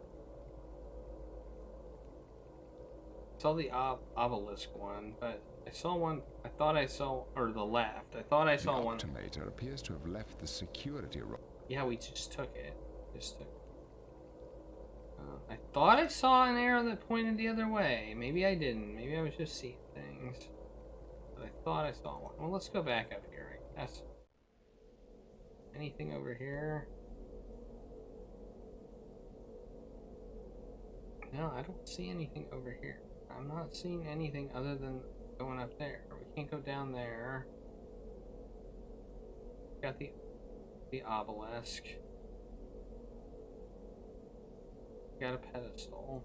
I saw the obelisk one, but I saw one. I thought I saw, or the left. I thought I saw one. The Optimator appears to have left the security room. Yeah, we just took it. I thought I saw an arrow that pointed the other way. Maybe I didn't. Maybe I was just seeing things. But I thought I saw one. Well, let's go back up here. That's anything over here? No, I don't see anything over here. I'm not seeing anything other than going up there. We can't go down there. Got the obelisk. Got a pedestal.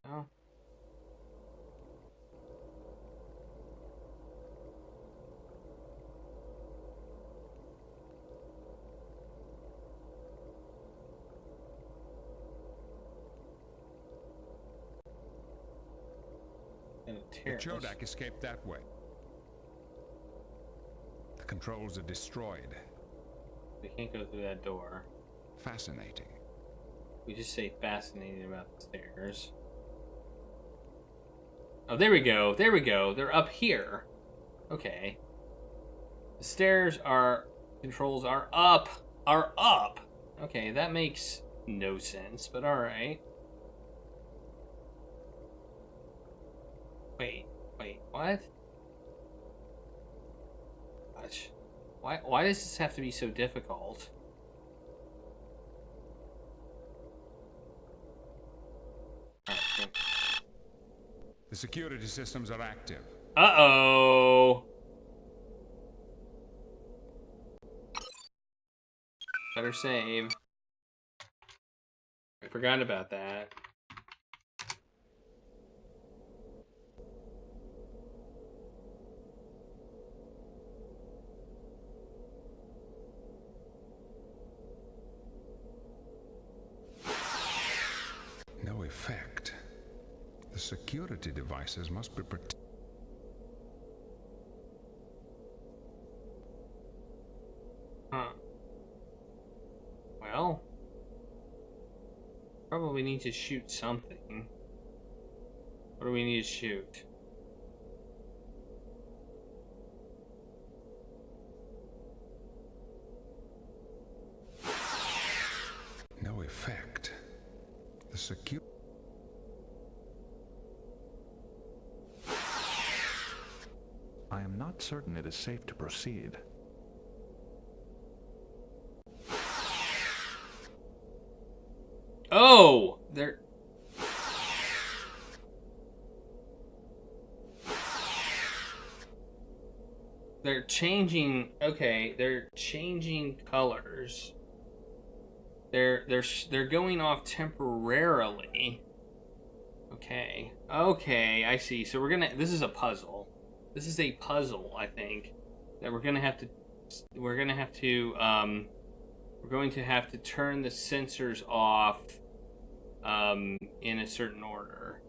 No. The Chodak escaped that way. The controls are destroyed. We can't go through that door. Fascinating. We just say fascinating about the stairs. Oh, there we go. There we go. They're up here. Okay. The stairs are... Controls are up. Are up. Okay, that makes no sense, but alright. Wait, what? Gosh. Why does this have to be so difficult? The security systems are active. Uh-oh! Better save. I forgot about that. No effect. The security devices must be protected. Huh. Well, probably need to shoot something. What do we need to shoot? No effect. The security... I am not certain it is safe to proceed. Oh! They're changing. Okay, they're changing colors. They're going off temporarily. Okay. Okay, I see. So this is a puzzle. This is a puzzle, I think, that we're going to have to turn the sensors off in a certain order.